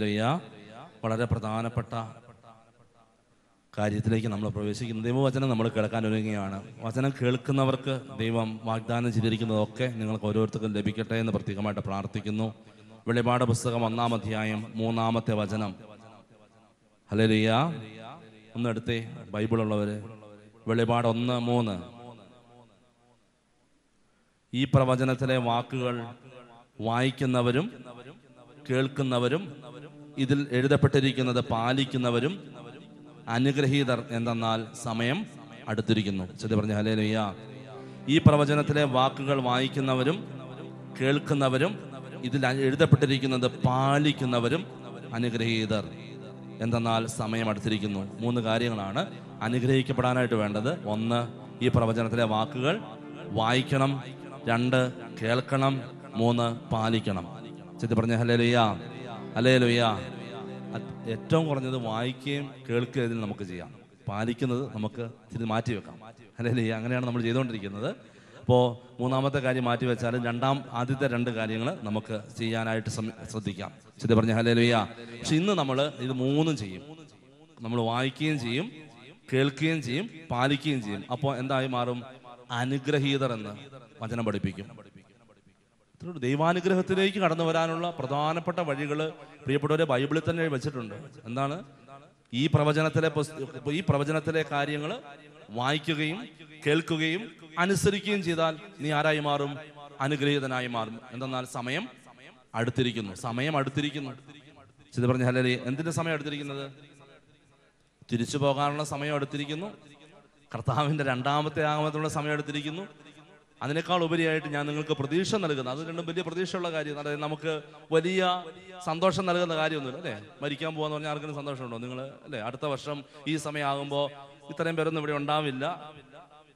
Hallelujah. വളരെ പ്രധാനപ്പെട്ട കാര്യത്തിലേക്ക് നമ്മൾ പ്രവേശിക്കുന്നു. ദൈവവചനം നമ്മൾ കേൾക്കാൻ ഒരുങ്ങുകയാണ്. വചനം കേൾക്കുന്നവർക്ക് ദൈവം വാഗ്ദാനം ചെയ്തിരിക്കുന്നതൊക്കെ നിങ്ങൾക്ക് ഓരോരുത്തർക്കും ലഭിക്കട്ടെ എന്ന് പ്രത്യേകമായിട്ട് പ്രാർത്ഥിക്കുന്നു. വെളിപാട് പുസ്തകം 1-ാം അധ്യായം 3-ാമത്തെ വചനം. ഹല്ലേലൂയ. ഒന്നെടുത്തേ ബൈബിളുള്ളവര്. വെളിപാട് 1:3. ഈ പ്രവചനത്തിലെ വാക്കുകൾ വായിക്കുന്നവരും കേൾക്കുന്നവരും ഇതിൽ എഴുതപ്പെട്ടിരിക്കുന്നത് പാലിക്കുന്നവരും അനുഗ്രഹീതർ എന്തെന്നാൽ സമയം അടുത്തിരിക്കുന്നു. ചെന്ന് പറഞ്ഞ ഹല്ലേലൂയ. ഈ പ്രവചനത്തിലെ വാക്കുകൾ വായിക്കുന്നവരും കേൾക്കുന്നവരും ഇതിൽ എഴുതപ്പെട്ടിരിക്കുന്നത് പാലിക്കുന്നവരും അനുഗ്രഹീതർ എന്തെന്നാൽ സമയം അടുത്തിരിക്കുന്നു. 3 കാര്യങ്ങളാണ് അനുഗ്രഹിക്കപ്പെടാനായിട്ട് വേണ്ടത്. 1, ഈ പ്രവചനത്തിലെ വാക്കുകൾ വായിക്കണം. 2, കേൾക്കണം. 3, പാലിക്കണം. ചെന്ന് പറഞ്ഞ ഹല്ലേലൂയ. ഹല്ലേലൂയ. ഏറ്റവും കുറഞ്ഞത് വായിക്കുകയും കേൾക്കുകയും നമുക്ക് ചെയ്യാം. പാലിക്കുന്നത് നമുക്ക് ഇത്തിരി മാറ്റി വെക്കാം. ഹല്ലേലൂയ. അങ്ങനെയാണ് നമ്മൾ ചെയ്തുകൊണ്ടിരിക്കുന്നത്. അപ്പോൾ 3-ാമത്തെ കാര്യം മാറ്റി വെച്ചാൽ ആദ്യത്തെ 2 കാര്യങ്ങൾ നമുക്ക് ചെയ്യാനായിട്ട് ശ്രദ്ധിക്കാം. ചെന്ന് പറഞ്ഞ ഹല്ലേലൂയ. പക്ഷെ ഇന്ന് നമ്മൾ ഇത് 3 ചെയ്യും. നമ്മൾ വായിക്കുകയും ചെയ്യും, കേൾക്കുകയും ചെയ്യും, പാലിക്കുകയും ചെയ്യും. അപ്പോൾ എന്തായി മാറും? അനുഗ്രഹീതർ എന്ന് വചനം പഠിപ്പിക്കും. ദൈവാനുഗ്രഹത്തിലേക്ക് കടന്നു വരാനുള്ള പ്രധാനപ്പെട്ട വഴികൾ പ്രിയപ്പെട്ടവരെ ബൈബിളിൽ തന്നെ വെച്ചിട്ടുണ്ട്. എന്താണ്? ഈ പ്രവചനത്തിലെ കാര്യങ്ങൾ വായിക്കുകയും കേൾക്കുകയും അനുസരിക്കുകയും ചെയ്താൽ നീ ആരായി മാറും? അനുഗ്രഹീതനായി മാറും. എന്തെന്നാൽ സമയം അടുത്തിരിക്കുന്നു. സമയം അടുത്തിരിക്കുന്നു. ചില പറഞ്ഞ ഹല്ലേലൂയ. എന്തിന്റെ സമയം അടുത്തിരിക്കുന്നത്? തിരിച്ചു പോകാനുള്ള സമയം അടുത്തിരിക്കുന്നു. കർത്താവിന്റെ 2-ാമത്തെ ആഗമനത്തിനുള്ള സമയം അടുത്തിരിക്കുന്നു. അതിനേക്കാൾ ഉപരിയായിട്ട് ഞാൻ നിങ്ങൾക്ക് പ്രതീക്ഷ നൽകുന്നത്, അത് രണ്ടും വലിയ പ്രതീക്ഷയുള്ള കാര്യം. അതായത് നമുക്ക് വലിയ സന്തോഷം നൽകുന്ന കാര്യമൊന്നുമില്ല അല്ലേ? മരിക്കാൻ പോകാന്ന് പറഞ്ഞാൽ ആർക്കും സന്തോഷമുണ്ടോ? നിങ്ങൾ അല്ലേ ഈ വർഷം ഈ സമയമാകുമ്പോൾ ഇത്രയും പേരൊന്നും ഇവിടെ ഉണ്ടാവില്ല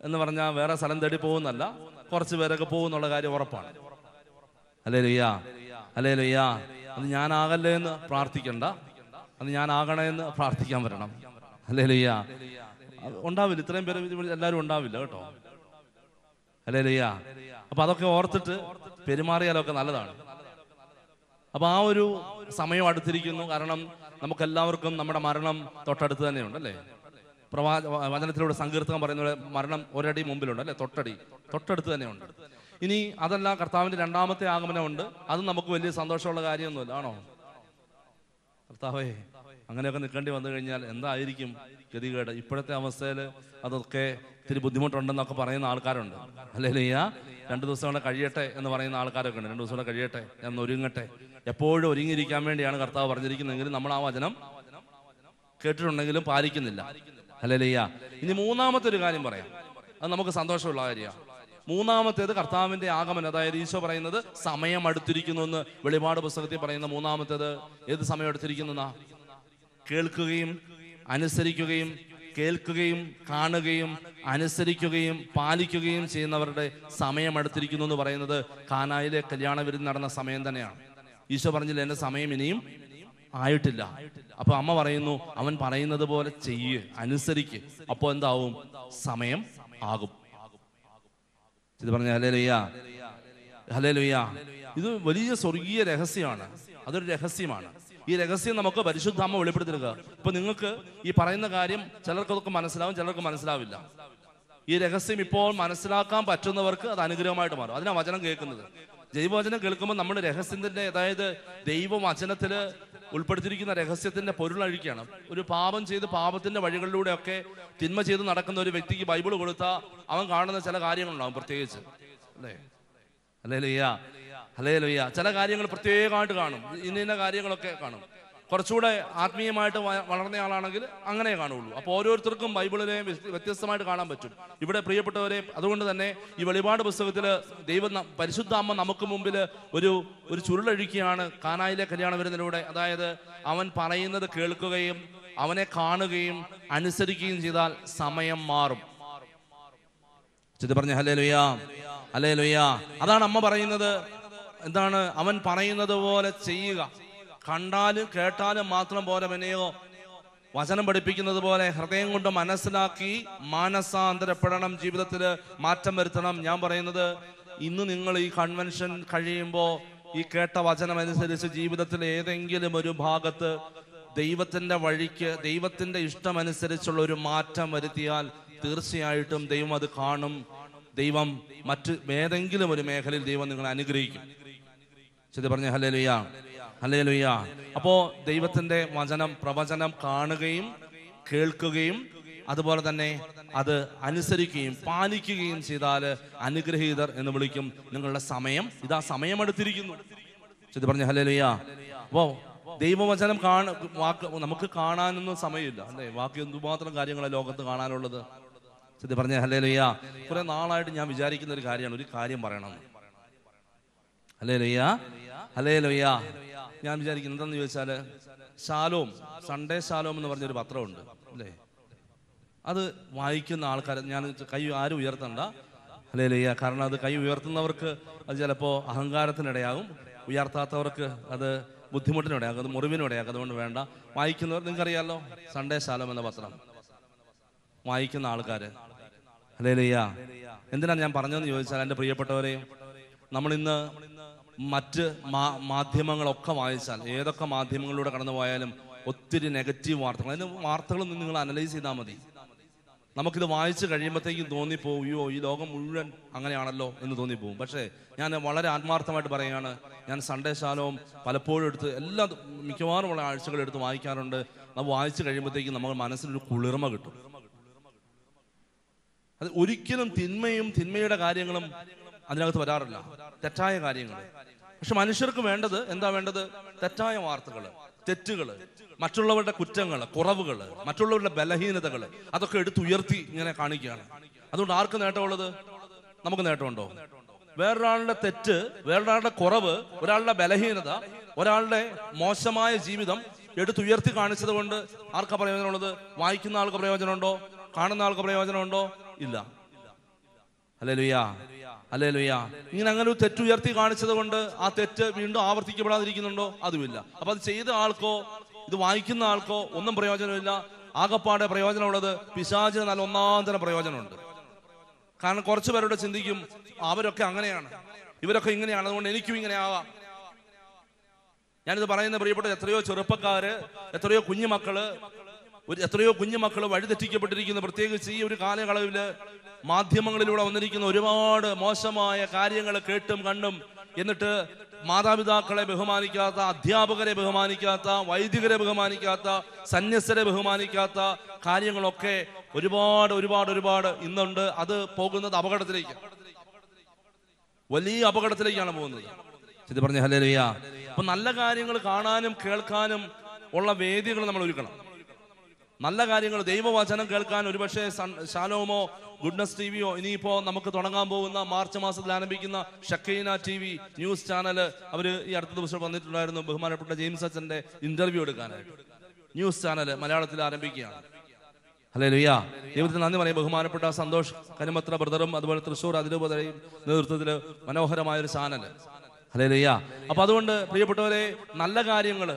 എന്ന് പറഞ്ഞാൽ വേറെ സ്ഥലം തേടി പോകുന്നല്ല, കുറച്ച് പേരൊക്കെ പോകുന്നുള്ള കാര്യം ഉറപ്പാണ്. ഹല്ലേലൂയ. ഹല്ലേലൂയ. അത് ഞാനാകല്ലേ എന്ന് പ്രാർത്ഥിക്കണ്ട, അത് ഞാനാകണമെന്ന് പ്രാർത്ഥിക്കാൻ വരണം. ഹല്ലേലൂയ. ഉണ്ടാവില്ല, ഇത്രയും പേര് എല്ലാവരും ഉണ്ടാവില്ല കേട്ടോ. ഹല്ലേലൂയ. അപ്പൊ അതൊക്കെ ഓർത്തിട്ട് പെരുമാറിയാലൊക്കെ നല്ലതാണ്. അപ്പൊ ആ ഒരു സമയം അടുത്തിരിക്കുന്നു. കാരണം നമുക്കെല്ലാവർക്കും നമ്മുടെ മരണം തൊട്ടടുത്ത് തന്നെയുണ്ട് അല്ലേ? വചനത്തിലൂടെ സങ്കീർത്തനം പറയുന്ന മരണം ഒരടി മുമ്പിലുണ്ട് അല്ലെ? തൊട്ടടുത്ത് തന്നെയുണ്ട്. ഇനി അതല്ല, കർത്താവിന്റെ 2-ാമത്തെ ആഗമനമുണ്ട്. അത് നമുക്ക് വലിയ സന്തോഷമുള്ള കാര്യമൊന്നുമില്ല, ആണോ? കർത്താവേ, അങ്ങനെയൊക്കെ നിൽക്കേണ്ടി വന്നു കഴിഞ്ഞാൽ എന്തായിരിക്കും ഗതികേട്? ഇപ്പോഴത്തെ അവസ്ഥയിൽ അതൊക്കെ ഇത്തിരി ബുദ്ധിമുട്ടുണ്ടെന്നൊക്കെ പറയുന്ന ആൾക്കാരുണ്ട്. ഹല്ലേലൂയ. 2 ദിവസം കൂടെ കഴിയട്ടെ എന്ന് പറയുന്ന ആൾക്കാരൊക്കെ ഉണ്ട്. 2 ദിവസം കൂടെ കഴിയട്ടെ, എന്ന് ഒരുങ്ങട്ടെ. എപ്പോഴും ഒരുങ്ങിയിരിക്കാൻ വേണ്ടിയാണ് കർത്താവ് പറഞ്ഞിരിക്കുന്നതെങ്കിലും നമ്മൾ ആ വചനം കേട്ടിട്ടുണ്ടെങ്കിലും പാലിക്കുന്നില്ല. ഹല്ലേലൂയ. ഇനി 3-ാമത്തെ ഒരു കാര്യം പറയാം. അത് നമുക്ക് സന്തോഷമുള്ള കാര്യമാണ്. 3-ാമത്തേത് കർത്താവിന്റെ ആഗമനം. അതായത് ഈശോ പറയുന്നത് സമയം അടുത്തിരിക്കുന്നു എന്ന് വെളിപാട് പുസ്തകത്തിൽ പറയുന്ന 3-ാമത്തേത് ഏത് സമയം അടുത്തിരിക്കുന്ന? കേൾക്കുകയും അനുസരിക്കുകയും കേൾക്കുകയും കാണുകയും അനുസരിക്കുകയും പാലിക്കുകയും ചെയ്യുന്നവരുടെ സമയം അടുത്തിരിക്കുന്നു എന്ന് പറയുന്നത് കാനായിലെ കല്യാണ വിരുന്ന് നടന്ന സമയം തന്നെയാണ്. ഈശോ പറഞ്ഞില്ല, എന്റെ സമയം ഇനിയും ആയിട്ടില്ല. അപ്പൊ അമ്മ പറയുന്നു, അവൻ പറയുന്നത് പോലെ ചെയ്യ്, അനുസരിക്ക്. അപ്പൊ എന്താവും? സമയം ആകും. ഇത് പറഞ്ഞ ഹല്ലേലൂയ. ഹല്ലേലൂയ. ഇത് വലിയ സ്വർഗീയ രഹസ്യമാണ്. അതൊരു രഹസ്യമാണ്. ഈ രഹസ്യം നമുക്ക് പരിശുദ്ധാമ്മ വെളിപ്പെടുത്തിയെടുക്കുക. ഇപ്പൊ നിങ്ങൾക്ക് ഈ പറയുന്ന കാര്യം ചിലർക്കൊക്കെ മനസ്സിലാവും, ചിലർക്ക് മനസ്സിലാവില്ല. ഈ രഹസ്യം ഇപ്പോൾ മനസ്സിലാക്കാൻ പറ്റുന്നവർക്ക് അത് അനുഗ്രഹമായിട്ട് മാറും. അതിനാ വചനം കേൾക്കുന്നത്. ദൈവവചനം കേൾക്കുമ്പോൾ നമ്മുടെ രഹസ്യത്തിന്റെ, അതായത് ദൈവവചനത്തില് ഉൾപ്പെടുത്തിയിരിക്കുന്ന രഹസ്യത്തിന്റെ പൊരുളഴിക്കുകയാണ്. ഒരു പാപം ചെയ്ത് പാപത്തിന്റെ വഴികളിലൂടെയൊക്കെ തിന്മ ചെയ്ത് നടക്കുന്ന ഒരു വ്യക്തിക്ക് ബൈബിൾ കൊടുത്താൽ അവൻ കാണുന്ന ചില കാര്യങ്ങളുണ്ടാവും, പ്രത്യേകിച്ച് അല്ലേ? ഹല്ലേലൂയ. ഹല്ലേലൂയ. ചില കാര്യങ്ങൾ പ്രത്യേകമായിട്ട് കാണും. ഇന്ന കാര്യങ്ങളൊക്കെ കാണും. കുറച്ചുകൂടെ ആത്മീയമായിട്ട് വളർന്നയാളാണെങ്കിൽ അങ്ങനെ കാണുള്ളൂ. അപ്പോൾ ഓരോരുത്തർക്കും ബൈബിളിനെ വ്യത്യസ്തമായിട്ട് കാണാൻ പറ്റും. ഇവിടെ പ്രിയപ്പെട്ടവരെ, അതുകൊണ്ട് തന്നെ ഈ വെളിപാട് പുസ്തകത്തിൽ പരിശുദ്ധാമ്മ നമുക്ക് മുമ്പിൽ ഒരു ചുരുളഴിക്കുകയാണ് കാനായിലെ കല്യാണ വിരുന്നിലൂടെ. അതായത് അവൻ പറയുന്നത് കേൾക്കുകയും അവനെ കാണുകയും അനുസരിക്കുകയും ചെയ്താൽ സമയം മാറും. പറഞ്ഞ ഹല്ലേലൂയ. ഹല്ലേലൂയ. അതാണ് അമ്മ പറയുന്നത്. എന്താണ്? അവൻ പറയുന്നത് പോലെ ചെയ്യുക. കണ്ടാലും കേട്ടാലും മാത്രം പോലെ പിന്നെയോ വചനം പഠിപ്പിക്കുന്നത് പോലെ ഹൃദയം കൊണ്ട് മനസ്സിലാക്കി മാനസാന്തരപ്പെടണം, ജീവിതത്തിൽ മാറ്റം വരുത്തണം. ഞാൻ പറയുന്നത്, ഇന്ന് നിങ്ങൾ ഈ കൺവെൻഷൻ കഴിയുമ്പോൾ ഈ കേട്ട വചനമനുസരിച്ച് ജീവിതത്തിലെ ഏതെങ്കിലും ഒരു ഭാഗത്ത് ദൈവത്തിന്റെ വഴിക്ക് ദൈവത്തിന്റെ ഇഷ്ടമനുസരിച്ചുള്ള ഒരു മാറ്റം വരുത്തിയാൽ തീർച്ചയായിട്ടും ദൈവം അത് കാണും. ദൈവം മറ്റ് ഏതെങ്കിലും ഒരു മേഖലയിൽ ദൈവം നിങ്ങളെ അനുഗ്രഹിക്കും. ശരി പറഞ്ഞ ഹല്ലേലൂയ, ഹല്ലേലൂയ. അപ്പോ ദൈവത്തിന്റെ പ്രവചനം കാണുകയും കേൾക്കുകയും അതുപോലെ തന്നെ അത് അനുസരിക്കുകയും പാലിക്കുകയും ചെയ്താൽ അനുഗ്രഹീതർ എന്ന് വിളിക്കും. നിങ്ങളുടെ സമയം ഇതാ സമയമെടുത്തിരിക്കുന്നു. ശരി പറഞ്ഞ ഹല്ലേലൂയ. അപ്പോ ദൈവവചനം നമുക്ക് കാണാനൊന്നും സമയമില്ല അല്ലേ? ബാക്കി എന്തുമാത്രം കാര്യങ്ങളാണ് ലോകത്ത് കാണാനുള്ളത്. ശരി പറഞ്ഞ ഹല്ലേലൂയ. കുറെ നാളായിട്ട് ഞാൻ വിചാരിക്കുന്ന ഒരു കാര്യമാണ്, ഒരു കാര്യം പറയണം. Hallelujah, hallelujah. ഞാൻ വിചാരിക്കുന്നത് എന്താന്ന് ചോദിച്ചാല്, ശാലോം, സൺഡേ ശാലോം എന്ന് പറഞ്ഞൊരു പത്രമുണ്ട് അല്ലേ? അത് വായിക്കുന്ന ആൾക്കാർ, ഞാൻ കൈ ആരും ഉയർത്തണ്ട, ഹല്ലേലൂയ. കാരണം അത് കൈ ഉയർത്തുന്നവർക്ക് അത് ചിലപ്പോൾ അഹങ്കാരത്തിനിടയാകും, ഉയർത്താത്തവർക്ക് അത് ബുദ്ധിമുട്ടിനിടയാകും, അത് മുറിവിനിടയാകും. അതുകൊണ്ട് വേണ്ട. വായിക്കുന്നവർ, നിങ്ങൾക്കറിയാമല്ലോ സൺഡേ ശാലോം എന്ന പത്രം വായിക്കുന്ന ആൾക്കാര്, ഹല്ലേലൂയ. എന്തിനാണ് ഞാൻ പറഞ്ഞതെന്ന് ചോദിച്ചാൽ, എൻ്റെ പ്രിയപ്പെട്ടവരെ, നമ്മളിന്ന് മറ്റ് മാധ്യമങ്ങളൊക്കെ വായിച്ചാൽ, ഏതൊക്കെ മാധ്യമങ്ങളിലൂടെ കടന്നു പോയാലും ഒത്തിരി നെഗറ്റീവ് വാർത്തകൾ, അതിന് വാർത്തകളൊന്നും നിങ്ങൾ അനലൈസ് ചെയ്താൽ മതി. നമുക്കിത് വായിച്ച് കഴിയുമ്പോഴത്തേക്കും തോന്നിപ്പോവും, അയ്യോ ഈ ലോകം മുഴുവൻ അങ്ങനെയാണല്ലോ എന്ന് തോന്നിപ്പോവും. പക്ഷേ ഞാൻ വളരെ ആത്മാർത്ഥമായിട്ട് പറയുകയാണ്, ഞാൻ സൺഡേ ശാലോം പലപ്പോഴും മിക്കവാറും ഉള്ള ആഴ്ചകളെടുത്ത് വായിക്കാറുണ്ട്. അത് വായിച്ച് കഴിയുമ്പോഴത്തേക്കും നമുക്ക് മനസ്സിനൊരു കുളിർമ കിട്ടും. അത് ഒരിക്കലും തിന്മയുടെ കാര്യങ്ങളും അതിനകത്ത് വരാറില്ല, തെറ്റായ കാര്യങ്ങൾ. പക്ഷെ മനുഷ്യർക്ക് വേണ്ടത് എന്താ? വേണ്ടത് തെറ്റായ വാർത്തകള്, തെറ്റുകള്, മറ്റുള്ളവരുടെ കുറ്റങ്ങള്, കുറവുകള്, മറ്റുള്ളവരുടെ ബലഹീനതകള്, അതൊക്കെ എടുത്തുയർത്തി ഇങ്ങനെ കാണിക്കുകയാണ്. അതുകൊണ്ട് ആർക്ക് നേട്ടമുള്ളത്? നമുക്ക് നേട്ടമുണ്ടോ? വേറൊരാളുടെ തെറ്റ്, വേറൊരാളുടെ കുറവ്, ഒരാളുടെ ബലഹീനത, ഒരാളുടെ മോശമായ ജീവിതം എടുത്തുയർത്തി കാണിച്ചത് കൊണ്ട് ആർക്കാ പ്രയോജനമുള്ളത്? വായിക്കുന്ന ആൾക്ക് പ്രയോജനമുണ്ടോ? കാണുന്ന ആൾക്ക് പ്രയോജനമുണ്ടോ? ഇല്ല. Hallelujah, hallelujah. അങ്ങനെ ഒരു തെറ്റുയർത്തി കാണിച്ചത് കൊണ്ട് ആ തെറ്റ് വീണ്ടും ആവർത്തിക്കപ്പെടാതിരിക്കുന്നുണ്ടോ? അതുമില്ല. അപ്പൊ അത് ചെയ്ത ആൾക്കോ ഇത് വായിക്കുന്ന ആൾക്കോ ഒന്നും പ്രയോജനമില്ല. ആകപ്പാടെ പ്രയോജനമുള്ളത് പിശാചിന് നല്ല ഒന്നാന്തരം പ്രയോജനമുണ്ട്. കാരണം കുറച്ചു പേരോട് ചിന്തിക്കും, അവരൊക്കെ അങ്ങനെയാണ്, ഇവരൊക്കെ ഇങ്ങനെയാണ്, അതുകൊണ്ട് എനിക്കും ഇങ്ങനെ ആവാം. ഞാനിത് പറയുന്ന പ്രിയപ്പെട്ട എത്രയോ ചെറുപ്പക്കാര്, എത്രയോ കുഞ്ഞുമക്കള് വഴിതെറ്റിക്കപ്പെട്ടിരിക്കുന്നു. പ്രത്യേകിച്ച് ഈ ഒരു കാലയളവില് മാധ്യമങ്ങളിലൂടെ വന്നിരിക്കുന്ന ഒരുപാട് മോശമായ കാര്യങ്ങൾ കേട്ടും കണ്ടും, എന്നിട്ട് മാതാപിതാക്കളെ ബഹുമാനിക്കാത്ത, അധ്യാപകരെ ബഹുമാനിക്കാത്ത, വൈദികരെ ബഹുമാനിക്കാത്ത, സന്യസ്തരെ ബഹുമാനിക്കാത്ത കാര്യങ്ങളൊക്കെ ഒരുപാട് ഇന്നുണ്ട്. അത് പോകുന്നത് അപകടത്തിലേക്ക്, വലിയ അപകടത്തിലേക്കാണ് പോകുന്നത്. ഇത് പറഞ്ഞ ഹല്ലേലൂയ. അപ്പൊ നല്ല കാര്യങ്ങൾ കാണാനും കേൾക്കാനും ഉള്ള വേദികൾ നമ്മൾ ഒരുക്കണം. നല്ല കാര്യങ്ങൾ, ദൈവവചനം കേൾക്കാൻ ഒരുപക്ഷെ ശാലോമോ ഗുഡ്നസ് ടിവിയോ, ഇനിയിപ്പോ നമുക്ക് തുടങ്ങാൻ പോകുന്ന മാർച്ച് മാസത്തിൽ ആരംഭിക്കുന്ന ഷക്കീന TV ന്യൂസ് ചാനൽ, അവര് ഈ അടുത്ത ദിവസം വന്നിട്ടുണ്ടായിരുന്നു ബഹുമാനപ്പെട്ട ജെയിംസ് അച്ഛന്റെ ഇന്റർവ്യൂ എടുക്കാനായിട്ട്. ന്യൂസ് ചാനൽ മലയാളത്തിൽ ആരംഭിക്കുകയാണ്. ഹല്ലേലൂയ. ദൈവത്തിന് നന്ദി പറയും. ബഹുമാനപ്പെട്ട സന്തോഷ് കനുമത്ര ബ്രദറും അതുപോലെ തൃശ്ശൂർ അതിരൂപതയും നേതൃത്വത്തിൽ മനോഹരമായൊരു ചാനൽ. ഹല്ലേലൂയ. അപ്പൊ അതുകൊണ്ട് പ്രിയപ്പെട്ടവരെ, നല്ല കാര്യങ്ങൾ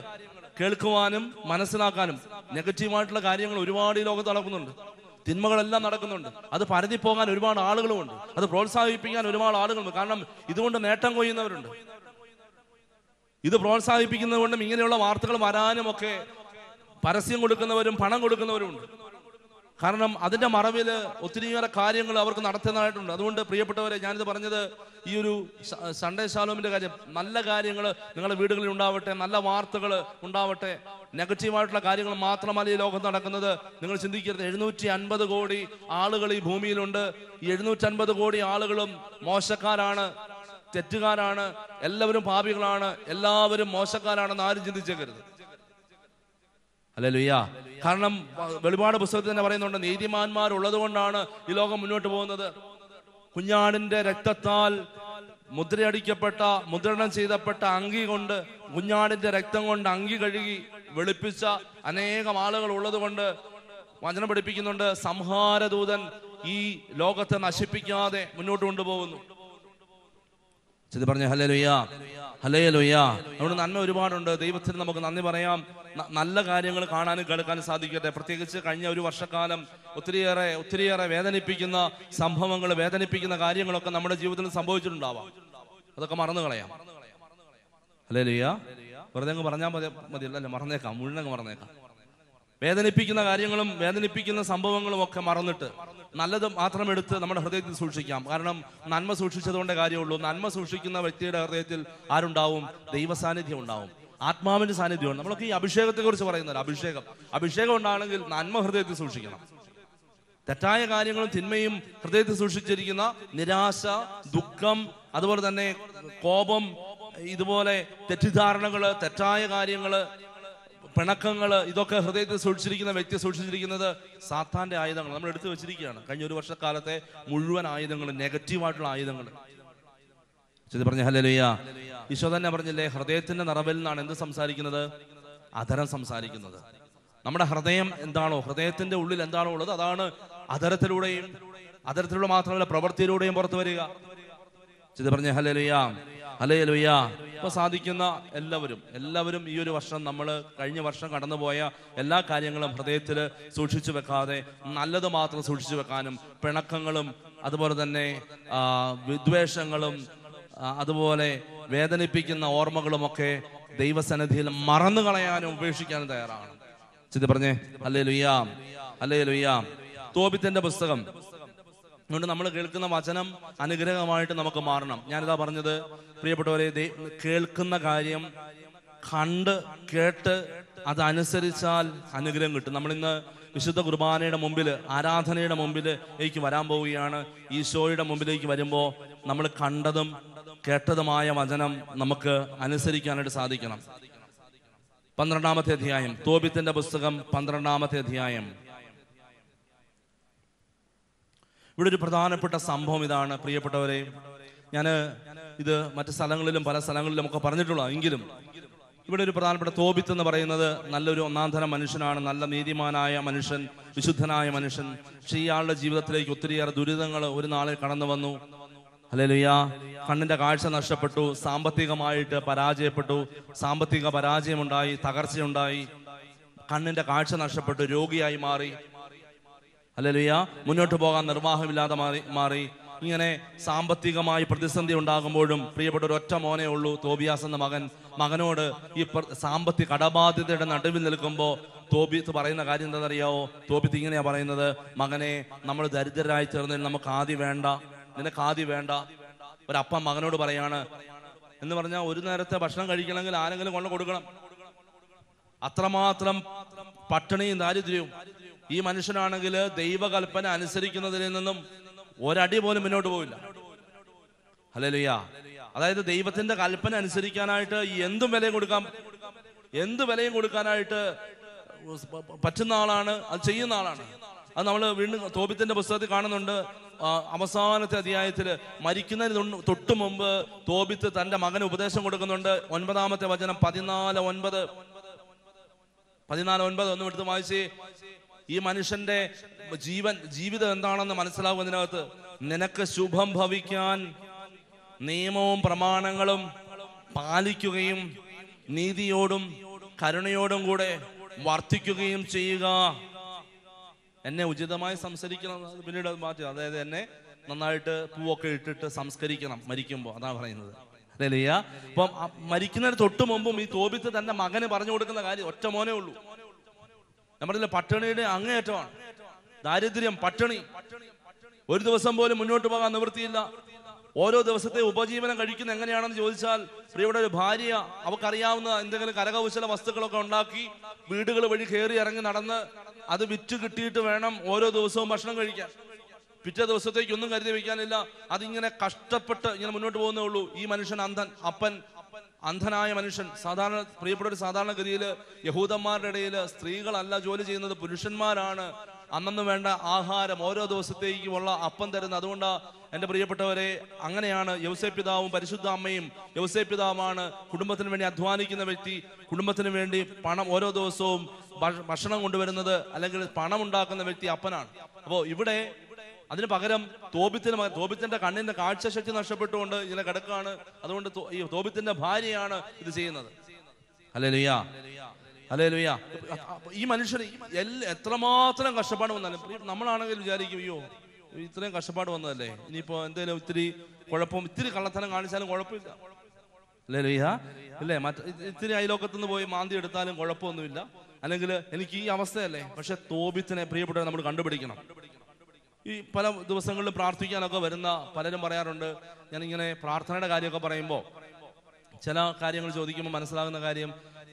കേൾക്കുവാനും മനസ്സിലാക്കാനും, നെഗറ്റീവായിട്ടുള്ള കാര്യങ്ങൾ ഒരുപാട് ഈ ലോകത്ത് നടക്കുന്നുണ്ട്, തിന്മകളെല്ലാം നടക്കുന്നുണ്ട്. അത് പരതി പോകാൻ ഒരുപാട് ആളുകളുമുണ്ട്, അത് പ്രോത്സാഹിപ്പിക്കാൻ ഒരുപാട് ആളുകളുണ്ട്. കാരണം ഇതുകൊണ്ട് നേട്ടം കൊയ്യുന്നവരുണ്ട്. ഇത് പ്രോത്സാഹിപ്പിക്കുന്നത് കൊണ്ടും ഇങ്ങനെയുള്ള വാർത്തകൾ വരാനും ഒക്കെ പരസ്യം കൊടുക്കുന്നവരും പണം കൊടുക്കുന്നവരുമുണ്ട്. കാരണം അതിന്റെ മറവില് ഒത്തിരിയേറെ കാര്യങ്ങൾ അവർക്ക് നടത്തുന്നതായിട്ടുണ്ട്. അതുകൊണ്ട് പ്രിയപ്പെട്ടവരെ, ഞാനിത് പറഞ്ഞത് ഈ ഒരു സൺഡേ ശാലോമിന്റെ കാര്യം, നല്ല കാര്യങ്ങൾ നിങ്ങളുടെ വീടുകളിൽ ഉണ്ടാവട്ടെ, നല്ല വാർത്തകൾ ഉണ്ടാവട്ടെ. നെഗറ്റീവായിട്ടുള്ള കാര്യങ്ങൾ മാത്രമല്ല ഈ ലോകത്ത് നടക്കുന്നത്. നിങ്ങൾ ചിന്തിക്കരുത്, 750 കോടി ആളുകൾ ഈ ഭൂമിയിലുണ്ട്. ഈ 750 കോടി ആളുകളും മോശക്കാരാണ്, തെറ്റുകാരാണ്, എല്ലാവരും പാപികളാണ്, എല്ലാവരും മോശക്കാരാണെന്ന് ആരും ചിന്തിച്ചേക്കരുത്. ഹല്ലേലൂയ. കാരണം വെളിപാട് പുസ്തകത്തിൽ തന്നെ പറയുന്നുണ്ട്, നീതിമാന്മാരുള്ളത് കൊണ്ടാണ് ഈ ലോകം മുന്നോട്ട് പോകുന്നത്. കുഞ്ഞാടിന്റെ രക്തത്താൽ മുദ്രണം ചെയ്തപ്പെട്ട അങ്കി കൊണ്ട്, കുഞ്ഞാടിന്റെ രക്തം കൊണ്ട് അങ്കി കഴുകി വെളുപ്പിച്ച അനേകം ആളുകൾ ഉള്ളത് കൊണ്ട് വചനം പഠിപ്പിക്കുന്നുണ്ട്, സംഹാരദൂതൻ ഈ ലോകത്തെ നശിപ്പിക്കാതെ മുന്നോട്ട് കൊണ്ടുപോകുന്നു. ചെയ്ത് പറഞ്ഞ ഹല്ലേലൂയ, ഹല്ലേലൂയ. നമ്മുടെ നന്മ ഒരുപാടുണ്ട്. ദൈവത്തിന് നമുക്ക് നന്ദി പറയാം. നല്ല കാര്യങ്ങൾ കാണാനും കേൾക്കാനും സാധിക്കട്ടെ. പ്രത്യേകിച്ച് കഴിഞ്ഞ ഒരു വർഷക്കാലം ഒത്തിരിയേറെ വേദനിപ്പിക്കുന്ന സംഭവങ്ങൾ, വേദനിപ്പിക്കുന്ന കാര്യങ്ങളൊക്കെ നമ്മുടെ ജീവിതത്തിൽ സംഭവിച്ചിട്ടുണ്ടാവാം. അതൊക്കെ മറന്നു കളയാം. ഹല്ലേലൂയ. വെറുതെ അങ്ങ് പറഞ്ഞാൽ മതിയല്ല, അല്ലേ? മറന്നേക്കാം, മുഴുവൻ മറന്നേക്കാം. വേദനിപ്പിക്കുന്ന കാര്യങ്ങളും വേദനിപ്പിക്കുന്ന സംഭവങ്ങളും ഒക്കെ മറന്നിട്ട് നല്ലത് മാത്രം എടുത്ത് നമ്മുടെ ഹൃദയത്തിൽ സൂക്ഷിക്കാം. കാരണം നന്മ സൂക്ഷിച്ചതുകൊണ്ടേ കാര്യമുള്ളൂ. നന്മ സൂക്ഷിക്കുന്ന വ്യക്തിയുടെ ഹൃദയത്തിൽ ആരുണ്ടാവും? ദൈവ സാന്നിധ്യം ഉണ്ടാവും, ആത്മാവിന്റെ സാന്നിധ്യമാണ്. നമ്മളൊക്കെ ഈ അഭിഷേകത്തെ കുറിച്ച് പറയുന്നത്, അഭിഷേകം ഉണ്ടാണെങ്കിൽ നന്മ ഹൃദയത്തിൽ സൂക്ഷിക്കണം. തെറ്റായ കാര്യങ്ങളും തിന്മയും ഹൃദയത്തിൽ സൂക്ഷിച്ചിരിക്കുന്ന നിരാശ, ദുഃഖം, അതുപോലെ തന്നെ കോപം, ഇതുപോലെ തെറ്റിദ്ധാരണകള്, തെറ്റായ കാര്യങ്ങള്, പിണക്കങ്ങള്, ഇതൊക്കെ ഹൃദയത്തിൽ സൂക്ഷിച്ചിരിക്കുന്ന വ്യക്തി സൂക്ഷിച്ചിരിക്കുന്നത് സാത്താന്റെ ആയുധങ്ങൾ നമ്മൾ എടുത്തു വെച്ചിരിക്കുകയാണ്. കഴിഞ്ഞ ഒരു വർഷക്കാലത്തെ മുഴുവൻ ആയുധങ്ങൾ, നെഗറ്റീവായിട്ടുള്ള ആയുധങ്ങൾ. പറഞ്ഞ ഹല്ലേലൂയ. ഈശോ തന്നെ പറഞ്ഞില്ലേ, ഹൃദയത്തിന്റെ നിറവിൽ നിന്നാണ് എന്ത് സംസാരിക്കുന്നത്? അധരം സംസാരിക്കുന്നത്. നമ്മുടെ ഹൃദയം എന്താണോ, ഹൃദയത്തിന്റെ ഉള്ളിൽ എന്താണോ ഉള്ളത്, അതാണ് അധരത്തിലൂടെ മാത്രമല്ല പ്രവൃത്തിയിലൂടെയും പുറത്തു വരിക. പറഞ്ഞ ഹല്ലേലൂയ, ഹല്ലേലൂയ. ഇപ്പൊ സാധിക്കുന്ന എല്ലാവരും ഈ ഒരു വർഷം, നമ്മൾ കഴിഞ്ഞ വർഷം കടന്നുപോയ എല്ലാ കാര്യങ്ങളും ഹൃദയത്തിൽ സൂക്ഷിച്ചു വെക്കാതെ നല്ലത് മാത്രം സൂക്ഷിച്ചു വെക്കാനും, പിണക്കങ്ങളും അതുപോലെ തന്നെ വിദ്വേഷങ്ങളും അതുപോലെ വേദനിപ്പിക്കുന്ന ഓർമ്മകളുമൊക്കെ ദൈവസന്നിധിയിൽ മറന്നു കളയാനും ഉപേക്ഷിക്കാനും തയ്യാറാണ്. പറഞ്ഞേ ഹല്ലേലൂയ, ഹല്ലേലൂയ. തോബിത്തിന്റെ പുസ്തകം. അതുകൊണ്ട് നമ്മൾ കേൾക്കുന്ന വചനം അനുഗ്രഹമായിട്ട് നമുക്ക് മാറണം. ഞാനിതാ പറഞ്ഞത്, പ്രിയപ്പെട്ടവരെ, കേൾക്കുന്ന കാര്യം കണ്ട് കേട്ട് അതനുസരിച്ചാൽ അനുഗ്രഹം കിട്ടും. നമ്മളിന്ന് വിശുദ്ധ കുർബാനയുടെ മുമ്പിൽ, ആരാധനയുടെ മുമ്പിലേക്ക് വരാൻ പോവുകയാണ്. ഈശോയുടെ മുമ്പിലേക്ക് വരുമ്പോൾ നമ്മൾ കണ്ടതും കേട്ടതുമായ വചനം നമുക്ക് അനുസരിക്കാനായിട്ട് സാധിക്കണം. 12-ാമത്തെ അധ്യായം, തോബിത്തിന്റെ പുസ്തകം 12-ാമത്തെ അധ്യായം. ഇവിടെ ഒരു പ്രധാനപ്പെട്ട സംഭവം ഇതാണ്, പ്രിയപ്പെട്ടവരെ. ഞാൻ ഇത് മറ്റു സ്ഥലങ്ങളിലും പല സ്ഥലങ്ങളിലും ഒക്കെ പറഞ്ഞിട്ടുള്ള എങ്കിലും ഇവിടെ ഒരു പ്രധാനപ്പെട്ട തോബിത്ത് എന്ന് പറയുന്നത് നല്ലൊരു ഒന്നാന്തരം മനുഷ്യനാണ്, നല്ല നീതിമാനായ മനുഷ്യൻ, വിശുദ്ധനായ മനുഷ്യൻ. പക്ഷേ ഇയാളുടെ ജീവിതത്തിലേക്ക് ഒത്തിരിയേറെ ദുരിതങ്ങൾ ഒരു നാളിൽ കടന്നു വന്നു. ഹല്ലേലൂയ. കണ്ണിന്റെ കാഴ്ച നഷ്ടപ്പെട്ടു, സാമ്പത്തികമായിട്ട് പരാജയപ്പെട്ടു, സാമ്പത്തിക പരാജയമുണ്ടായി, തകർച്ചയുണ്ടായി, കണ്ണിന്റെ കാഴ്ച നഷ്ടപ്പെട്ടു, രോഗിയായി മാറി. ഹല്ലേലൂയ. മുന്നോട്ട് പോകാൻ നിർവാഹമില്ലാതെ മാറി. ഇങ്ങനെ സാമ്പത്തികമായി പ്രതിസന്ധി ഉണ്ടാകുമ്പോഴും പ്രിയപ്പെട്ട ഒരു ഒറ്റ മോനേ ഉള്ളൂ, തോബിയാസ് എന്ന മകനോട് ഈ സാമ്പത്തിക കടബാധ്യതയുടെ നടുവിൽ നിൽക്കുമ്പോൾ തോബിത്ത് പറയുന്ന കാര്യം എന്താണെന്നറിയാവോ? തോബിത്ത് ഇങ്ങനെയാ പറയുന്നത്, മകനെ, നമ്മൾ ദരിദ്രരായി ചേർന്നതിൽ നമുക്ക് നിനക്ക് ആദ്യം വേണ്ട. ഒരപ്പൻ മകനോട് പറയാണ്. എന്ന് പറഞ്ഞാൽ ഒരു നേരത്തെ ഭക്ഷണം കഴിക്കണമെങ്കിൽ ആരെങ്കിലും കൊണ്ട് കൊടുക്കണം. അത്രമാത്രം പട്ടിണിയും ദാരിദ്ര്യവും. ഈ മനുഷ്യനാണെങ്കിൽ ദൈവകൽപ്പന അനുസരിക്കുന്നതിൽ നിന്നും ഒരടി പോലും മുന്നോട്ട് പോവില്ല. ഹല്ലേലൂയ. അതായത് ദൈവത്തിന്റെ കൽപ്പന അനുസരിക്കാനായിട്ട് എന്ത് വിലയും കൊടുക്കാനായിട്ട് പറ്റുന്ന ആളാണ്, അത് ചെയ്യുന്ന ആളാണ്. അത് നമ്മൾ വീണ്ടും തോബിത്തിന്റെ പുസ്തകത്തിൽ കാണുന്നുണ്ട്. അവസാനത്തെ അധ്യായത്തില് മരിക്കുന്നതിന് തൊട്ടു മുമ്പ് തോബിത്ത് തന്റെ മകന് ഉപദേശം കൊടുക്കുന്നുണ്ട്. 9-ാമത്തെ വചനം, 14:9 ഒന്നും എടുത്ത് വായിച്ചേ. ഈ മനുഷ്യന്റെ ജീവിതം എന്താണെന്ന് മനസ്സിലാവും. അതിനകത്ത് നിനക്ക് ശുഭം ഭവിക്കാൻ നിയമവും പ്രമാണങ്ങളും പാലിക്കുകയും നീതിയോടും കരുണയോടും കൂടെ വർത്തിക്കുകയും ചെയ്യുക. എന്നെ ഉചിതമായി സംസ്കരിക്കണം. പിന്നീട് അത് മാറ്റി, അതായത് എന്നെ നന്നായിട്ട് പൂവൊക്കെ ഇട്ടിട്ട് സംസ്കരിക്കണം മരിക്കുമ്പോൾ. അതാണ് പറയുന്നത്. ഹല്ലേലൂയ. അപ്പം മരിക്കുന്നതിന് തൊട്ട് മുമ്പും ഈ തോബിത്ത് തന്റെ മകന് പറഞ്ഞു കൊടുക്കുന്ന കാര്യം, ഒറ്റ മോനേ ഉള്ളൂ. നമ്മുടെ പട്ടിണിയുടെ അങ്ങേയറ്റമാണ്. ദാരിദ്ര്യം, പട്ടിണി, ഒരു ദിവസം പോലും മുന്നോട്ട് പോകാൻ നിവൃത്തിയില്ല. ഓരോ ദിവസത്തെ ഉപജീവനം കഴിക്കുന്ന എങ്ങനെയാണെന്ന് ചോദിച്ചാൽ, പ്രിയയുടെ ഒരു ഭാര്യ അവക്കറിയാവുന്ന എന്തെങ്കിലും കരകൗശല വസ്തുക്കളൊക്കെ ഉണ്ടാക്കി വീടുകൾ വഴി കയറി ഇറങ്ങി നടന്ന് അത് വിറ്റ് കിട്ടിയിട്ട് വേണം ഓരോ ദിവസവും ഭക്ഷണം കഴിക്കാൻ. പിറ്റേ ദിവസത്തേക്ക് ഒന്നും കരുതി വെക്കാനില്ല. അതിങ്ങനെ കഷ്ടപ്പെട്ട് ഇങ്ങനെ മുന്നോട്ട് പോകുന്നേ ഉള്ളൂ. ഈ മനുഷ്യൻ അന്ധനായ മനുഷ്യൻ. പ്രിയപ്പെട്ട ഒരു സാധാരണഗതിയിൽ യഹൂദന്മാരുടെ ഇടയിൽ സ്ത്രീകളല്ല ജോലി ചെയ്യുന്നത്, പുരുഷന്മാരാണ് അന്നു വേണ്ട ആഹാരം ഓരോ ദിവസത്തേക്കുമുള്ള അപ്പം തരുന്നത്. അതുകൊണ്ടാ എൻ്റെ പ്രിയപ്പെട്ടവരെ, അങ്ങനെയാണ് യൗസേപ്പ് പിതാവും പരിശുദ്ധ അമ്മയും. യൗസേപ്പ് പിതാവാണ് കുടുംബത്തിന് വേണ്ടി അധ്വാനിക്കുന്ന വ്യക്തി, കുടുംബത്തിന് വേണ്ടി പണം ഓരോ ദിവസവും ഭക്ഷണം കൊണ്ടുവരുന്നത്, അല്ലെങ്കിൽ പണം ഉണ്ടാക്കുന്ന വ്യക്തി അപ്പനാണ്. അപ്പോൾ ഇവിടെ അതിന് പകരം തോബിത്തിന്റെ കണ്ണിന്റെ കാഴ്ചശക്തി നഷ്ടപ്പെട്ടുകൊണ്ട് ഇങ്ങനെ കിടക്കുകയാണ്. അതുകൊണ്ട് ഈ തോബിത്തിന്റെ ഭാര്യയാണ് ഇത് ചെയ്യുന്നത്. Hallelujah, hallelujah. ഈ മനുഷ്യന് എത്രമാത്രം കഷ്ടപ്പാട് വന്നാലും നമ്മളാണെങ്കിൽ വിചാരിക്കും, അയ്യോ ഇത്രയും കഷ്ടപ്പാട് വന്നതല്ലേ, ഇനിയിപ്പോ എന്തെങ്കിലും ഇത്തിരി കള്ളത്തനം കാണിച്ചാലും കുഴപ്പമില്ല. ഹല്ലേലൂയ. ഇല്ലേ, ഇത്തിരി അയലോക്കത്തുനിന്ന് പോയി മാന്തി എടുത്താലും കുഴപ്പമൊന്നുമില്ല. അല്ലെങ്കിൽ എനിക്ക് ഈ അവസ്ഥയല്ലേ. പക്ഷെ തോബിത്തിനെ പ്രിയപ്പെട്ടവരെ നമ്മൾ കണ്ടുപിടിക്കണം. ഈ പല ദിവസങ്ങളിലും പ്രാർത്ഥിക്കാനൊക്കെ വരുന്ന പലരും പറയാറുണ്ട്, ഞാനിങ്ങനെ പ്രാർത്ഥനയുടെ കാര്യമൊക്കെ പറയുമ്പോൾ ചില കാര്യങ്ങൾ ചോദിക്കുമ്പോൾ മനസ്സിലാകുന്ന കാര്യം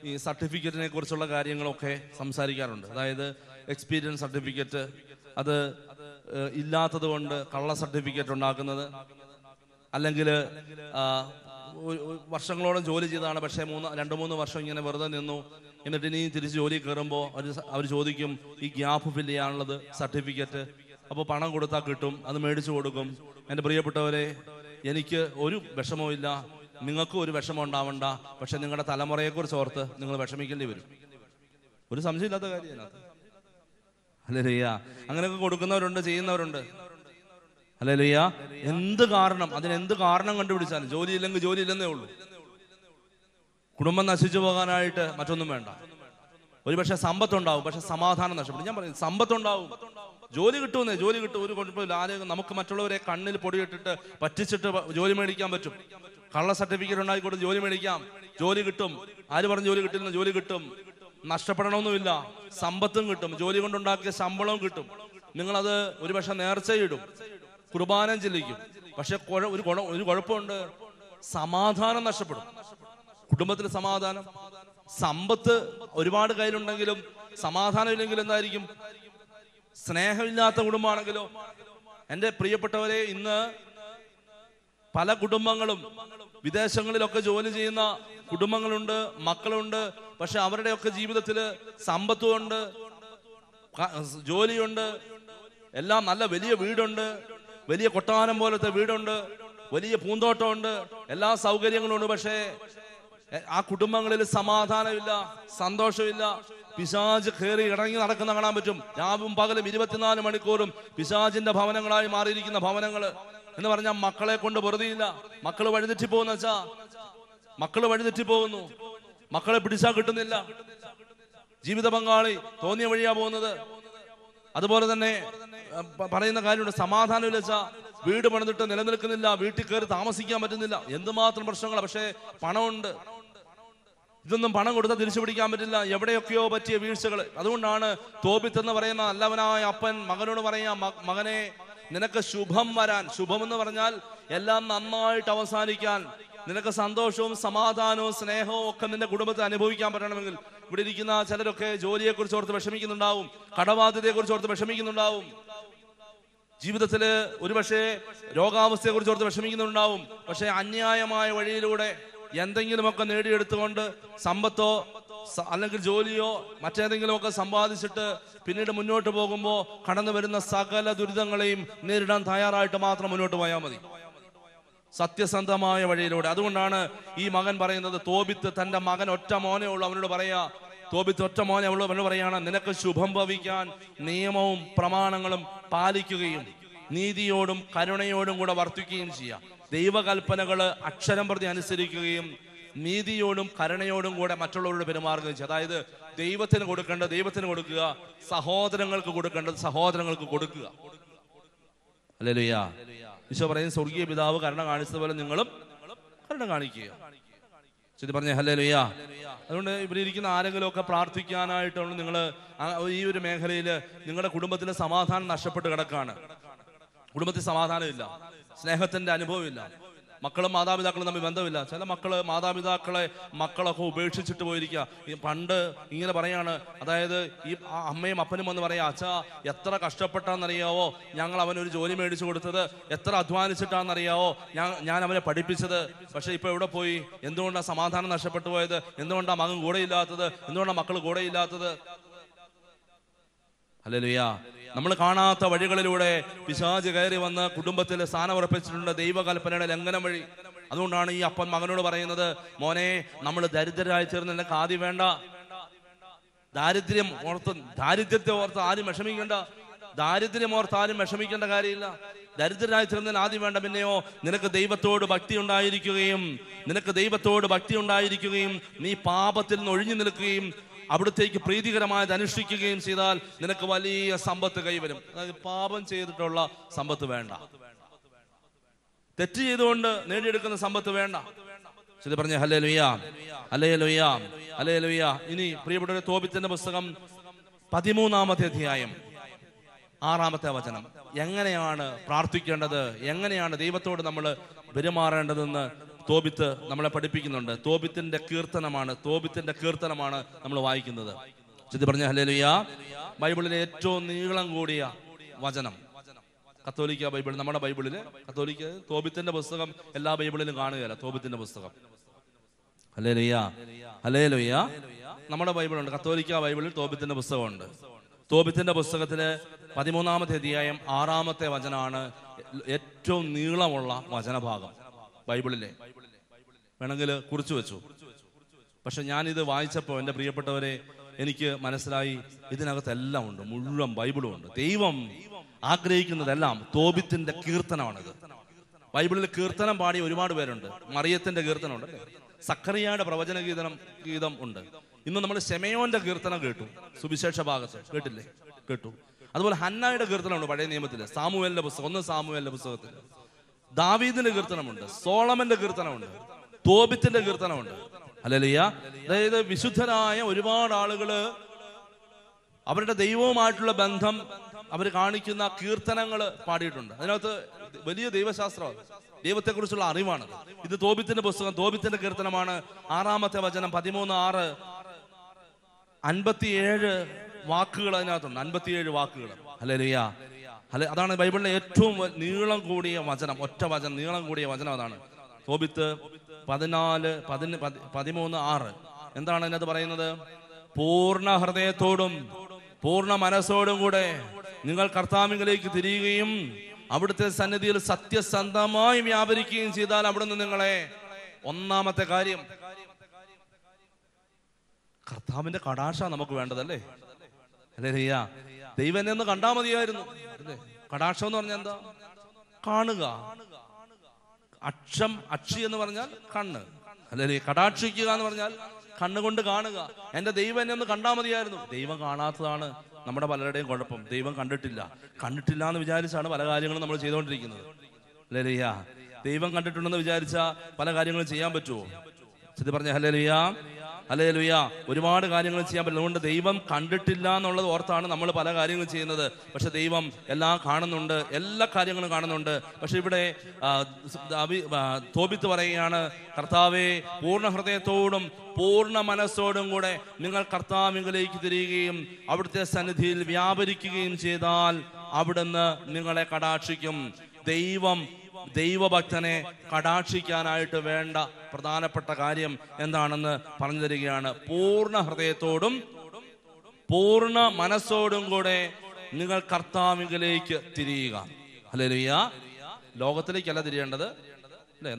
ഈ സർട്ടിഫിക്കറ്റിനെ കുറിച്ചുള്ള കാര്യങ്ങളൊക്കെ സംസാരിക്കാറുണ്ട്. അതായത് എക്സ്പീരിയൻസ് സർട്ടിഫിക്കറ്റ്, അത് ഇല്ലാത്തത് കൊണ്ട് കള്ള സർട്ടിഫിക്കറ്റ് ഉണ്ടാക്കുന്നത്, അല്ലെങ്കിൽ വർഷങ്ങളോളം ജോലി ചെയ്തതാണ് പക്ഷേ 2-3 വർഷം ഇങ്ങനെ വെറുതെ നിന്നു, എന്നിട്ട് ഇനി തിരിച്ച് ജോലി കയറുമ്പോൾ അവർ ചോദിക്കും ഈ ഗ്യാപ്പ് ഫില്ല് ചെയ്യാനുള്ളത് സർട്ടിഫിക്കറ്റ്. അപ്പോൾ പണം കൊടുത്താൽ കിട്ടും, അത് മേടിച്ചു കൊടുക്കും. എൻ്റെ പ്രിയപ്പെട്ടവരെ, എനിക്ക് ഒരു വിഷമവും ഇല്ല, നിങ്ങൾക്കും ഒരു വിഷമം ഉണ്ടാവണ്ട. പക്ഷെ നിങ്ങളുടെ തലമുറയെക്കുറിച്ച് ഓർത്ത് നിങ്ങൾ വിഷമിക്കേണ്ടി വരും. ഒരു സംശയമില്ലാത്ത കാര്യം അതിനകത്ത്. ഹല്ലേലൂയ. അങ്ങനെയൊക്കെ കൊടുക്കുന്നവരുണ്ട്, ചെയ്യുന്നവരുണ്ട്. ഹല്ലേലൂയ. എന്ത് കാരണം, അതിനെന്ത് കാരണം കണ്ടുപിടിച്ചാലും ജോലി ഇല്ലെങ്കിൽ ജോലി ഇല്ലെന്നേ ഉള്ളൂ. കുടുംബം നശിച്ചു പോകാനായിട്ട് മറ്റൊന്നും വേണ്ട. ഒരുപക്ഷെ സമ്പത്തുണ്ടാവും, പക്ഷെ സമാധാനം നഷ്ടപ്പെടും. ഞാൻ പറയുന്നത് സമ്പത്തുണ്ടാവും, ജോലി കിട്ടുമെന്നേ, ജോലി കിട്ടും, ഒരു കുഴപ്പമില്ല. ആരെയും നമുക്ക് മറ്റുള്ളവരെ കണ്ണിൽ പൊടിയിട്ടിട്ട് പറ്റിച്ചിട്ട് ജോലി മേടിക്കാൻ പറ്റും. കള്ള സർട്ടിഫിക്കറ്റ് ഉണ്ടായിക്കോട്ടെ, ജോലി മേടിക്കാം, ജോലി കിട്ടും. ആര് പറഞ്ഞു ജോലി കിട്ടില്ല? ജോലി കിട്ടും, നഷ്ടപ്പെടണമെന്നുമില്ല. സമ്പത്തും കിട്ടും, ജോലി കൊണ്ടുണ്ടാക്കിയ ശമ്പളവും കിട്ടും. നിങ്ങളത് ഒരുപക്ഷെ നേർച്ചയിടും, കുർബാനം ചെല്ലിക്കും. പക്ഷെ ഒരു കുഴപ്പമുണ്ട്, സമാധാനം നഷ്ടപ്പെടും. കുടുംബത്തിൽ സമാധാനം, സമ്പത്ത് ഒരുപാട് കയ്യിലുണ്ടെങ്കിലും സമാധാനം ഇല്ലെങ്കിലും എന്തായിരിക്കും? സ്നേഹമില്ലാത്ത കുടുംബമാണെങ്കിലോ? എൻ്റെ പ്രിയപ്പെട്ടവരെ, ഇന്ന് പല കുടുംബങ്ങളും വിദേശങ്ങളിലൊക്കെ ജോലി ചെയ്യുന്ന കുടുംബങ്ങളുണ്ട്, മക്കളുണ്ട്. പക്ഷെ അവരുടെയൊക്കെ ജീവിതത്തിൽ സമ്പത്തുമുണ്ട്, ജോലിയുണ്ട്, എല്ലാം നല്ല വലിയ വീടുണ്ട്, വലിയ കൊട്ടാരം പോലത്തെ വീടുണ്ട്, വലിയ പൂന്തോട്ടമുണ്ട്, എല്ലാ സൗകര്യങ്ങളും ഉണ്ട്. പക്ഷേ ആ കുടുംബങ്ങളിൽ സമാധാനമില്ല, സന്തോഷമില്ല. പിശാച് കയറി ഇറങ്ങി നടക്കുന്ന കാണാൻ പറ്റും. രാവും പകലും 24 മണിക്കൂറും പിശാചിന്റെ ഭവനങ്ങളായി മാറിയിരിക്കുന്ന ഭവനങ്ങൾ എന്ന് പറഞ്ഞാൽ മക്കളെ കൊണ്ട് വെറുതെയില്ല. മക്കള് വഴിതെറ്റിപ്പോകുന്ന വെച്ചാ മക്കള് വഴിതെറ്റിപ്പോകുന്നു, മക്കളെ പിടിച്ചാൽ കിട്ടുന്നില്ല, ജീവിത പങ്കാളി തോന്നിയ വഴിയാ പോകുന്നത്. അതുപോലെ തന്നെ പറയുന്ന കാര്യമുണ്ട്, സമാധാനമില്ല വെച്ചാ വീട് പണിതിട്ട് നിലനിൽക്കുന്നില്ല, വീട്ടിൽ കയറി താമസിക്കാൻ പറ്റുന്നില്ല, എന്തുമാത്രം പ്രശ്നങ്ങൾ. പക്ഷേ പണമുണ്ട്, ഇതൊന്നും പണം കൊടുത്താൽ തിരിച്ചു പിടിക്കാൻ പറ്റില്ല. എവിടെയൊക്കെയോ പറ്റിയ വീഴ്ചകൾ. അതുകൊണ്ടാണ് തോബിത്ത് എന്ന് പറയുന്ന നല്ലവനായ അപ്പൻ മകനോട് പറയാ, മകനെ, നിനക്ക് ശുഭം വരാൻ, ശുഭം എന്ന് പറഞ്ഞാൽ എല്ലാം നന്നായിട്ട് അവസാനിക്കാൻ, നിനക്ക് സന്തോഷവും സമാധാനവും സ്നേഹവും ഒക്കെ നിന്റെ കുടുംബത്തിൽ അനുഭവിക്കാൻ പറ്റണമെങ്കിൽ, ഇവിടെ ഇരിക്കുന്ന ചിലരൊക്കെ ജോലിയെ കുറിച്ച് ഓർത്ത് വിഷമിക്കുന്നുണ്ടാവും, കടബാധ്യതയെ കുറിച്ച് ഓർത്ത് വിഷമിക്കുന്നുണ്ടാവും, ജീവിതത്തില് ഒരുപക്ഷെ രോഗാവസ്ഥയെ കുറിച്ച് ഓർത്ത് വിഷമിക്കുന്നുണ്ടാവും. പക്ഷെ അന്യായമായ വഴിയിലൂടെ എന്തെങ്കിലുമൊക്കെ നേടിയെടുത്തുകൊണ്ട് സമ്പത്തോ അല്ലെങ്കിൽ ജോലിയോ മറ്റേതെങ്കിലുമൊക്കെ സമ്പാദിച്ചിട്ട് പിന്നീട് മുന്നോട്ട് പോകുമ്പോൾ കടന്നു വരുന്ന സകല ദുരിതങ്ങളെയും നേരിടാൻ തയ്യാറായിട്ട് മാത്രം മുന്നോട്ട് പോയാൽ മതി, സത്യസന്ധമായ വഴിയിലൂടെ. അതുകൊണ്ടാണ് ഈ മകൻ പറയുന്നത്, തോബിത്ത് തന്റെ മകൻ ഒറ്റ മോനേ ഉള്ളൂ, അവനോട് പറയാ, തോബിത്ത് ഒറ്റ മോനെ ഉള്ളൂ, അവനോട് പറയാണ്, നിനക്ക് ശുഭം ഭവിക്കാൻ നിയമവും പ്രമാണങ്ങളും പാലിക്കുകയും നീതിയോടും കരുണയോടും കൂടെ വർത്തിക്കുകയും ചെയ്യാം. ദൈവകൽപ്പനകള് അക്ഷരം പ്രതി അനുസരിക്കുകയും നീതിയോടും കരുണയോടും കൂടെ മറ്റുള്ളവരോട് പെരുമാറുകയും ചെയ്യുക. അതായത് ദൈവത്തിന് കൊടുക്കേണ്ടത് ദൈവത്തിന് കൊടുക്കുക, സഹോദരങ്ങൾക്ക് കൊടുക്കേണ്ടത് സഹോദരങ്ങൾക്ക് കൊടുക്കുക. ഹല്ലേലൂയ. ഈശോ പറയും, സ്വർഗീയ പിതാവ് കരുണ കാണിച്ചതുപോലെ നിങ്ങളും കരുണ കാണിക്കുക. ശരി പറഞ്ഞേ ഹല്ലേലൂയ. അതുകൊണ്ട് ഇവിടെ ഇരിക്കുന്ന ആരെങ്കിലും ഒക്കെ പ്രാർത്ഥിക്കാനായിട്ടാണ്. നിങ്ങൾ ഈ ഒരു മേഖലയിൽ നിങ്ങളുടെ കുടുംബത്തിലെ സമാധാനം നഷ്ടപ്പെട്ട് കിടക്കാണ്. കുടുംബത്തിൽ സമാധാനമില്ല, സ്നേഹത്തിന്റെ അനുഭവമില്ല, മക്കളും മാതാപിതാക്കളും തമ്മിൽ ബന്ധമില്ല. ചില മക്കളൊക്കെ ഉപേക്ഷിച്ചിട്ട് പോയിരിക്കുക. പണ്ട് ഇങ്ങനെ പറയാണ്, അതായത് ഈ അമ്മയും അപ്പനും വന്ന് പറയാ, അച്ഛാ എത്ര കഷ്ടപ്പെട്ടാന്നറിയാവോ ഞങ്ങൾ അവനൊരു ജോലി മേടിച്ചു കൊടുത്തത്, എത്ര അധ്വാനിച്ചിട്ടാണെന്നറിയാവോ ഞാൻ അവനെ പഠിപ്പിച്ചത്. പക്ഷെ ഇപ്പൊ എവിടെ പോയി? എന്തുകൊണ്ടാണ് സമാധാനം നഷ്ടപ്പെട്ടു പോയത്? എന്തുകൊണ്ടാണ് മകൻ കൂടെയില്ലാത്തത്? എന്തുകൊണ്ടാണ് മക്കൾ കൂടെയില്ലാത്തത്? ഹല്ലേലൂയ. നമ്മൾ കാണാത്ത വഴികളിലൂടെ പിശാച് കയറി വന്ന് കുടുംബത്തിൽ സ്ഥാനം ഉറപ്പിച്ചിട്ടുണ്ട്, ദൈവകൽപ്പനയുടെ ലംഘനം വഴി. അതുകൊണ്ടാണ് ഈ അപ്പൻ മകനോട് പറയുന്നത്, മോനെ, നമ്മൾ ദരിദ്രരായി തീർന്ന് നിനക്ക് ആദ്യം വേണ്ട. ദാരിദ്ര്യത്തെ ഓർത്ത് ആരും വിഷമിക്കേണ്ട, ദാരിദ്ര്യം ഓർത്ത് ആരും വിഷമിക്കേണ്ട കാര്യമില്ല. ദരിദ്രരായി തീർന്നതിന് ആദ്യം വേണ്ട. പിന്നെയോ നിനക്ക് ദൈവത്തോട് ഭക്തി ഉണ്ടായിരിക്കുകയും നീ പാപത്തിൽ നിന്ന് ഒഴിഞ്ഞു നിൽക്കുകയും അവിടത്തേക്ക് പ്രീതികരമായത് അനുഷ്ഠിക്കുകയും ചെയ്താൽ നിനക്ക് വലിയ സമ്പത്ത് കൈവരും. അതായത് പാപം ചെയ്തിട്ടുള്ള സമ്പത്ത് വേണ്ട, തെറ്റ് ചെയ്തുകൊണ്ട് നേടിയെടുക്കുന്ന സമ്പത്ത് വേണ്ട. ഇത് പറഞ്ഞ ഹല്ലേലൂയ, ഹല്ലേലൂയ, ഹല്ലേലൂയ. ഇനി പ്രിയപ്പെട്ടവരെ, തോബിത്തിന്റെ പുസ്തകം 13-ാമത്തെ അധ്യായം 6-ാമത്തെ വചനം. എങ്ങനെയാണ് പ്രാർത്ഥിക്കേണ്ടത്, എങ്ങനെയാണ് ദൈവത്തോട് നമ്മൾ പെരുമാറേണ്ടതെന്ന് തോബിത്ത് നമ്മളെ പഠിപ്പിക്കുന്നുണ്ട്. തോബിത്തിന്റെ കീർത്തനമാണ് നമ്മൾ വായിക്കുന്നത്. ഇത് പറഞ്ഞ ഹല്ലേലൂയ. ബൈബിളിലെ ഏറ്റവും നീളം കൂടിയ വചനം കത്തോലിക്ക ബൈബിൾ, നമ്മുടെ ബൈബിളില് കത്തോലിക്ക തോബിത്തിന്റെ പുസ്തകം എല്ലാ ബൈബിളിലും കാണുകയല്ല. തോബിത്തിന്റെ പുസ്തകം ഹല്ലേലൂയ, ഹല്ലേലൂയ. നമ്മുടെ ബൈബിളുണ്ട്, കത്തോലിക്ക ബൈബിളിൽ തോബിത്തിന്റെ പുസ്തകമുണ്ട്. തോബിത്തിന്റെ പുസ്തകത്തില് 13-ാമത്തെ അധ്യായം 6-ാമത്തെ വചനമാണ് ഏറ്റവും നീളമുള്ള വചനഭാഗം ബൈബിളിലെ. വേണമെങ്കിൽ കുറിച്ചു വെച്ചു. പക്ഷെ ഞാനിത് വായിച്ചപ്പോൾ എൻ്റെ പ്രിയപ്പെട്ടവരെ, എനിക്ക് മനസ്സിലായി ഇതിനകത്തെല്ലാം ഉണ്ട്, മുഴുവൻ ബൈബിളും ഉണ്ട്. ദൈവം ആഗ്രഹിക്കുന്നതെല്ലാം തോബിത്തിന്റെ കീർത്തനമാണിത്. ബൈബിളിൽ കീർത്തനം പാടിയ ഒരുപാട് പേരുണ്ട്. മറിയത്തിന്റെ കീർത്തനം ഉണ്ട്, സക്കറിയയുടെ പ്രവചന ഗീതം ഉണ്ട്. ഇന്ന് നമ്മൾ ശെമയോന്റെ കീർത്തനം കേട്ടു, സുവിശേഷ ഭാഗത്ത് കേട്ടില്ലേ? കേട്ടു. അതുപോലെ ഹന്നായുടെ കീർത്തനമുണ്ട് പഴയ നിയമത്തില്, സാമുവേലിന്റെ പുസ്തകം, 1 സാമുവേലിന്റെ പുസ്തകത്തിൽ. ദാവീദിന്റെ കീർത്തനമുണ്ട്, സോളമന്റെ കീർത്തനമുണ്ട്, തോബിത്തിന്റെ കീർത്തനമുണ്ട്. ഹല്ലേലൂയ. അതായത് വിശുദ്ധരായ ഒരുപാട് ആളുകള് അവരുടെ ദൈവവുമായിട്ടുള്ള ബന്ധം അവർ കാണിക്കുന്ന കീർത്തനങ്ങൾ പാടിയിട്ടുണ്ട്. അതിനകത്ത് വലിയ ദൈവശാസ്ത്രം, ദൈവത്തെ കുറിച്ചുള്ള അറിവാണ്. ഇത് തോബിത്തിന്റെ പുസ്തകം, തോബിത്തിന്റെ കീർത്തനമാണ്. 6-ാമത്തെ വചനം 13:6. 57 വാക്കുകൾ അതിനകത്തുണ്ട്, 57 വാക്കുകൾ. ഹല്ലേലൂയ. അതാണ് ബൈബിളിലെ ഏറ്റവും നീളം കൂടിയ വചനം, ഒറ്റ വചനം, നീളം കൂടിയ വചനം അതാണ്. തോബിത്ത് 13:6. എന്താണ് അതിനകത്ത് പറയുന്നത്? പൂർണ്ണ ഹൃദയത്തോടും പൂർണ്ണ മനസ്സോടും കൂടെ നിങ്ങൾ കർത്താവിലേക്ക് തിരിയുകയും അവിടുത്തെ സന്നിധിയിൽ സത്യസന്ധമായി വ്യാപരിക്കുകയും ചെയ്താൽ അവിടുന്ന് നിങ്ങളെ, ഒന്നാമത്തെ കാര്യം, കർത്താവിന്റെ കടാക്ഷ നമുക്ക് വേണ്ടതല്ലേ? ഹല്ലേലൂയ. ദൈവം എന്നെ ഒന്ന് കണ്ടാൽ മതിയായിരുന്നു അല്ലേ? കടാക്ഷം എന്ന് പറഞ്ഞാൽ എന്താ? കാണുക. അക്ഷി എന്ന് പറഞ്ഞാൽ കണ്ണ്. ഹല്ലേലൂയ. കടാക്ഷിക്കുക എന്ന് പറഞ്ഞാൽ കണ്ണുകൊണ്ട് കാണുക. എന്റെ ദൈവം എന്നെ ഒന്ന് കണ്ടാൽ മതിയായിരുന്നു. ദൈവം കാണാത്തതാണ് നമ്മുടെ പലരുടെയും കുഴപ്പം. ദൈവം കണ്ടിട്ടില്ല എന്ന് വിചാരിച്ചാണ് പല കാര്യങ്ങളും നമ്മൾ ചെയ്തുകൊണ്ടിരിക്കുന്നത്. ഹല്ലേലൂയ. ദൈവം കണ്ടിട്ടുണ്ടെന്ന് വിചാരിച്ച പല കാര്യങ്ങളും ചെയ്യാൻ പറ്റുമോ? ഇത് പറഞ്ഞ ഹല്ലേലൂയ, ഹല്ലേലൂയ. ഒരുപാട് കാര്യങ്ങൾ ചെയ്യാൻ പറ്റില്ല. അതുകൊണ്ട് ദൈവം കണ്ടിട്ടില്ല എന്നുള്ളത് ഓർത്താണ് നമ്മൾ പല കാര്യങ്ങളും ചെയ്യുന്നത്. പക്ഷെ ദൈവം എല്ലാം കാണുന്നുണ്ട്, എല്ലാ കാര്യങ്ങളും കാണുന്നുണ്ട്. പക്ഷെ ഇവിടെ തോബിത്ത് പറയുകയാണ്, കർത്താവേ, പൂർണ്ണ ഹൃദയത്തോടും പൂർണ്ണ മനസ്സോടും കൂടെ നിങ്ങൾ കർത്താവിലേക്ക് തിരിയുകയും അവിടുത്തെ സന്നിധിയിൽ വ്യാപരിക്കുകയും ചെയ്താൽ അവിടുന്ന് നിങ്ങളെ കടാക്ഷിക്കും. ദൈവഭക്തനെ കടാക്ഷിക്കാനായിട്ട് വേണ്ട പ്രധാനപ്പെട്ട കാര്യം എന്താണെന്ന് പറഞ്ഞു തരികയാണ്. പൂർണ്ണ ഹൃദയത്തോടും പൂർണ്ണ മനസ്സോടും കൂടെ നിങ്ങൾ കർത്താവിലേക്ക് തിരിയുക. ഹല്ലേലൂയ. ലോകത്തിലേക്കല്ല തിരിയേണ്ടത് അല്ലേ?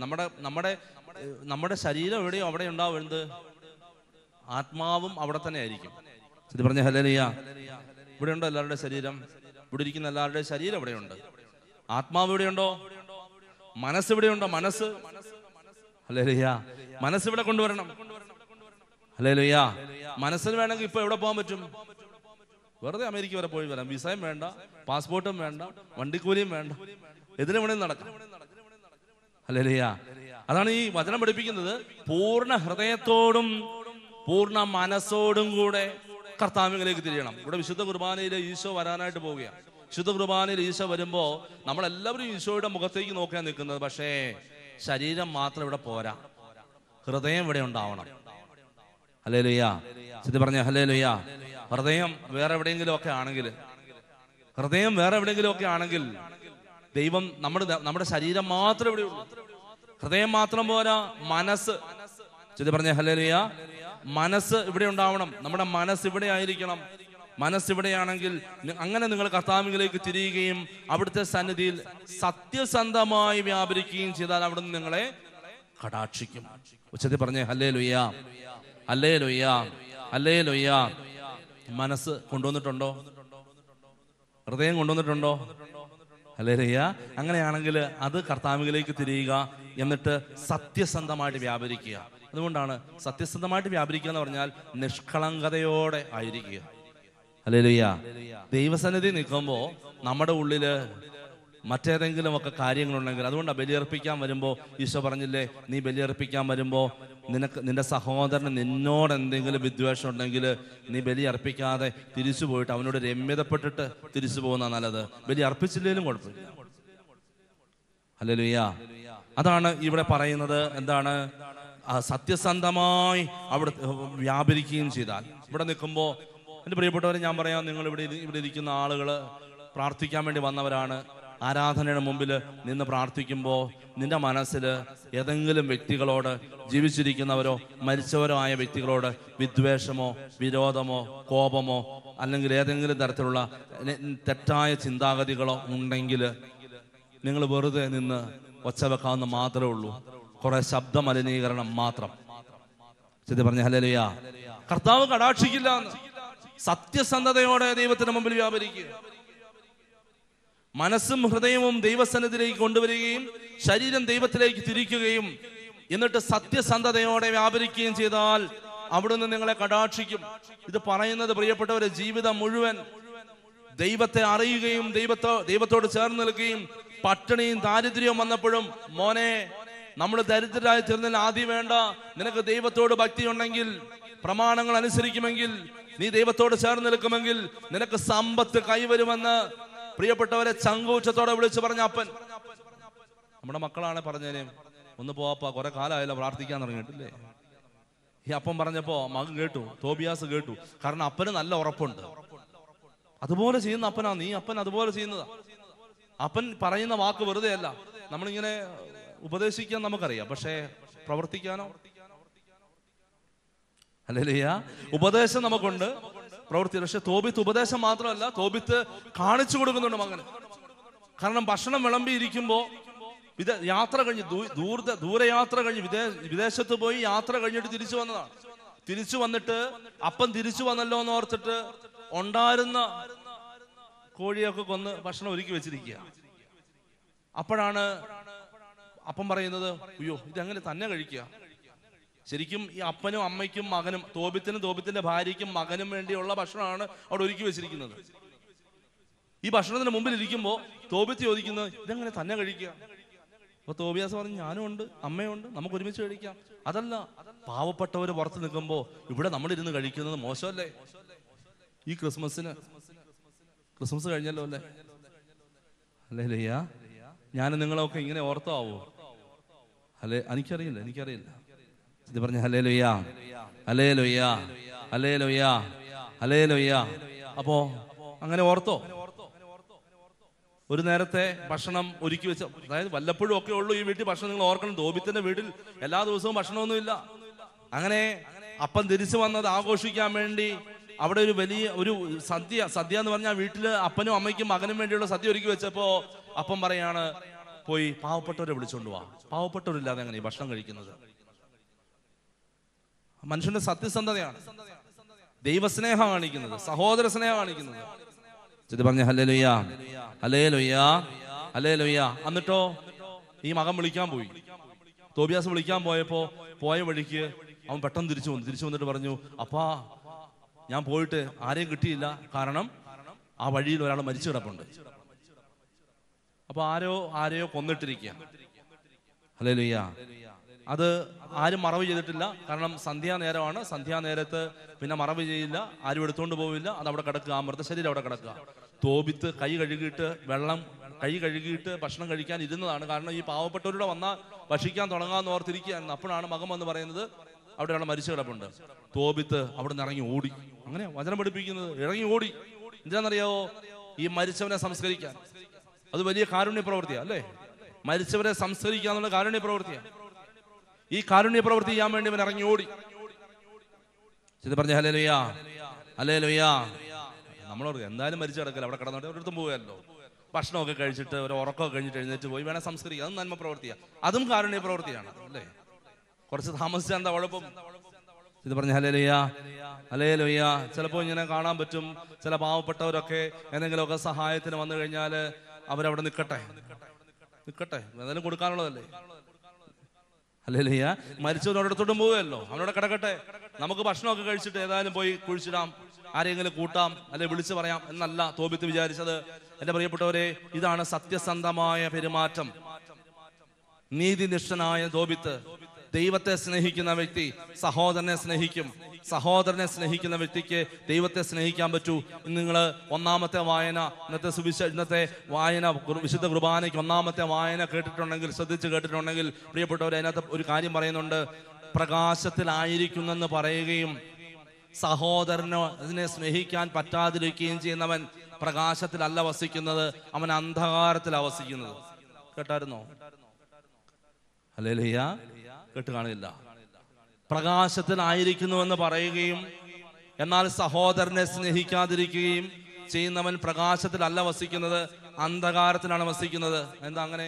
നമ്മുടെ ശരീരം എവിടെയോ അവിടെ ഉണ്ടാവുന്നത്, ആത്മാവും അവിടെ തന്നെ ആയിരിക്കും. ഇത് പറഞ്ഞ ഹല്ലേലൂയ. ഇവിടെ ഉണ്ടോ എല്ലാവരുടെയും ശരീരം? ഇവിടെ ഇരിക്കുന്ന എല്ലാവരുടെയും ശരീരം എവിടെയുണ്ട്? ആത്മാവ് എവിടെയുണ്ടോ? മനസ്സ് എവിടെയുണ്ടോ? മനസ്സ്, ഹല്ലേലൂയ, മനസ്സ് ഇവിടെ കൊണ്ടുവരണം. ഹല്ലേലൂയ. മനസ്സിന് വേണമെങ്കിൽ ഇപ്പൊ എവിടെ പോകാൻ പറ്റും? വെറുതെ അമേരിക്ക വരെ പോയി വരാം. വിസയും വേണ്ട, പാസ്പോർട്ടും വേണ്ട, വണ്ടിക്കൂലിയും വേണ്ട, എതിരെ വേണമെങ്കിൽ നടക്കാം. ഹല്ലേലൂയ. അതാണ് ഈ വചനം പഠിപ്പിക്കുന്നത്. പൂർണ്ണ ഹൃദയത്തോടും പൂർണ്ണ മനസ്സോടും കൂടെ കർത്താവിലേക്ക് തിരിയണം. ഇവിടെ വിശുദ്ധ കുർബാനയിൽ ഈശോ വരാനായിട്ട് പോവുകയാണ്. വിശുദ്ധ കുർബാനയിൽ ഈശോ വരുമ്പോ നമ്മളെല്ലാവരും ഈശോയുടെ മുഖത്തേക്ക് നോക്കാൻ നിൽക്കുന്നത്. പക്ഷേ ശരീരം മാത്രം ഇവിടെ പോരാ, ഹൃദയം ഇവിടെ ഉണ്ടാവണം. ഹല്ലേലൂയ. ഇത് പറഞ്ഞ ഹല്ലേലൂയ. ഹൃദയം വേറെ എവിടെയെങ്കിലും ഒക്കെ ആണെങ്കിൽ ദൈവം നമ്മുടെ ശരീരം മാത്രം ഇവിടെ ഉള്ളൂ. ഹൃദയം മാത്രം പോരാ, മനസ്സ്. ഇത് പറഞ്ഞ ഹല്ലേലൂയ. മനസ്സ് ഇവിടെ ഉണ്ടാവണം. നമ്മുടെ മനസ്സ് ഇവിടെ ആയിരിക്കണം. മനസ്സിവിടെയാണെങ്കിൽ അങ്ങനെ നിങ്ങൾ കർത്താവിലേക്ക് തിരിയുകയും അവിടുത്തെ സന്നിധിയിൽ സത്യസന്ധമായി വ്യാപരിക്കുകയും ചെയ്താൽ അവിടുന്ന് നിങ്ങളെ കടാക്ഷിക്കും. ഉച്ചത്തിൽ പറഞ്ഞേ ഹല്ലേലൂയ, ഹല്ലേലൂയ, ഹല്ലേലൂയ. മനസ്സ് കൊണ്ടുവന്നിട്ടുണ്ടോ? ഹൃദയം കൊണ്ടുവന്നിട്ടുണ്ടോ? ഹല്ലേലൂയ. അങ്ങനെയാണെങ്കിൽ അത് കർത്താവിലേക്ക് തിരിയുക, എന്നിട്ട് സത്യസന്ധമായിട്ട് വ്യാപരിക്കുക. അതുകൊണ്ടാണ് സത്യസന്ധമായിട്ട് വ്യാപരിക്കുക എന്ന് പറഞ്ഞാൽ നിഷ്കളങ്കതയോടെ ആയിരിക്കുക. ഹല്ലേലൂയ. ദൈവസന്നിധി നിൽക്കുമ്പോൾ നമ്മുടെ ഉള്ളില് മറ്റേതെങ്കിലുമൊക്കെ കാര്യങ്ങളുണ്ടെങ്കിൽ. അതുകൊണ്ടാണ് ബലിയർപ്പിക്കാൻ വരുമ്പോൾ ഈശോ പറഞ്ഞില്ലേ, നീ ബലിയർപ്പിക്കാൻ വരുമ്പോൾ നിന്റെ സഹോദരന് നിന്നോട് എന്തെങ്കിലും വിദ്വേഷം ഉണ്ടെങ്കിൽ നീ ബലി അർപ്പിക്കാതെ തിരിച്ചു പോയിട്ട് അവനോട് രമ്യതപ്പെട്ടിട്ട് തിരിച്ചു പോകുന്ന നല്ലത്. ബലി അർപ്പിച്ചില്ലെങ്കിലും കുഴപ്പമില്ല. ഹല്ലേലൂയ. അതാണ് ഇവിടെ പറയുന്നത്. എന്താണ്? സത്യസന്ധമായി അവിടെ വ്യാപരിക്കുകയും ചെയ്താൽ. ഇവിടെ നിൽക്കുമ്പോൾ എൻ്റെ പ്രിയപ്പെട്ടവരെ ഞാൻ പറയാം, നിങ്ങൾ ഇവിടെ ഇരിക്കുന്ന ആളുകൾ പ്രാർത്ഥിക്കാൻ വേണ്ടി വന്നവരാണ്. ആരാധനയുടെ മുമ്പിൽ നിന്ന് പ്രാർത്ഥിക്കുമ്പോൾ നിന്റെ മനസ്സിൽ ഏതെങ്കിലും വ്യക്തികളോട്, ജീവിച്ചിരിക്കുന്നവരോ മരിച്ചവരോ ആയ വ്യക്തികളോട് വിദ്വേഷമോ വിരോധമോ കോപമോ അല്ലെങ്കിൽ ഏതെങ്കിലും തരത്തിലുള്ള തെറ്റായ ചിന്താഗതികളോ ഉണ്ടെങ്കിൽ നിങ്ങൾ വെറുതെ നിന്ന് ഒച്ച വെക്കാവുന്ന മാത്രമേ ഉള്ളൂ. കുറെ ശബ്ദ മലിനീകരണം മാത്രം. പറഞ്ഞ ഹല്ലേലൂയ. കർത്താവ് കടാക്ഷിക്കില്ല. സത്യസന്ധതയോടെ ദൈവത്തിന് മുമ്പിൽ വ്യാപരിക്കുക. മനസ്സും ഹൃദയവും ദൈവസന്നിധിയിലേക്ക് കൊണ്ടുവരികയും ശരീരം ദൈവത്തിലേക്ക് തിരിക്കുകയും എന്നിട്ട് സത്യസന്ധതയോടെ വ്യാപരിക്കുകയും ചെയ്താൽ അവിടുന്ന് നിങ്ങളെ കടാക്ഷിക്കും. ഇത് പറയുന്നത് പ്രിയപ്പെട്ടവരെ, ജീവിതം മുഴുവൻ ദൈവത്തെ അറിയുകയും ദൈവത്തോട് ചേർന്ന് നിൽക്കുകയും പട്ടിണിയും ദാരിദ്ര്യവും വന്നപ്പോഴും മോനെ നമ്മൾ ദരിദ്രരായി തീർന്നതിൽ ആദ്യം വേണ്ട, നിനക്ക് ദൈവത്തോട് ഭക്തി ഉണ്ടെങ്കിൽ, പ്രമാണങ്ങൾ അനുസരിക്കുമെങ്കിൽ, നീ ദൈവത്തോട് ചേർന്ന് നിൽക്കുമെങ്കിൽ നിനക്ക് സമ്പത്ത് കൈവരുമെന്ന് പ്രിയപ്പെട്ടവരെ ചങ്കൂറ്റത്തോടെ വിളിച്ചു പറഞ്ഞ അപ്പൻ. നമ്മുടെ മക്കളാണ് പറഞ്ഞേനെ, ഒന്ന് പോവാപ്പാ, കുറെ കാലമായല്ലോ പ്രാർത്ഥിക്കാൻ തുടങ്ങിയിട്ടില്ലേ. ഈ അപ്പൻ പറഞ്ഞപ്പോ മകൻ കേട്ടു, തോബിയാസ് കേട്ടു. കാരണം അപ്പന് നല്ല ഉറപ്പുണ്ട്. അതുപോലെ ചെയ്യുന്ന അപ്പനാ നീ. അപ്പൻ അതുപോലെ ചെയ്യുന്നതാ. അപ്പൻ പറയുന്ന വാക്ക് വെറുതെ അല്ല. നമ്മളിങ്ങനെ ഉപദേശിക്കാൻ നമുക്കറിയാം, പക്ഷേ പ്രവർത്തിക്കാനോ? ഹല്ലേലൂയ. ഉപദേശം നമുക്കുണ്ട്, പ്രവൃത്തി. പക്ഷെ തോബിത്ത് ഉപദേശം മാത്രമല്ല, തോബിത്ത് കാണിച്ചു കൊടുക്കുന്നുണ്ട് മകന്. കാരണം ഭക്ഷണം വിളമ്പിയിരിക്കുമ്പോ യാത്ര കഴിഞ്ഞ് ദൂരയാത്ര കഴിഞ്ഞ് വിദേശത്ത് പോയി യാത്ര കഴിഞ്ഞിട്ട് തിരിച്ചു വന്നതാണ്. തിരിച്ചു വന്നിട്ട് അപ്പൻ തിരിച്ചു വന്നല്ലോ എന്ന് ഓർത്തിട്ട് ഉണ്ടായിരുന്ന കോഴിയൊക്കെ കൊന്ന് ഭക്ഷണം ഒരുക്കി വെച്ചിരിക്കുക. അപ്പോഴാണ് അപ്പം പറയുന്നത്, അയ്യോ ഇതെങ്ങനെ തന്നെ കഴിക്കുക. ശരിക്കും ഈ അപ്പനും അമ്മയ്ക്കും മകനും, തോബിത്തിന്റെ ഭാര്യയ്ക്കും മകനും വേണ്ടിയുള്ള ഭക്ഷണമാണ് അവിടെ ഒരുക്കി വെച്ചിരിക്കുന്നത്. ഈ ഭക്ഷണത്തിന് മുമ്പിൽ ഇരിക്കുമ്പോൾ തോബിത്ത് ചോദിക്കുന്നത്, ഇതെങ്ങനെ തന്നെ കഴിക്കുക? അപ്പൊ തോബിയാസ് പറഞ്ഞു, ഞാനും ഉണ്ട്, അമ്മയുണ്ട്, നമുക്ക് ഒരുമിച്ച് കഴിക്കാം. അതല്ല, പാവപ്പെട്ടവര് പുറത്ത് നിൽക്കുമ്പോ ഇവിടെ നമ്മളിരുന്ന് കഴിക്കുന്നത് മോശമല്ലേ? ഈ ക്രിസ്മസ് കഴിഞ്ഞല്ലോ അല്ലേ? ഹല്ലേലൂയ. ഞാൻ നിങ്ങളൊക്കെ ഇങ്ങനെ ഓർത്താവോ? എനിക്കറിയില്ല. ഇത് പറഞ്ഞ ഹല്ലേലൂയ, ഹല്ലേലൂയ, ഹല്ലേലൂയ, ഹല്ലേലൂയ. അപ്പോ അങ്ങനെ ഓർത്തോ? ഒരു നേരത്തെ ഭക്ഷണം ഒരുക്കി വെച്ച, അതായത് വല്ലപ്പോഴും ഒക്കെ ഉള്ളൂ ഈ വീട്ടിൽ ഭക്ഷണം. നിങ്ങൾ ഓർക്കണം, തോബിത്തിന്റെ വീട്ടിൽ എല്ലാ ദിവസവും ഭക്ഷണമൊന്നുമില്ല. അങ്ങനെ അപ്പൻ തിരിച്ചു വന്നത് ആഘോഷിക്കാൻ വേണ്ടി അവിടെ ഒരു വലിയ ഒരു സദ്യ എന്ന് പറഞ്ഞാൽ വീട്ടില് അപ്പനും അമ്മയ്ക്കും മകനും വേണ്ടിയുള്ള സദ്യ ഒരുക്കി വെച്ചപ്പോ അപ്പം പറയാണ്, പോയി പാവപ്പെട്ടവരെ വിളിച്ചോണ്ട് വാ. പാവപ്പെട്ടവരില്ലാതെ എങ്ങനെ ഈ ഭക്ഷണം കഴിക്കുന്നത്? മനുഷ്യന്റെ സത്യസന്ധതയാണ്, ദൈവസ്നേഹം കാണിക്കുന്നത്, സഹോദര സ്നേഹം കാണിക്കുന്നത്. ഇത് പറഞ്ഞ ഹല്ലേലൂയ, ഹല്ലേലൂയ, ഹല്ലേലൂയ. എന്നിട്ടോ ഈ മകൻ വിളിക്കാൻ പോയി. തോബിയാസ് വിളിക്കാൻ പോയ വഴിക്ക് അവൻ പെട്ടെന്ന് തിരിച്ചു വന്നിട്ട് പറഞ്ഞു, അപ്പാ ഞാൻ പോയിട്ട് ആരെയും കിട്ടിയില്ല. കാരണം ആ വഴിയിൽ ഒരാൾ മരിച്ചു കിടപ്പുണ്ട്. അപ്പൊ ആരെയോ കൊന്നിട്ടിരിക്കുക. ഹല്ലേലൂയ. അത് ആരും മറവ് ചെയ്തിട്ടില്ല. കാരണം സന്ധ്യാനേരമാണ്. സന്ധ്യാനേരത്ത് പിന്നെ മറവ് ചെയ്യില്ല, ആരും എടുത്തുകൊണ്ട് പോവില്ല. അത് അവിടെ കിടക്കുക, ആ മൃതശരീരം അവിടെ കിടക്കുക. തോബിത്ത് കൈ കഴുകിയിട്ട് ഭക്ഷണം കഴിക്കാൻ ഇരുന്നതാണ്. കാരണം ഈ പാവപ്പെട്ടവരുടെ വന്നാൽ ഭക്ഷിക്കാൻ തുടങ്ങാന്ന് ഓർത്തിരിക്കുകയായിരുന്നു. അപ്പോഴാണ് മകൻ വന്ന് പറയുന്നത്, അവിടെ ഒരാൾ മരിച്ചു കിടപ്പുണ്ട്. തോബിത്ത് അവിടെ നിന്ന് ഇറങ്ങി ഓടി. അങ്ങനെ വചനം പഠിപ്പിക്കുന്നത്, ഇറങ്ങി ഓടി. എന്താണെന്നറിയാവോ? ഈ മരിച്ചവനെ സംസ്കരിക്കാൻ. അത് വലിയ കാരുണ്യ പ്രവൃത്തിയാ അല്ലേ? മരിച്ചവരെ സംസ്കരിക്കുക എന്നുള്ള കാരുണ്യ പ്രവൃത്തിയാണ്. ഈ കാരുണ്യ പ്രവൃത്തി ചെയ്യാൻ വേണ്ടി അവൻ ഇറങ്ങി ഓടി. പറഞ്ഞ ഹല്ലേലൂയ, ഹല്ലേലൂയ. നമ്മളോട് എന്തായാലും മരിച്ചു കിടക്കില്ല, അവിടെ കിടന്നോട്ടെ, ഒരിടത്തും പോവുകയല്ലോ. ഭക്ഷണമൊക്കെ കഴിച്ചിട്ട് ഒരു ഉറക്കമൊക്കെ കഴിഞ്ഞിട്ട് എഴുന്നേറ്റ് പോയി വേണം സംസ്കരിക്കുക. അതും നന്മ പ്രവൃത്തിയാണ്, അതും കാരുണ്യ പ്രവൃത്തിയാണ് അല്ലേ? കുറച്ച് താമസിച്ചാൽ എന്താ കുഴപ്പം? ഇത് പറഞ്ഞ ഹല്ലേലൂയ, ഹല്ലേലൂയ. ചിലപ്പോൾ ഇങ്ങനെ കാണാൻ പറ്റും, ചില പാവപ്പെട്ടവരൊക്കെ എന്തെങ്കിലുമൊക്കെ സഹായത്തിന് വന്നു കഴിഞ്ഞാൽ അവരവിടെ നിൽക്കട്ടെ, എന്തെങ്കിലും കൊടുക്കാനുള്ളതല്ലേ. ഹല്ലേലൂയ. മരിച്ചവനോടത്തോട്ടും പോവുകയല്ലോ, അവനോട് കിടക്കട്ടെ, നമുക്ക് ഭക്ഷണമൊക്കെ കഴിച്ചിട്ട് ഏതായാലും പോയി കുഴിച്ചിടാം, ആരെങ്കിലും കൂട്ടാം അല്ലെ വിളിച്ചു പറയാം എന്നല്ല തോബിത്ത് വിചാരിച്ചത്. എന്റെ പ്രിയപ്പെട്ടവരെ, ഇതാണ് സത്യസന്ധമായ പെരുമാറ്റം. നീതിനിഷ്ഠനായ തോബിത്ത്, ദൈവത്തെ സ്നേഹിക്കുന്ന വ്യക്തി സഹോദരനെ സ്നേഹിക്കും. സഹോദരനെ സ്നേഹിക്കുന്ന വ്യക്തിക്ക് ദൈവത്തെ സ്നേഹിക്കാൻ പറ്റൂ. നിങ്ങൾ ഒന്നാമത്തെ വായന, ഇന്നത്തെ വായന, വിശുദ്ധ കുർബാനയ്ക്ക് ഒന്നാമത്തെ വായന കേട്ടിട്ടുണ്ടെങ്കിൽ, ശ്രദ്ധിച്ച് കേട്ടിട്ടുണ്ടെങ്കിൽ പ്രിയപ്പെട്ടവരെ, അതിനകത്ത് ഒരു കാര്യം പറയുന്നുണ്ട്. പ്രകാശത്തിലായിരിക്കുന്നെന്ന് പറയുകയും സഹോദരനെ സ്നേഹിക്കാൻ പറ്റാതിരിക്കുകയും ചെയ്യുന്നവൻ പ്രകാശത്തിലല്ല വസിക്കുന്നത്, അവൻ അന്ധകാരത്തിലാണ് വസിക്കുന്നത്. കേട്ടായിരുന്നോ? ഹല്ലേലൂയ. കേട്ട് കാണില്ല. പ്രകാശത്തിലായിരിക്കുന്നുവെന്ന് പറയുകയും എന്നാൽ സഹോദരനെ സ്നേഹിക്കാതിരിക്കുകയും ചെയ്യുന്നവൻ പ്രകാശത്തിലല്ല വസിക്കുന്നത്, അന്ധകാരത്തിലാണ് വസിക്കുന്നത്. എന്താ അങ്ങനെ?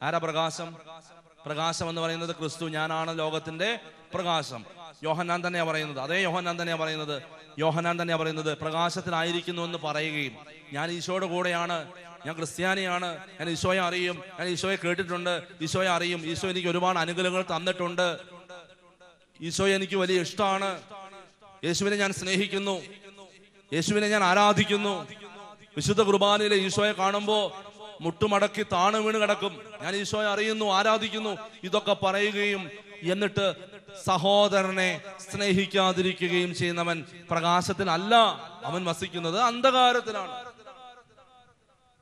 ആരാ പ്രകാശം? പ്രകാശം എന്ന് പറയുന്നത് ക്രിസ്തു. ഞാനാണ് ലോകത്തിന്റെ പ്രകാശം. യോഹന്നാൻ തന്നെയാ പറയുന്നത്. അതേ യോഹന്നാൻ തന്നെയാ പറയുന്നത്. യോഹന്നാൻ തന്നെയാ പറയുന്നത് പ്രകാശത്തിലായിരിക്കുന്നു എന്ന് പറയുകയും, ഞാൻ ഈശോയുടെ കൂടെയാണ്, ഞാൻ ക്രിസ്ത്യാനിയാണ്, ഞാൻ ഈശോയെ അറിയും, ഞാൻ ഈശോയെ കേട്ടിട്ടുണ്ട്, ഈശോയെ അറിയും, ഈശോ എനിക്ക് ഒരുപാട് അനുഗ്രഹങ്ങൾ തന്നിട്ടുണ്ട്, ഈശോയെ എനിക്ക് വലിയ ഇഷ്ടമാണ്, യേശുവിനെ ഞാൻ സ്നേഹിക്കുന്നു, യേശുവിനെ ഞാൻ ആരാധിക്കുന്നു. വിശുദ്ധ കുർബാനയിലെ ഈശോയെ കാണുമ്പോ മുട്ടുമടക്കി താണു വീണ് കിടക്കും. ഞാൻ ഈശോയെ അറിയുന്നു, ആരാധിക്കുന്നു. ഇതൊക്കെ പറയുകയും എന്നിട്ട് സഹോദരനെ സ്നേഹിക്കാതിരിക്കുകയും ചെയ്യുന്നവൻ പ്രകാശത്തിലല്ല, അവൻ വസിക്കുന്നത് അന്ധകാരത്തിലാണ്.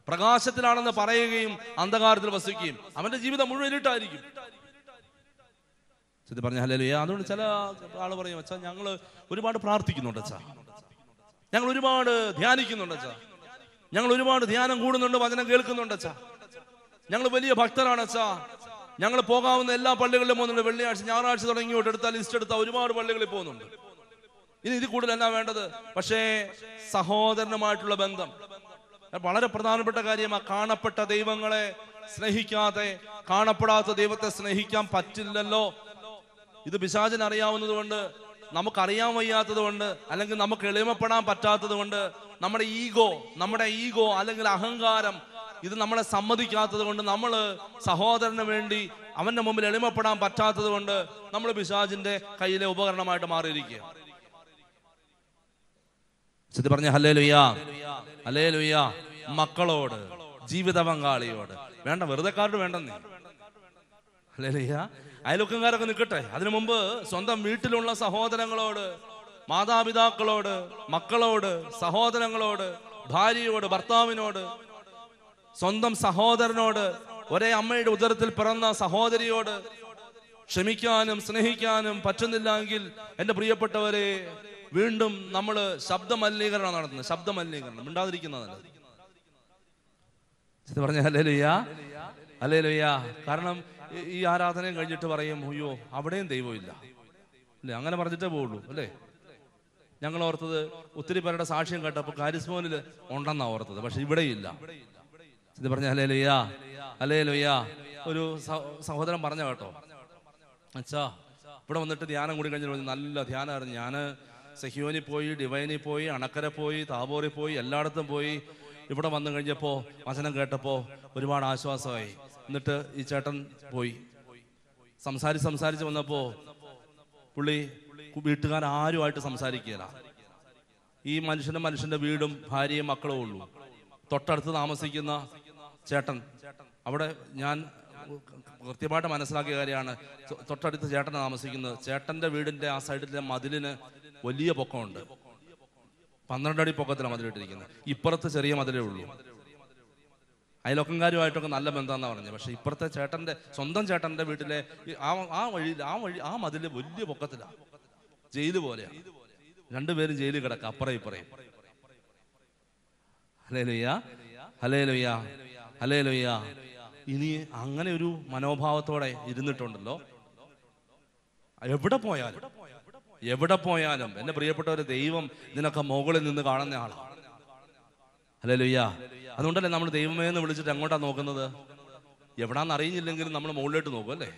പ്രകാശത്തിലാണെന്ന് പറയുകയും അന്ധകാരത്തിൽ വസിക്കുകയും അവന്റെ ജീവിതം മുഴുവൻ ഇരുട്ടായിരിക്കും. സത്യം പറഞ്ഞ ഹല്ലേലൂയ. അതുകൊണ്ട് ചില ആള് പറയും, അച്ഛാ ഞങ്ങൾ ഒരുപാട് പ്രാർത്ഥിക്കുന്നുണ്ട്, അച്ഛാ ഞങ്ങൾ ഒരുപാട് ധ്യാനിക്കുന്നുണ്ട്, അച്ഛാ ഞങ്ങൾ ഒരുപാട് ധ്യാനം കൂടുന്നുണ്ട്, വചനം കേൾക്കുന്നുണ്ട്, അച്ഛാ ഞങ്ങൾ വലിയ ഭക്തരാണ്, അച്ഛാ ഞങ്ങൾ പോകാവുന്ന എല്ലാ പള്ളികളിലും പോകുന്നുണ്ട്, വെള്ളിയാഴ്ച ഞായറാഴ്ച തുടങ്ങിയോട്ട് എടുത്താൽ ലിസ്റ്റ് എടുത്താൽ ഒരുപാട് പള്ളികളിൽ പോകുന്നുണ്ട്. ഇനി ഇതിൽ കൂടുതൽ എന്നാ വേണ്ടത്? പക്ഷേ സഹോദരനുമായിട്ടുള്ള ബന്ധം വളരെ പ്രധാനപ്പെട്ട കാര്യമാണ്. കാണപ്പെട്ട ദൈവങ്ങളെ സ്നേഹിക്കാതെ കാണപ്പെടാത്ത ദൈവത്തെ സ്നേഹിക്കാൻ പറ്റില്ലല്ലോ. ഇത് പിശാചിന് അറിയാവുന്നത് കൊണ്ട്, നമുക്കറിയാൻ വയ്യാത്തത് കൊണ്ട്, അല്ലെങ്കിൽ നമുക്ക് എളിമപ്പെടാൻ പറ്റാത്തത് കൊണ്ട്, നമ്മുടെ ഈഗോ അല്ലെങ്കിൽ അഹങ്കാരം ഇത് നമ്മളെ സമ്മതിക്കാത്തത് കൊണ്ട്, നമ്മൾ സഹോദരന് വേണ്ടി അവന്റെ മുമ്പിൽ എളിമപ്പെടാൻ പറ്റാത്തത് കൊണ്ട് നമ്മൾ പിശാചിന്റെ കയ്യിലെ ഉപകരണമായിട്ട് മാറിയിരിക്കുക. ചുറ്റി പറഞ്ഞ ഹല്ലേലൂയ, ഹല്ലേലൂയ. മക്കളോട്, ജീവിത പങ്കാളിയോട് വേണ്ട, വെറുതെക്കാരോട് വേണ്ടെന്നേ. ഹല്ലേലൂയ. അയൽവക്കക്കാരൊക്കെ നിൽക്കട്ടെ. അതിനു മുമ്പ് സ്വന്തം വീട്ടിലുള്ള സഹോദരങ്ങളോട്, മാതാപിതാക്കളോട്, മക്കളോട്, സഹോദരങ്ങളോട്, ഭാര്യയോട്, ഭർത്താവിനോട്, സ്വന്തം സഹോദരനോട്, ഒരേ അമ്മയുടെ ഉദരത്തിൽ പിറന്ന സഹോദരിയോട് ക്ഷമിക്കാനും സ്നേഹിക്കാനും പറ്റുന്നില്ലെങ്കിൽ എൻ്റെ പ്രിയപ്പെട്ടവരെ, വീണ്ടും നമ്മൾ ശബ്ദമലിനീകരണം നടത്തുന്നത്. ശബ്ദമലിനീകരണം മിണ്ടാതിരിക്കുന്നതല്ല. പറഞ്ഞ ഹല്ലേലൂയ, ഹല്ലേലൂയ. കാരണം ഈ ആരാധനയും കഴിഞ്ഞിട്ട് പറയും, അയ്യോ അവിടെയും ദൈവമില്ല അല്ലേ, അങ്ങനെ പറഞ്ഞിട്ടേ പോവുള്ളൂ അല്ലേ. ഞങ്ങൾ ഓർത്തത് ഒത്തിരി പേരുടെ സാക്ഷ്യം കേട്ടപ്പോൾ കാരിസ്മോനിൽ ഉണ്ടെന്നാ ഓർത്തത്, പക്ഷെ ഇവിടെയില്ല. ഇത് പറഞ്ഞ ഹല്ലേലൂയ, ഹല്ലേലൂയ. ഒരു സഹോദരൻ പറഞ്ഞ കേട്ടോ, അച്ഛാ ഇവിടെ വന്നിട്ട് ധ്യാനം കൂടി കഴിഞ്ഞിട്ട് നല്ല ധ്യാനമായിരുന്നു. ഞാൻ സെഹിയോനിൽ പോയി, ഡിവൈനിൽ പോയി, അണക്കര പോയി, താബോറിൽ പോയി, എല്ലായിടത്തും പോയി. ഇവിടെ വന്നു കഴിഞ്ഞപ്പോൾ വചനം കേട്ടപ്പോൾ ഒരുപാട് ആശ്വാസമായി. എന്നിട്ട് ഈ ചേട്ടൻ പോയി സംസാരിച്ച് വന്നപ്പോൾ പുള്ളി വീട്ടുകാരാരുമായിട്ട് സംസാരിക്കുകയില്ല. ഈ മനുഷ്യന്റെ വീടും ഭാര്യയും മക്കളും ഉള്ളൂ. തൊട്ടടുത്ത് താമസിക്കുന്ന ചേട്ടൻ, അവിടെ ഞാൻ കൃത്യമായിട്ട് മനസ്സിലാക്കിയ കാര്യമാണ്, തൊട്ടടുത്ത് ചേട്ടൻ താമസിക്കുന്നത്. ചേട്ടന്റെ വീടിന്റെ ആ സൈഡിലെ മതിലിന് വലിയ പൊക്കമുണ്ട്, 12 അടി പൊക്കത്തിലാണ് മതിലിട്ടിരിക്കുന്നത്. ഇപ്പുറത്ത് ചെറിയ മതിലേ ഉള്ളൂ. അയൽവക്കക്കാരുമായിട്ടൊക്കെ നല്ല ബന്ധമെന്നാണ് പറഞ്ഞത്. പക്ഷെ ഇപ്പുറത്തെ സ്വന്തം ചേട്ടന്റെ വീട്ടിലെ ആ മതില് വലിയ പൊക്കത്തിലാണ്, ജയില് പോലെയാണ്. രണ്ടുപേരും ജയിലിൽ കിടക്കുക, അപ്പുറം ഇപ്പുറയും. Hallelujah, hallelujah, hallelujah. ഇനി അങ്ങനെ ഒരു മനോഭാവത്തോടെ ഇരുന്നിട്ടുണ്ടല്ലോ, എവിടെ പോയാലും എന്റെ പ്രിയപ്പെട്ടവരെ, ദൈവം ഇതിനൊക്കെ മുകളിൽ നിന്ന് കാണുന്ന ആളാണ്. ഹല്ലേലൂയ. അതുകൊണ്ടല്ലേ നമ്മൾ ദൈവമേ എന്ന് വിളിച്ചിട്ട് എങ്ങോട്ടാ നോക്കുന്നത്? എവിടാന്ന് അറിയില്ലെങ്കിലും നമ്മൾ മുകളിലോട്ട് നോക്കും അല്ലേ.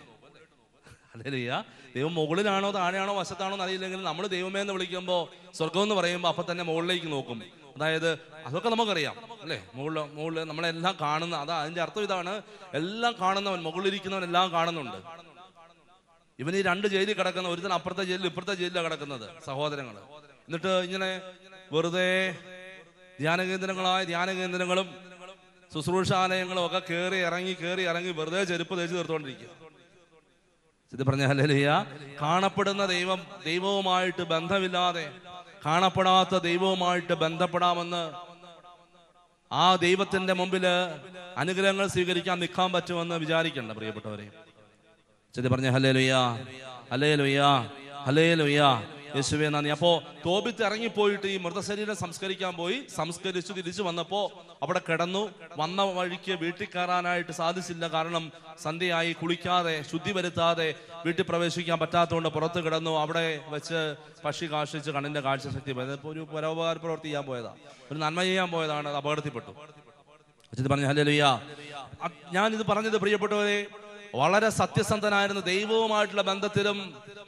ഹല്ലേലൂയ. ദൈവം മുകളിലാണോ താഴെയാണോ വശത്താണോ എന്ന് അറിയില്ലെങ്കിലും നമ്മൾ ദൈവമേ എന്ന് വിളിക്കുമ്പോൾ, സ്വർഗം എന്ന് പറയുമ്പോൾ അപ്പൊ തന്നെ മുകളിലേക്ക് നോക്കും. അതായത് അതൊക്കെ നമുക്കറിയാം അല്ലേ, മുകളിൽ നമ്മളെല്ലാം കാണുന്ന, അതിന്റെ അർത്ഥം ഇതാണ്, എല്ലാം കാണുന്നവൻ, മുകളിലിരിക്കുന്നവൻ എല്ലാം കാണുന്നുണ്ട്. ഇവൻ ഈ 2 ജയിലിൽ കിടക്കുന്ന, ഒരുത്തൻ അപ്പുറത്തെ ജയിലിൽ ഇപ്പുറത്തെ ജയിലിലാണ് കിടക്കുന്നത്, സഹോദരങ്ങള്. എന്നിട്ട് ഇങ്ങനെ വെറുതെ ധ്യാന കേന്ദ്രങ്ങളും ശുശ്രൂഷാലയങ്ങളും ഒക്കെ കയറി ഇറങ്ങി വെറുതെ ചെരുപ്പ് തേച്ച് തീർത്തുകൊണ്ടിരിക്കുക. ഇത് പറഞ്ഞ ഹല്ലേലൂയ. കാണപ്പെടുന്ന ദൈവവുമായിട്ട് ബന്ധമില്ലാതെ കാണപ്പെടാത്ത ദൈവവുമായിട്ട് ബന്ധപ്പെടാമെന്ന്, ആ ദൈവത്തിന്റെ മുമ്പില് അനുഗ്രഹങ്ങൾ സ്വീകരിക്കാൻ നിൽക്കാൻ പറ്റുമെന്ന് വിചാരിക്കണ്ട പ്രിയപ്പെട്ടവരെ. ചെറിയ പറഞ്ഞ ഹല്ലേലൂയ, ഹല്ലേലൂയ, ഹല്ലേലൂയ, യേശുവേ നന്ദി. അപ്പോ തോബിത്ത് ഇറങ്ങിപ്പോയിട്ട് ഈ മൃതശരീരം സംസ്കരിക്കാൻ പോയി, സംസ്കരിച്ചു തിരിച്ചു വന്നപ്പോ അവിടെ കിടന്നു. വന്ന വഴിക്ക് വീട്ടിൽ കയറാനായിട്ട് സാധിച്ചില്ല. കാരണം സന്ധ്യയായി. കുളിക്കാതെ ശുദ്ധി വരുത്താതെ വീട്ടിൽ പ്രവേശിക്കാൻ പറ്റാത്തതുകൊണ്ട് പുറത്ത് കിടന്നു. അവിടെ വെച്ച് പക്ഷി കാഷ്ടിച്ച് കണ്ണിന്റെ കാഴ്ചശക്തി പോയത്. ഒരു പരോപകാര പ്രവൃത്തി ചെയ്യാൻ പോയതാ, ഒരു നന്മ ചെയ്യാൻ പോയതാണ്, അത് അപകടത്തിൽപ്പെട്ടു. പറഞ്ഞു ഹല്ലേലൂയ. ഞാൻ ഇത് പറഞ്ഞത് പ്രിയപ്പെട്ടവരെ, വളരെ സത്യസന്ധനായിരുന്നു ദൈവവുമായിട്ടുള്ള ബന്ധത്തിലും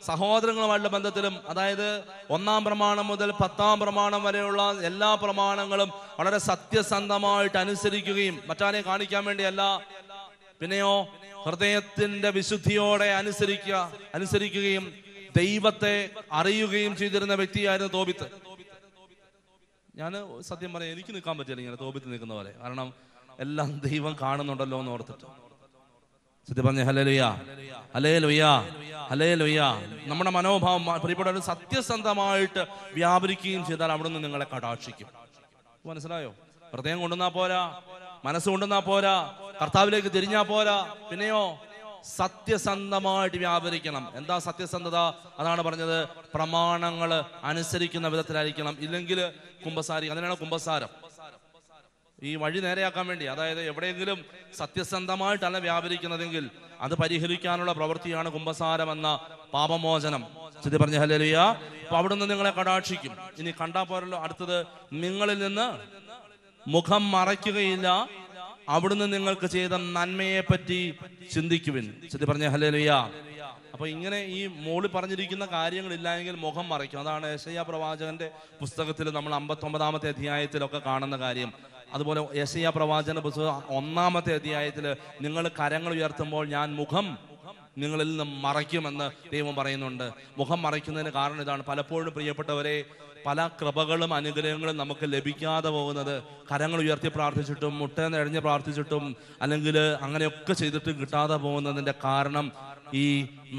സഹോദരങ്ങളുമായിട്ടുള്ള ബന്ധത്തിലും. അതായത് 1-ാം പ്രമാണം മുതൽ 10-ാം പ്രമാണം വരെയുള്ള എല്ലാ പ്രമാണങ്ങളും വളരെ സത്യസന്ധമായിട്ട് അനുസരിക്കുകയും, മറ്റാരെയും കാണിക്കാൻ വേണ്ടിയല്ല, പിന്നെയോ ഹൃദയത്തിന്റെ വിശുദ്ധിയോടെ അനുസരിക്കുകയും ദൈവത്തെ അറിയുകയും ചെയ്തിരുന്ന വ്യക്തിയായിരുന്നു തോബിത്ത്. ഞാൻ സത്യം പറയാം, എനിക്ക് നിൽക്കാൻ പറ്റില്ല ഇങ്ങനെ തോബിത്ത് നിൽക്കുന്ന പോലെ. കാരണം എല്ലാം ദൈവം കാണുന്നുണ്ടല്ലോ എന്ന് ഓർത്തിട്ട്. സത്യം പറഞ്ഞ ഹല്ലേലൂയ, ഹല്ലേലൂയ, ഹല്ലേലൂയ. നമ്മുടെ മനോഭാവം പ്രിയപ്പെട്ടവർ സത്യസന്ധമായിട്ട് വ്യാപരിക്കുകയും ചെയ്താൽ അവിടുന്ന് നിങ്ങളെ കടാക്ഷിക്കും. മനസ്സിലായോ? ഹൃദയം കൊണ്ടുവന്നാ പോരാ, മനസ്സ് കൊണ്ടുവന്നാ പോരാ, കർത്താവിലേക്ക് തിരിഞ്ഞാ പോരാ, പിന്നെയോ സത്യസന്ധമായിട്ട് വ്യാപരിക്കണം. എന്താ സത്യസന്ധത? അതാണ് പറഞ്ഞത്, പ്രമാണങ്ങൾ അനുസരിക്കുന്ന വിധത്തിലായിരിക്കണം. ഇല്ലെങ്കിൽ കുമ്പസാരി. അതിനാണ് കുമ്പസാരം, ഈ വഴി നേരെയാക്കാൻ വേണ്ടി. അതായത് എവിടെയെങ്കിലും സത്യസന്ധമായിട്ടല്ല വ്യാപരിക്കുന്നതെങ്കിൽ അത് പരിഹരിക്കാനുള്ള പ്രവൃത്തിയാണ് കുമ്പസാരം എന്ന പാപമോചനം. ചെതി പറഞ്ഞ ഹല്ലേലൂയ. അപ്പൊ അവിടുന്ന് നിങ്ങളെ കടാക്ഷിക്കും. ഇനി കണ്ടാ പോരല്ലോ, അടുത്തത്, നിങ്ങളിൽ നിന്ന് മുഖം മറയ്ക്കുകയില്ല, അവിടുന്ന് നിങ്ങൾക്ക് ചെയ്ത നന്മയെ പറ്റി ചിന്തിക്കുവിൻ. ചെതി പറഞ്ഞ ഹല്ലേലൂയ. അപ്പൊ ഇങ്ങനെ ഈ മോളിൽ പറഞ്ഞിരിക്കുന്ന കാര്യങ്ങളില്ലെങ്കിൽ മുഖം മറയ്ക്കും. അതാണ് യെശയ്യാ പ്രവാചകന്റെ പുസ്തകത്തിൽ നമ്മൾ 59-ാമത്തെ അധ്യായത്തിലൊക്കെ കാണുന്ന കാര്യം. അതുപോലെ യെശയ്യാ പ്രവാചകന്റെ പുസ്തകം 1-ാമത്തെ അധ്യായത്തിൽ, നിങ്ങൾ കരങ്ങൾ ഉയർത്തുമ്പോൾ ഞാൻ മുഖം നിങ്ങളിൽ നിന്ന് മറയ്ക്കുമെന്ന് ദൈവം പറയുന്നുണ്ട്. മുഖം മറയ്ക്കുന്നതിന് കാരണം ഇതാണ്. പലപ്പോഴും പ്രിയപ്പെട്ടവരെ, പല കൃപകളും അനുഗ്രഹങ്ങളും നമുക്ക് ലഭിക്കാതെ പോകുന്നത് കരങ്ങൾ ഉയർത്തി പ്രാർത്ഥിച്ചിട്ടും മുട്ടേന്നെഴഞ്ഞ് പ്രാർത്ഥിച്ചിട്ടും അല്ലെങ്കിൽ അങ്ങനെയൊക്കെ ചെയ്തിട്ടും കിട്ടാതെ പോകുന്നതിന്റെ കാരണം ഈ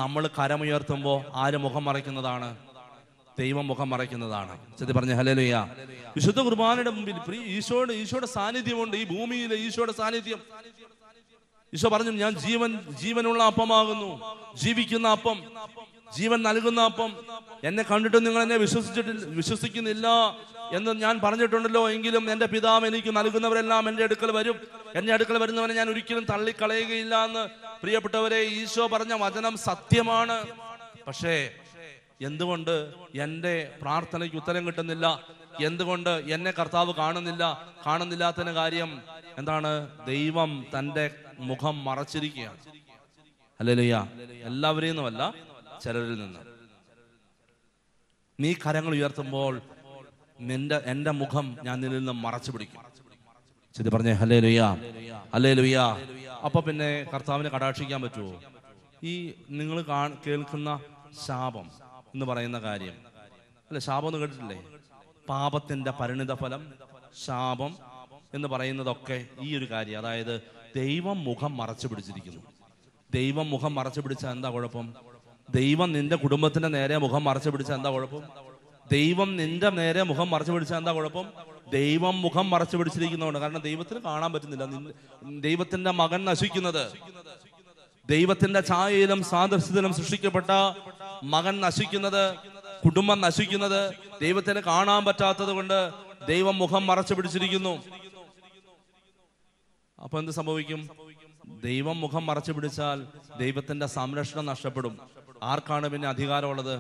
നമ്മൾ കരമുയർത്തുമ്പോൾ ആര് മുഖം മറയ്ക്കുന്നതാണ്? ദൈവം മുഖം മറയ്ക്കുന്നതാണ്. ചെതി പറഞ്ഞ ഹല്ലേലൂയ. വിശുദ്ധ കുർബാനയുടെ മുമ്പിൽ ഈശോയുടെ സാന്നിധ്യമുണ്ട്. ഈ ഭൂമിയിലെ ഈശോയുടെ സാന്നിധ്യം. ഈശോ പറഞ്ഞു, ഞാൻ ജീവനുള്ള അപ്പമാകുന്നു, ജീവിക്കുന്ന അപ്പം, ജീവൻ നൽകുന്ന അപ്പം. എന്നെ കണ്ടിട്ട് നിങ്ങൾ എന്നെ വിശ്വസിക്കുന്നില്ല എന്ന് ഞാൻ പറഞ്ഞിട്ടുണ്ടല്ലോ. എങ്കിലും എന്റെ പിതാവ് എനിക്ക് നൽകുന്നവരെല്ലാം എന്റെ അടുക്കൽ വരും, എന്റെ അടുക്കൽ വരുന്നവനെ ഞാൻ ഒരിക്കലും തള്ളിക്കളയുകയില്ല എന്ന് പ്രിയപ്പെട്ടവരെ, ഈശോ പറഞ്ഞ വചനം സത്യമാണ്. പക്ഷേ എന്തുകൊണ്ട് എൻ്റെ പ്രാർത്ഥനയ്ക്ക് ഉത്തരം കിട്ടുന്നില്ല? എന്തുകൊണ്ട് എന്നെ കർത്താവ് കാണുന്നില്ലാത്തതിന് കാര്യം എന്താണ്? ദൈവം തൻ്റെ മുഖം മറച്ചിരിക്കുകയാണ്. ഹല്ലേലൂയ. എല്ലാവരെയും നിന്നുമല്ല, ചിലരിൽ നിന്ന്. നീ കരങ്ങൾ ഉയർത്തുമ്പോൾ എൻ്റെ മുഖം ഞാൻ നിന്നിൽ നിന്ന് മറച്ചു പിടിക്കും. ചെതി പറഞ്ഞേ ഹല്ലേലൂയ, ഹല്ലേലൂയ. അപ്പൊ പിന്നെ കർത്താവിനെ കടാക്ഷിക്കാൻ പറ്റുമോ? ഈ നിങ്ങൾ കേൾക്കുന്ന ശാപം എന്ന് പറയുന്ന കാര്യം അല്ലെ, ശാപം എന്ന് കേട്ടിട്ടില്ലേ? പാപത്തിന്റെ പരിണിത ഫലം ശാപം എന്ന് പറയുന്നതൊക്കെ ഈ ഒരു കാര്യം. അതായത് ദൈവം മുഖം മറച്ചു പിടിച്ചിരിക്കുന്നു. ദൈവം മുഖം മറച്ചു പിടിച്ചാൽ എന്താ കുഴപ്പം? ദൈവം നിന്റെ കുടുംബത്തിന്റെ നേരെ മുഖം മറച്ചു പിടിച്ചാൽ എന്താ കുഴപ്പം? ദൈവം നിന്റെ നേരെ മുഖം മറച്ചു പിടിച്ചാൽ എന്താ കുഴപ്പം? ദൈവം മുഖം മറച്ചു പിടിച്ചിരിക്കുന്നതുകൊണ്ട്. കാരണം ദൈവത്തിന് കാണാൻ പറ്റുന്നില്ല. ദൈവത്തിന്റെ മകൻ നശിക്കുന്നത്, ദൈവത്തിന്റെ ഛായയിലും സാദൃശ്യത്തിലും സൃഷ്ടിക്കപ്പെട്ട മകൻ നശിക്കുന്നത്, കുടുംബം നശിക്കുന്നത് ദൈവത്തിന് കാണാൻ പറ്റാത്തത് കൊണ്ട് ദൈവം മുഖം മറച്ചു പിടിച്ചിരിക്കുന്നു. അപ്പൊ എന്ത് സംഭവിക്കും? ദൈവം മുഖം മറച്ചു പിടിച്ചാൽ ദൈവത്തിന്റെ സംരക്ഷണം നഷ്ടപ്പെടും. ആർക്കാണ് പിന്നെ അധികാരമുള്ളത്?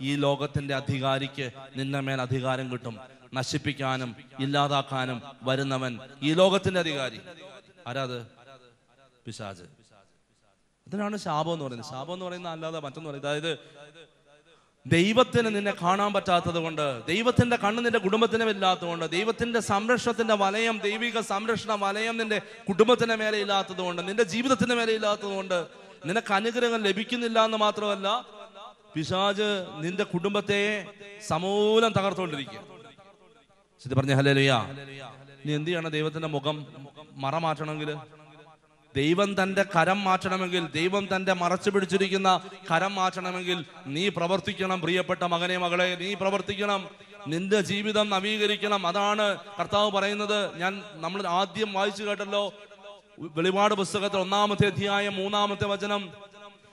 ഈ ലോകത്തിന്റെ അധികാരിക്ക് നിന്റെ മേൽ അധികാരം കിട്ടും. നശിപ്പിക്കാനും ഇല്ലാതാക്കാനും വരുന്നവൻ ഈ ലോകത്തിന്റെ അധികാരി. ആരാത്? പിശാച്. അതിനാണ് ശാപം എന്ന് പറയുന്നത്. ശാപം എന്ന് പറയുന്നത് അല്ലാതെ മറ്റൊന്നും പറയുന്നത്. അതായത് ദൈവത്തിന് നിന്നെ കാണാൻ പറ്റാത്തത് കൊണ്ട്, ദൈവത്തിന്റെ കണ്ണ് നിന്റെ കുടുംബത്തിനും ഇല്ലാത്തതുകൊണ്ട്, ദൈവത്തിന്റെ സംരക്ഷണത്തിന്റെ വലയം, ദൈവിക സംരക്ഷണ വലയം നിന്റെ കുടുംബത്തിന്റെ മേലെ ഇല്ലാത്തത് കൊണ്ട്, നിന്റെ ജീവിതത്തിന്റെ മേലെ ഇല്ലാത്തത് കൊണ്ട് നിനക്ക് അനുഗ്രഹം ലഭിക്കുന്നില്ല എന്ന് മാത്രമല്ല, പിശാച് നിന്റെ കുടുംബത്തെ സമൂലം തകർത്തുകൊണ്ടിരിക്കുക. ശരി പറഞ്ഞ ഹല്ലേലൂയാ. നീ എന്ത് ചെയ്യണം? ദൈവത്തിന്റെ മുഖം മറ മാറ്റണമെങ്കിൽ, ദൈവം തന്റെ കരം മാറ്റണമെങ്കിൽ, ദൈവം തന്റെ മറച്ചു പിടിച്ചിരിക്കുന്ന കരം മാറ്റണമെങ്കിൽ നീ പ്രവർത്തിക്കണം. പ്രിയപ്പെട്ട മകനെ, മകളെ, നീ പ്രവർത്തിക്കണം. നിന്റെ ജീവിതം നവീകരിക്കണം. അതാണ് കർത്താവ് പറയുന്നത്. നമ്മൾ ആദ്യം വായിച്ചു കേട്ടല്ലോ, വെളിപാട് പുസ്തകത്തിൽ 1-ാമത്തെ അധ്യായം 3-ാമത്തെ വചനം.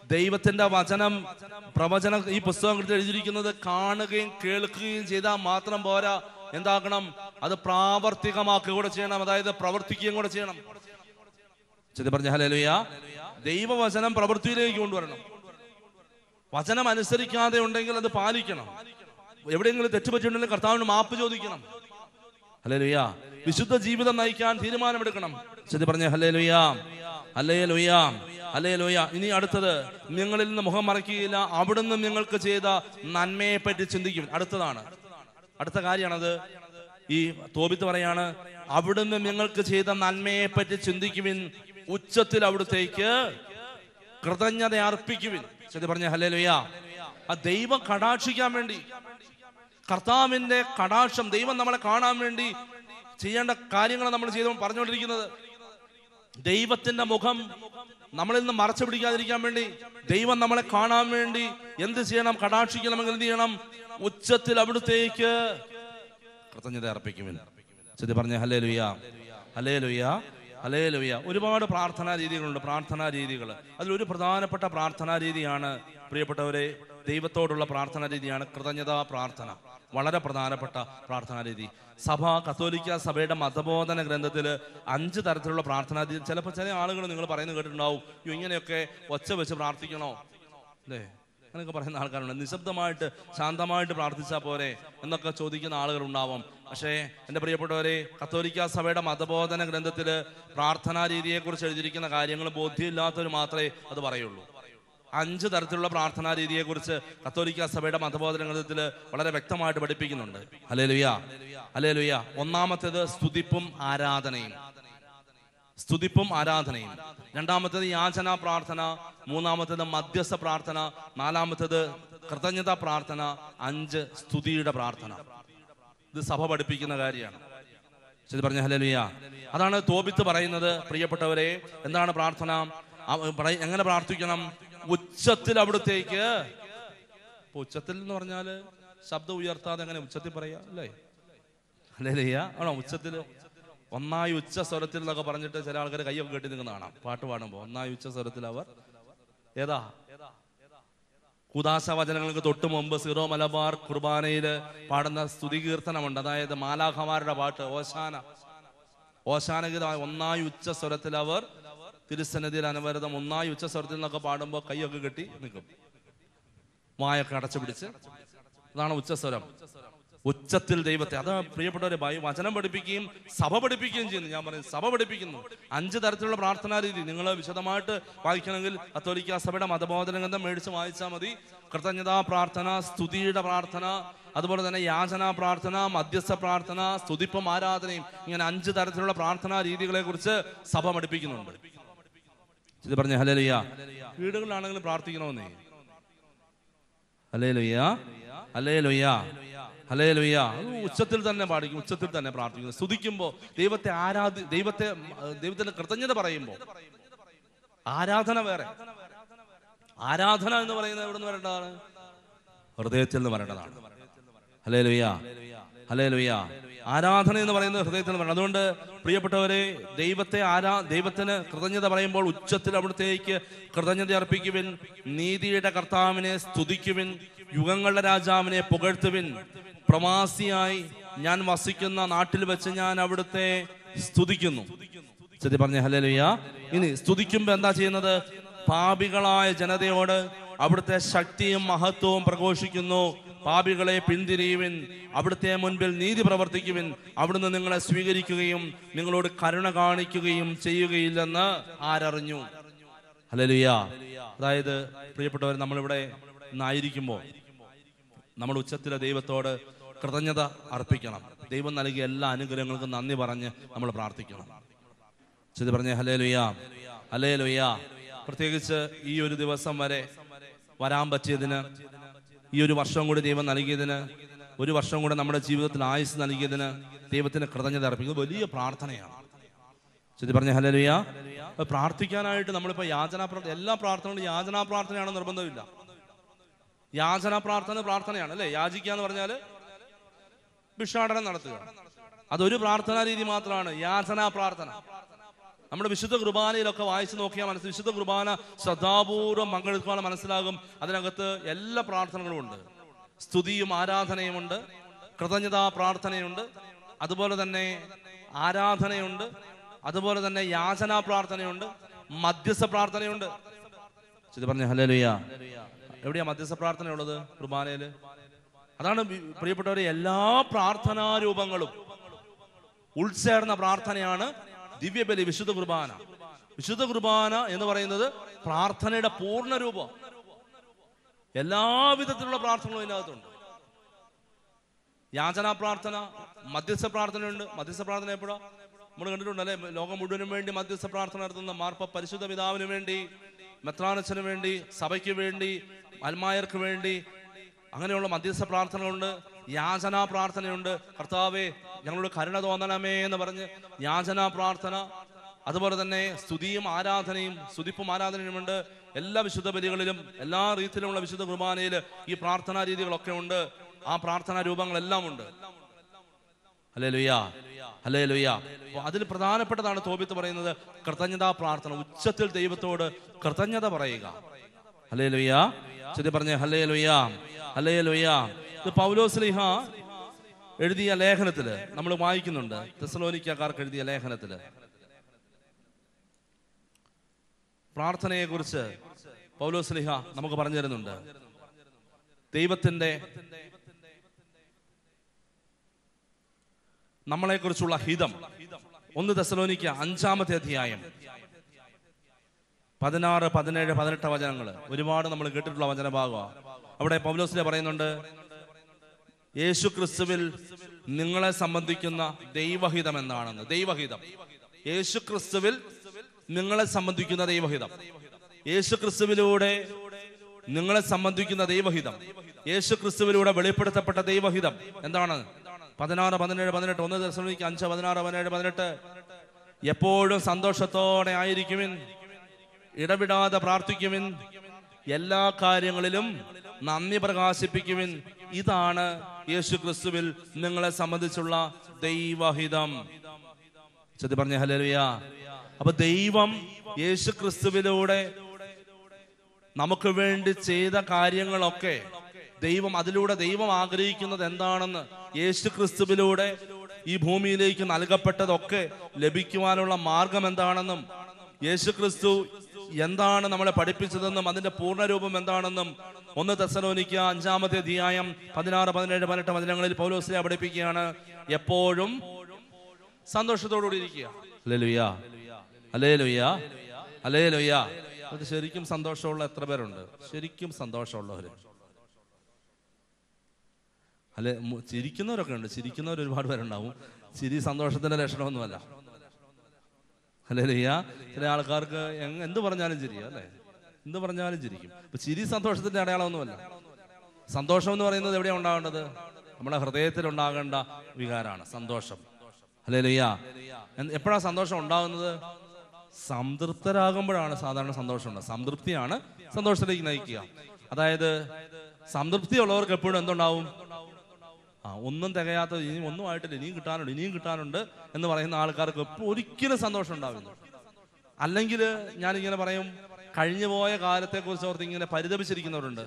ദൈവത്തിന്റെ വചനം, പ്രവചനം ഈ പുസ്തകത്തിൽ എഴുതിയിരിക്കുന്നത് കാണുകയും കേൾക്കുകയും ചെയ്താൽ മാത്രം പോരാ. എന്താക്കണം? അത് പ്രാവർത്തികമാക്കുക കൂടെ ചെയ്യണം. അതായത് പ്രവർത്തിക്കുകയും കൂടെ ചെയ്യണം. ചെറിയ പറഞ്ഞ ഹല്ലേലൂയാ. ദൈവവചനം പ്രവൃത്തിയിലേക്ക് കൊണ്ടുവരണം. വചനം അനുസരിക്കാതെ ഉണ്ടെങ്കിൽ അത് പാലിക്കണം. എവിടെയെങ്കിലും തെറ്റുപറ്റിയിട്ടുണ്ടെങ്കിൽ കർത്താവിന് മാപ്പ് ചോദിക്കണം. ഹല്ലേലൂയാ. വിശുദ്ധ ജീവിതം നയിക്കാൻ തീരുമാനമെടുക്കണം. ചെറിയ പറഞ്ഞ ഹല്ലേലൂയാ, ഹല്ലേലൂയാ, ഹല്ലേലൂയാ. ഇനി അടുത്തത്, നിങ്ങളിൽ നിന്ന് മുഖം മറയ്ക്കുകയില്ല, അവിടുന്ന് നിങ്ങൾക്ക് ചെയ്ത നന്മയെ പറ്റി ചിന്തിക്കും. അടുത്ത കാര്യമാണത്. ഈ തോബിത്ത് പറയാണ്, അവിടുന്ന് നിങ്ങൾക്ക് ചെയ്ത നന്മയെ പറ്റി ചിന്തിക്കുവിൻ, ഉച്ചത്തിൽ അവിടുത്തേക്ക് കൃതജ്ഞത അർപ്പിക്കുവിൻ. ശരി പറഞ്ഞ ഹല്ലേലൂയാ. ആ ദൈവം കടാക്ഷിക്കാൻ വേണ്ടി, കർത്താവിന്റെ കടാക്ഷം, ദൈവം നമ്മളെ കാണാൻ വേണ്ടി ചെയ്യേണ്ട കാര്യങ്ങൾ നമ്മൾ ചെയ്തു പറഞ്ഞുകൊണ്ടിരിക്കുന്നത്. ദൈവത്തിന്റെ മുഖം നമ്മളിൽ നിന്ന് മറച്ചു പിടിക്കാതിരിക്കാൻ വേണ്ടി, ദൈവം നമ്മളെ കാണാൻ വേണ്ടി എന്ത് ചെയ്യണം? കടാക്ഷിക്കണമെങ്കിൽ എന്ത് ചെയ്യണം? ഉച്ചത്തിൽ അവിടുത്തേക്ക് കൃതജ്ഞത അർപ്പിക്കുവിൻ. ശരി പറഞ്ഞ ഹല്ലേലൂയാ, ഹല്ലേലൂയാ, ഹല്ലേലൂയാ. ഒരുപാട് പ്രാർത്ഥനാ രീതികളുണ്ട്. പ്രാർത്ഥനാ രീതികൾ, അതിലൊരു പ്രധാനപ്പെട്ട പ്രാർത്ഥനാ രീതിയാണ് പ്രിയപ്പെട്ടവരെ, ദൈവത്തോടുള്ള പ്രാർത്ഥനാ രീതിയാണ് കൃതജ്ഞതാ പ്രാർത്ഥന. വളരെ പ്രധാനപ്പെട്ട പ്രാർത്ഥനാ രീതി. കത്തോലിക്ക സഭയുടെ മതബോധന ഗ്രന്ഥത്തിൽ 5 തരത്തിലുള്ള പ്രാർത്ഥനാ രീതി. ചിലപ്പോൾ ചില ആളുകൾ നിങ്ങൾ പറയുന്നത് കേട്ടിട്ടുണ്ടാവും, ഇങ്ങനെയൊക്കെ ഒച്ച വെച്ച് പ്രാർത്ഥിക്കണോ അല്ലേ, അങ്ങനെയൊക്കെ പറയുന്ന ആൾക്കാരുണ്ട്. നിശബ്ദമായിട്ട് ശാന്തമായിട്ട് പ്രാർത്ഥിച്ചാൽ പോരെ എന്നൊക്കെ ചോദിക്കുന്ന ആളുകൾ ഉണ്ടാവും. പക്ഷേ എൻ്റെ പ്രിയപ്പെട്ടവരെ, കത്തോലിക്ക സഭയുടെ മതബോധന ഗ്രന്ഥത്തിൽ പ്രാർത്ഥനാ രീതിയെക്കുറിച്ച് എഴുതിയിരിക്കുന്ന കാര്യങ്ങൾ ബോധ്യമില്ലാത്തവർ മാത്രമേ അത് പറയുള്ളൂ. 5 തരത്തിലുള്ള പ്രാർത്ഥനാ രീതിയെക്കുറിച്ച് കത്തോലിക്ക സഭയുടെ മതബോധന ഗ്രന്ഥത്തിൽ വളരെ വ്യക്തമായിട്ട് പഠിപ്പിക്കുന്നുണ്ട്. ഹല്ലേലൂയാ, ഹല്ലേലൂയാ. 1-ാമത്തേത് സ്തുതിപ്പും ആരാധനയും. 2-ാമത്തേത് യാചനാ പ്രാർത്ഥന. 3-ാമത്തേത് മധ്യസ്ഥ പ്രാർത്ഥന. 4-ാമത്തേത് കൃതജ്ഞതാ പ്രാർത്ഥന. 5 സ്തുതിയുടെ പ്രാർത്ഥന. ഇത് സഭ പഠിപ്പിക്കുന്ന കാര്യമാണ്. ശരി പറഞ്ഞ ഹല്ലേലൂയാ. അതാണ് തോബിത്ത് പറയുന്നത്. പ്രിയപ്പെട്ടവരെ, എന്താണ് പ്രാർത്ഥന? എങ്ങനെ പ്രാർത്ഥിക്കണം? ഉച്ചത്തിൽ അവിടുത്തേക്ക്. ഉച്ചത്തിൽ എന്ന് പറഞ്ഞാല് ശബ്ദം ഉയർത്താതെ എങ്ങനെ ഉച്ചത്തിൽ പറയാ അല്ലേ? ഹല്ലേലൂയാ. ആണോ? ഉച്ചത്തിൽ ഒന്നായി ഉച്ച സ്വരത്തിൽ എന്നൊക്കെ പറഞ്ഞിട്ട് ചില ആൾക്കാർ കൈയൊക്കെ കെട്ടി നിൽക്കുന്ന കാണാം. പാട്ട് പാടുമ്പോൾ ഒന്നായി ഉച്ച സ്വരത്തിൽ അവർ കുദാശ വചനങ്ങൾക്ക് തൊട്ട് മുമ്പ് സീറോ മലബാർ കുർബാനയിൽ പാടുന്ന സ്തുതി കീർത്തനമുണ്ട്. അതായത് മാലാഖമാരുടെ പാട്ട്, ഓശാന ഗീതം. ഒന്നായി ഉച്ച സ്വരത്തിൽ അവർ തിരുസന്നിധിയിൽ അനവരതം ഒന്നായി ഉച്ച സ്വരത്തിൽ നിന്നൊക്കെ പാടുമ്പോൾ കൈയൊക്കെ കെട്ടി നിൽക്കും, വായൊക്കെ അടച്ചു പിടിച്ച്. അതാണ് ഉച്ചസ്വരം. ഉച്ചത്തിൽ ദൈവത്തെ. അത് പ്രിയപ്പെട്ടവരെ, വചനം പഠിപ്പിക്കുകയും സഭ പഠിപ്പിക്കുകയും ചെയ്യുന്നു. ഞാൻ പറയുന്നത് സഭ പഠിപ്പിക്കുന്നു. 5 തരത്തിലുള്ള പ്രാർത്ഥനാ രീതി നിങ്ങൾ വിശദമായിട്ട് വായിക്കണമെങ്കിൽ കത്തോലിക്ക സഭയുടെ മതബോധന ഗ്രന്ഥം മേടിച്ച് വായിച്ചാൽ മതി. കൃതജ്ഞതാ പ്രാർത്ഥന, സ്തുതിയുടെ പ്രാർത്ഥന, അതുപോലെ തന്നെ യാചനാ പ്രാർത്ഥന, മധ്യസ്ഥ പ്രാർത്ഥന, സ്തുതിപ്പും ആരാധനയും. ഇങ്ങനെ 5 തരത്തിലുള്ള പ്രാർത്ഥനാ രീതികളെ കുറിച്ച് സഭ പഠിപ്പിക്കുന്നുണ്ട്. ഇത് പറഞ്ഞ ഹല്ലേലൂയാ. വീടുകളിലാണെങ്കിലും പ്രാർത്ഥിക്കണമെന്നേ. ഹല്ലേലൂയാ, ഹല്ലേലൂയാ, ഹല്ലേലൂയാ. ഉച്ചത്തിൽ തന്നെ പാടിക്കും, ഉച്ചത്തിൽ തന്നെ പ്രാർത്ഥിക്കുന്നു. സ്തുതിക്കുമ്പോൾ ദൈവത്തെ ദൈവത്തിന്റെ കൃതജ്ഞത പറയുമ്പോൾ ആരാധന വേറെ. ആരാധന എന്ന് പറയുന്നത് എവിടെ നിന്ന് വരേണ്ടതാണ്? ഹൃദയത്തിൽ നിന്ന് വരേണ്ടതാണ്. ഹല്ലേലൂയാ, ഹല്ലേലൂയാ. ആരാധന എന്ന് പറയുന്നത് ഹൃദയത്തിൽ നിന്ന് വരണം. അതുകൊണ്ട് പ്രിയപ്പെട്ടവരെ, ദൈവത്തിന് കൃതജ്ഞത പറയുമ്പോൾ ഉച്ചത്തിൽ അവിടുത്തേക്ക് കൃതജ്ഞത അർപ്പിക്കുവിൻ. നീതിയുടെ കർത്താവിനെ സ്തുതിക്കുവിൻ. യുഗങ്ങളുടെ രാജാവിനെ പുകഴ്ത്തുവിൻ. പ്രവാസിയായി ഞാൻ വസിക്കുന്ന നാട്ടിൽ വെച്ച് ഞാൻ അവിടുത്തെ സ്തുതിക്കുന്നു. ചെത്തി പറഞ്ഞ ഹല്ലേലൂയാ. ഇനി സ്തുതിക്കുമ്പോ എന്താ ചെയ്യുന്നത്? പാപികളായ ജനതയോട് അവിടുത്തെ ശക്തിയും മഹത്വവും പ്രഘോഷിക്കുന്നു. പാപികളെ പിന്തിരിയുവിൻ, അവിടുത്തെ മുൻപിൽ നീതി പ്രവർത്തിക്കുവിൻ. അവിടുന്ന് നിങ്ങളെ സ്വീകരിക്കുകയും നിങ്ങളോട് കരുണ കാണിക്കുകയും ചെയ്യുകയില്ലെന്ന് ആരറിഞ്ഞു? ഹല്ലേലൂയാ. അതായത് പ്രിയപ്പെട്ടവർ, നമ്മളിവിടെ ഇന്നായിരിക്കുമ്പോൾ നമ്മൾ ഉച്ചത്തിലെ ദൈവത്തോട് കൃതജ്ഞത അർപ്പിക്കണം. ദൈവം നൽകിയ എല്ലാ അനുഗ്രഹങ്ങൾക്കും നന്ദി പറഞ്ഞ് നമ്മൾ പ്രാർത്ഥിക്കണം. ചെയ്ത് പറഞ്ഞേ ഹല്ലേലൂയാ, ഹല്ലേലൂയാ. പ്രത്യേകിച്ച് ഈ ഒരു ദിവസം വരെ വരാൻ പറ്റിയതിന്, ഈ ഒരു വർഷം കൂടി ദൈവം നൽകിയതിന് ഒരു വർഷം കൂടെ നമ്മുടെ ജീവിതത്തിൽ ആയുസ് നൽകിയതിന് ദൈവത്തിന് കൃതജ്ഞത അർപ്പിക്കുന്നത് വലിയ പ്രാർത്ഥനയാണ്. ചൊല്ലി പറഞ്ഞ ഹല്ലേലൂയ. പ്രാർത്ഥിക്കാനായിട്ട് നമ്മളിപ്പോൾ എല്ലാ പ്രാർത്ഥനകളും യാചനാ പ്രാർത്ഥനയാണെന്ന് നിർബന്ധമില്ല. യാചനാ പ്രാർത്ഥനയാണ് അല്ലേ? യാചിക്കുക എന്ന് പറഞ്ഞാൽ ഭിക്ഷാടനം നടത്തുക, അതൊരു പ്രാർത്ഥനാ രീതി മാത്രമാണ് യാചനാ പ്രാർത്ഥന. നമ്മുടെ വിശുദ്ധ കുർബാനയിലൊക്കെ വായിച്ചു നോക്കിയാൽ വിശുദ്ധ കുർബാന ശ്രദ്ധാപൂർവ്വം പങ്കെടുക്കുവാൻ മനസ്സിലാകും. അതിനകത്ത് എല്ലാ പ്രാർത്ഥനകളും ഉണ്ട്. സ്തുതിയും ആരാധനയുമുണ്ട്, കൃതജ്ഞതാ പ്രാർത്ഥനയുണ്ട്, അതുപോലെ തന്നെ ആരാധനയുണ്ട്, അതുപോലെ തന്നെ യാചനാ പ്രാർത്ഥനയുണ്ട്, മധ്യസ്ഥ പ്രാർത്ഥനയുണ്ട്. ഇത് പറഞ്ഞ ഹല്ലേലൂയ. എവിടെയാ മധ്യസ്ഥ പ്രാർത്ഥന ഉള്ളത്? കുർബാനയില്. അതാണ് പ്രിയപ്പെട്ടവരെ, എല്ലാ പ്രാർത്ഥനാ രൂപങ്ങളും ഉൾച്ചേർന്ന പ്രാർത്ഥനയാണ് ദിവ്യബലി, വിശുദ്ധ കുർബാന. വിശുദ്ധ കുർബാന എന്ന് പറയുന്നത് പ്രാർത്ഥനയുടെ പൂർണ്ണ രൂപം. എല്ലാവിധത്തിലുള്ള പ്രാർത്ഥനകളും ഇതിനകത്തുണ്ട്. യാചനാ പ്രാർത്ഥന, മധ്യസ്ഥ പ്രാർത്ഥനയുണ്ട്. മധ്യസ്ഥ പ്രാർത്ഥന എപ്പോഴാ നമ്മൾ കണ്ടിട്ടുണ്ട് അല്ലെ? ലോകം മുഴുവനും വേണ്ടി മധ്യസ്ഥ പ്രാർത്ഥന നടത്തുന്ന മാർപ്പ പരിശുദ്ധ പിതാവിന് വേണ്ടി, മെത്രാനച്ചന് വേണ്ടി, സഭയ്ക്ക് വേണ്ടി, അൽമായർക്ക് വേണ്ടി, അങ്ങനെയുള്ള മധ്യസ്ഥ പ്രാർത്ഥനകളുണ്ട്. യാചനാ പ്രാർത്ഥനയുണ്ട്. കർത്താവേ ഞങ്ങളോട് കരുണ തോന്നണമേ എന്ന് പറഞ്ഞ് യാചനാ പ്രാർത്ഥന. അതുപോലെ തന്നെ സ്തുതിയും ആരാധനയും, സ്തുതിപ്പും ആരാധനയുമുണ്ട്. എല്ലാ വിശുദ്ധ ബലികളിലും എല്ലാ രീതിയിലുമുള്ള വിശുദ്ധ കുർബാനയിൽ ഈ പ്രാർത്ഥനാ രീതികളൊക്കെ ഉണ്ട്. ആ പ്രാർത്ഥനാ രൂപങ്ങളെല്ലാം ഉണ്ട്. Hallelujah, hallelujah. അതിൽ പ്രധാനപ്പെട്ടതാണ് തോബിത്ത് പറയുന്നത് കൃതജ്ഞതാ പ്രാർത്ഥന. ഉച്ചത്തിൽ ദൈവത്തോട് കൃതജ്ഞത പറയുക. ഹല്ലേലൂയ. ചൊല്ലി പറഞ്ഞേ ഹല്ലേലൂയ, ഹല്ലേലൂയ. ഇത് പൗലോസ്ലീഹ എഴുതിയ ലേഖനത്തില് നമ്മൾ വായിക്കുന്നുണ്ട്. തെസ്സലോനിക്കക്കാർക്ക് എഴുതിയ ലേഖനത്തില് പ്രാർത്ഥനയെ കുറിച്ച് പൗലോസ്ലീഹ നമുക്ക് പറഞ്ഞു തരുന്നുണ്ട്. ദൈവത്തിന്റെ നമ്മളെ കുറിച്ചുള്ള ഹിതം. 1 തെസ്സലോനിക്ക 5-ാമത്തെ അധ്യായം 16, 17, 18 വചനങ്ങൾ ഒരുപാട് നമ്മൾ കേട്ടിട്ടുള്ള വചനഭാഗമാണ്. അവിടെ പൗലോസ്ലീഹ പറയുന്നുണ്ട്, യേശു ക്രിസ്തുവിൽ നിങ്ങളെ സംബന്ധിക്കുന്ന ദൈവഹിതം എന്താണെന്ന്. ദൈവഹിതം, യേശു ക്രിസ്തുവിൽ നിങ്ങളെ സംബന്ധിക്കുന്ന ദൈവഹിതം, യേശു ക്രിസ്തുവിലൂടെ നിങ്ങളെ സംബന്ധിക്കുന്ന ദൈവഹിതം, യേശു ക്രിസ്തുവിലൂടെ വെളിപ്പെടുത്തപ്പെട്ട ദൈവഹിതം എന്താണ്? 16, 17, 18. 1 തെസ്സലോനിക്ക 5, 16, 17, 18. എപ്പോഴും സന്തോഷത്തോടെ ആയിരിക്കുവിൻ, ഇടവിടാതെ പ്രാർത്ഥിക്കുവിൻ, എല്ലാ കാര്യങ്ങളിലും നന്ദി പ്രകാശിപ്പിക്കുവിൻ. ഇതാണ് യേശു ക്രിസ്തുവിൽ നിങ്ങളെ സംബന്ധിച്ചുള്ള ദൈവഹിതം. ചൊല്ലി പറഞ്ഞ ഹല്ലേലൂയ. അപ്പൊ ദൈവം യേശു ക്രിസ്തുവിലൂടെ നമുക്ക് വേണ്ടി ചെയ്ത കാര്യങ്ങളൊക്കെ അതിലൂടെ ദൈവം ആഗ്രഹിക്കുന്നത് എന്താണെന്ന്, യേശു ക്രിസ്തുവിലൂടെ ഈ ഭൂമിയിലേക്ക് നൽകപ്പെട്ടതൊക്കെ ലഭിക്കുവാനുള്ള മാർഗം എന്താണെന്നും, യേശു ക്രിസ്തു എന്താണ് നമ്മളെ പഠിപ്പിച്ചതെന്നും അതിന്റെ പൂർണ്ണരൂപം എന്താണെന്നും 1 തെസ്സലോനിക്ക 5-ാമത്തെ അധ്യായം 16, 17, 18 വചനങ്ങളിൽ പൗലോസ്ലീഹ പഠിപ്പിക്കുകയാണ്. എപ്പോഴും സന്തോഷത്തോടുകൂടി ഇരിക്കുക. Hallelujah, hallelujah, hallelujah. അത് ശരിക്കും സന്തോഷമുള്ള എത്ര പേരുണ്ട്? ശരിക്കും സന്തോഷമുള്ളവര് അല്ലെ? ചിരിക്കുന്നവരൊക്കെ ഉണ്ട്. ചിരിക്കുന്നവർ ഒരുപാട് പേരുണ്ടാവും. ചിരി സന്തോഷത്തിന്റെ ലക്ഷണമൊന്നുമല്ല. ഹല്ലേലൂയ. ചില ആൾക്കാർക്ക് എന്ത് പറഞ്ഞാലും ചിരിക്കും അല്ലെ? എന്ത് പറഞ്ഞാലും ചിരിക്കും. അപ്പൊ ചിരി സന്തോഷത്തിന്റെ അടയാളമൊന്നുമല്ല. സന്തോഷം എന്ന് പറയുന്നത് എവിടെയാണ് ഉണ്ടാകേണ്ടത്? നമ്മുടെ ഹൃദയത്തിൽ ഉണ്ടാകേണ്ട വികാരമാണ് സന്തോഷം. ഹല്ലേലൂയ. എപ്പോഴാണ് സന്തോഷം ഉണ്ടാകുന്നത്? സംതൃപ്തരാകുമ്പോഴാണ് സാധാരണ സന്തോഷം ഉണ്ടാകുക. സംതൃപ്തിയാണ് സന്തോഷത്തിലേക്ക് നയിക്കുക. അതായത് സംതൃപ്തി ഉള്ളവർക്ക് എപ്പോഴും എന്തുണ്ടാവും? ഒന്നും തികയാത്ത, ഇനി ഒന്നും ആയിട്ടില്ല, ഇനിയും കിട്ടാനുണ്ട് എന്ന് പറയുന്ന ആൾക്കാർക്ക് ഒരിക്കലും സന്തോഷം ഉണ്ടാവില്ല. അല്ലെങ്കിൽ ഞാനിങ്ങനെ പറയും, കഴിഞ്ഞു പോയ കാലത്തെ കുറിച്ച് ഓർത്ത് ഇങ്ങനെ പരിതപിച്ചിരിക്കുന്നവരുണ്ട്.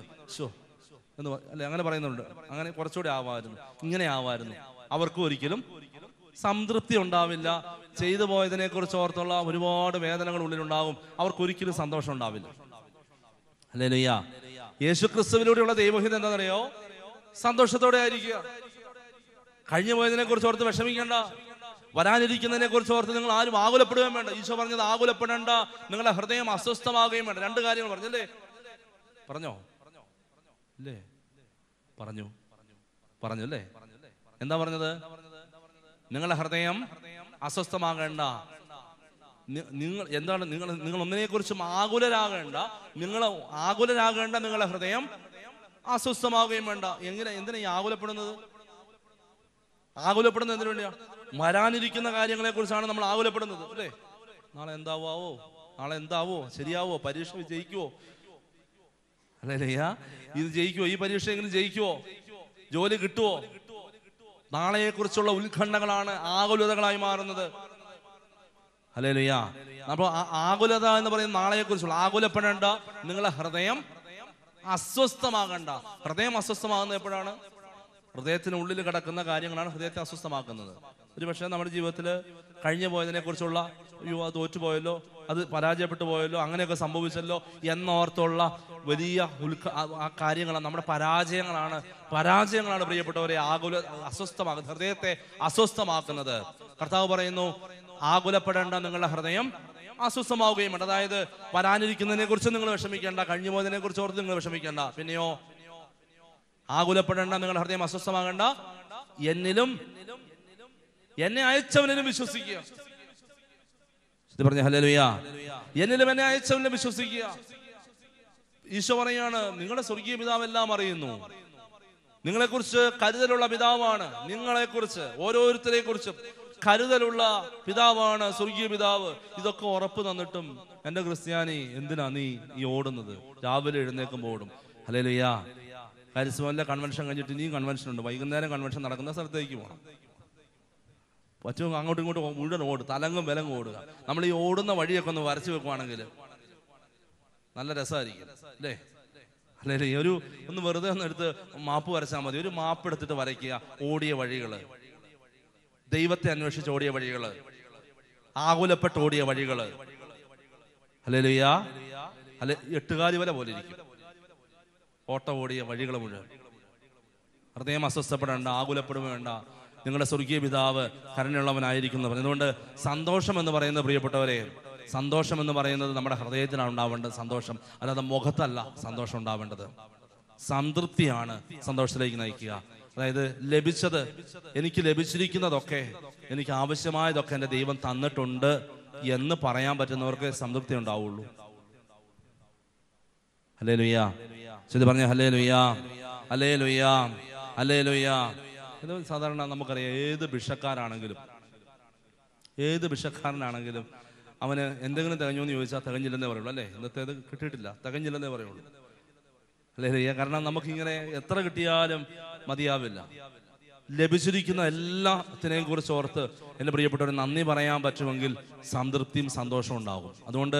എന്ന് അല്ലെ, അങ്ങനെ പറയുന്നുണ്ട്. അങ്ങനെ കുറച്ചുകൂടി ആവായിരുന്നു, ഇങ്ങനെ ആവായിരുന്നു. അവർക്കും ഒരിക്കലും സംതൃപ്തി ഉണ്ടാവില്ല. ചെയ്തു പോയതിനെ കുറിച്ച് ഓർത്തുള്ള ഒരുപാട് വേദനകൾ ഉള്ളിലുണ്ടാകും. അവർക്കൊരിക്കലും സന്തോഷം ഉണ്ടാവില്ല. ഹല്ലേലൂയ. യേശു ക്രിസ്തുവിലൂടെയുള്ള ദൈവഹിതം എന്താണെന്നറിയോ? സന്തോഷത്തോടെ ആയിരിക്കുക. കഴിഞ്ഞു പോയതിനെ കുറിച്ച് ഓർത്ത് വിഷമിക്കേണ്ട. വരാനിരിക്കുന്നതിനെ കുറിച്ച് ഓർത്ത് നിങ്ങൾ ആരും ആകുലപ്പെടുകയും വേണ്ട. ഈശോ പറഞ്ഞത് ആകുലപ്പെടേണ്ട, നിങ്ങളുടെ ഹൃദയം അസ്വസ്ഥമാകുകയും വേണ്ട. 2 കാര്യങ്ങൾ പറഞ്ഞല്ലേ? പറഞ്ഞോ? ഇല്ലേ? പറഞ്ഞു അല്ലേ? എന്താ പറഞ്ഞത്? നിങ്ങളുടെ ഹൃദയം അസ്വസ്ഥമാകേണ്ട. നിങ്ങൾ ഒന്നിനെ കുറിച്ചും ആകുലരാകേണ്ട. നിങ്ങളുടെ ഹൃദയം അസ്വസ്ഥമാവുകയും വേണ്ട. എന്തിനാ ഈ ആകുലപ്പെടുന്നത്? ആകുലപ്പെടുന്നത് എന്തിനു വേണ്ടിയാ? വരാനിരിക്കുന്ന കാര്യങ്ങളെ കുറിച്ചാണ് നമ്മൾ ആകുലപ്പെടുന്നത്, അല്ലേ? നാളെ എന്താവോ, നാളെ എന്താവോ, ശരിയാവോ, പരീക്ഷ ജയിക്കുവോ, അല്ലേ? ഇത് ജയിക്കുവോ, ഈ പരീക്ഷയെങ്കിലും ജയിക്കുവോ, ജോലി കിട്ടുവോ? നാളെയെ കുറിച്ചുള്ള ഉത്കണ്ഠകളാണ് ആകുലതകളായി മാറുന്നത്. ഹല്ലേലൂയ. അപ്പൊ ആകുലത എന്ന് പറയുന്നത് നാളെയെ കുറിച്ചുള്ള, ആകുലപ്പെടേണ്ട, നിങ്ങളെ ഹൃദയം അസ്വസ്ഥമാകണ്ട. ഹൃദയം അസ്വസ്ഥമാകുന്നത് എപ്പോഴാണ്? ഹൃദയത്തിനുള്ളിൽ കിടക്കുന്ന കാര്യങ്ങളാണ് ഹൃദയത്തെ അസ്വസ്ഥമാക്കുന്നത്. ഒരു പക്ഷേ നമ്മുടെ ജീവിതത്തിൽ കഴിഞ്ഞു പോയതിനെ കുറിച്ചുള്ള, അയ്യോ അത് തോറ്റുപോയല്ലോ, അത് പരാജയപ്പെട്ടു പോയല്ലോ, അങ്ങനെയൊക്കെ സംഭവിച്ചല്ലോ എന്നോർത്തുള്ള വലിയ ആ കാര്യങ്ങളാണ് നമ്മുടെ പരാജയങ്ങളാണ് പ്രിയപ്പെട്ടവരെ അസ്വസ്ഥമാക്കുന്നത്, ഹൃദയത്തെ അസ്വസ്ഥമാക്കുന്നത്. കർത്താവ് പറയുന്നു, ആകുലപ്പെടേണ്ട, നിങ്ങളുടെ ഹൃദയം അസ്വസ്ഥമാവുകയും വേണ്ട. അതായത് വരാനിരിക്കുന്നതിനെ കുറിച്ച് നിങ്ങൾ വിഷമിക്കേണ്ട, കഴിഞ്ഞു പോയതിനെ കുറിച്ച് ഓർത്ത് നിങ്ങൾ വിഷമിക്കേണ്ട. പിന്നെയോ ആകുലപ്പെടേണ്ട, നിങ്ങളുടെ ഹൃദയം അസ്വസ്ഥമാകേണ്ട, എന്നിലും എന്നെ അയച്ചവനിലും വിശ്വസിക്കുക. പറഞ്ഞ ഹല്ലേലൂയ. എന്നിലും എന്നെ അയച്ചവനിലും വിശ്വസിക്കുക. ഈശോ പറയാണ്, നിങ്ങളുടെ സ്വർഗീയ പിതാവ് എല്ലാം അറിയുന്നു, നിങ്ങളെക്കുറിച്ച് കരുതലുള്ള പിതാവാണ്, നിങ്ങളെക്കുറിച്ച് ഓരോരുത്തരെ കുറിച്ചും കരുതലുള്ള പിതാവാണ് സ്വർഗീയ പിതാവ്. ഇതൊക്കെ ഉറപ്പ് തന്നിട്ടും എന്റെ ക്രിസ്ത്യാനി എന്തിനാ നീ ഓടുന്നത്? രാവിലെ എഴുന്നേൽക്കുമ്പോൾ ഓടും. ഹല്ലേലൂയ. കരിസ്മോനിലെ കൺവെൻഷൻ കഴിഞ്ഞിട്ട് ഇനിയും കൺവെൻഷൻ ഉണ്ട്, വൈകുന്നേരം കൺവെൻഷൻ നടക്കുന്ന സ്ഥലത്തേക്ക് പോകണം. പറ്റും അങ്ങോട്ടും ഇങ്ങോട്ടും മുഴുവൻ തലങ്ങും വിലങ്ങും ഓടുക. നമ്മൾ ഈ ഓടുന്ന വഴിയൊക്കെ ഒന്ന് വരച്ചു വെക്കുവാണെങ്കിൽ നല്ല രസമായിരിക്കും, അല്ലേ? അല്ലേ? ഒന്ന് വെറുതെ ഒന്ന് എടുത്ത് മാപ്പ് വരച്ചാൽ മതി. ഒരു മാപ്പ് എടുത്തിട്ട് വരയ്ക്കുക. ഓടിയ വഴികള്, ദൈവത്തെ അന്വേഷിച്ച് ഓടിയ വഴികള്, ആകുലപ്പെട്ട് ഓടിയ വഴികള്, ഹല്ലേലൂയ, അല്ലെ 8 വല പോലെ ഇരിക്കും ഓട്ടം ഓടിയ വഴികൾ മുഴുവൻ. ഹൃദയം അസ്വസ്ഥപ്പെടേണ്ട, ആകുലപ്പെടുക വേണ്ട, നിങ്ങളുടെ സ്വർഗീയ പിതാവ് കരുണയുള്ളവനായിരിക്കുന്നു. അതുകൊണ്ട് സന്തോഷം എന്ന് പറയുന്നത്, പ്രിയപ്പെട്ടവരെ, സന്തോഷം എന്ന് പറയുന്നത് നമ്മുടെ ഹൃദയത്തിലാണ് ഉണ്ടാവേണ്ടത് സന്തോഷം, അല്ലാതെ മുഖത്തല്ല സന്തോഷം ഉണ്ടാവേണ്ടത്. സംതൃപ്തിയാണ് സന്തോഷത്തിലേക്ക് നയിക്കുക. അതായത് എനിക്ക് ലഭിച്ചിരിക്കുന്നതൊക്കെ, എനിക്ക് ആവശ്യമായതൊക്കെ എൻ്റെ ദൈവം തന്നിട്ടുണ്ട് എന്ന് പറയാൻ പറ്റുന്നവർക്ക് സംതൃപ്തി ഉണ്ടാവുള്ളൂ. ഹല്ലേലൂയ. ശരി പറഞ്ഞ ഹല്ലേലൂയ, ഹല്ലേലൂയ, ഹല്ലേലൂയ. ഇത് സാധാരണ നമുക്കറിയാം, ഏത് ഭിക്ഷക്കാരനാണെങ്കിലും അവന് എന്തെങ്കിലും തികഞ്ഞോ എന്ന് ചോദിച്ചാൽ തികഞ്ഞില്ലെന്നേ പറയുള്ളൂ, അല്ലേ? ഇന്നത്തേത് കിട്ടിയിട്ടില്ല, തികഞ്ഞില്ലെന്നേ പറയുള്ളൂ, അല്ലേ? കാരണം നമുക്കിങ്ങനെ എത്ര കിട്ടിയാലും മതിയാവില്ല. ലഭിച്ചിരിക്കുന്ന എല്ലാത്തിനെയും കുറിച്ച് ഓർത്ത് എൻ്റെ പ്രിയപ്പെട്ടവർ നന്ദി പറയാൻ പറ്റുമെങ്കിൽ സംതൃപ്തിയും സന്തോഷവും ഉണ്ടാകും. അതുകൊണ്ട്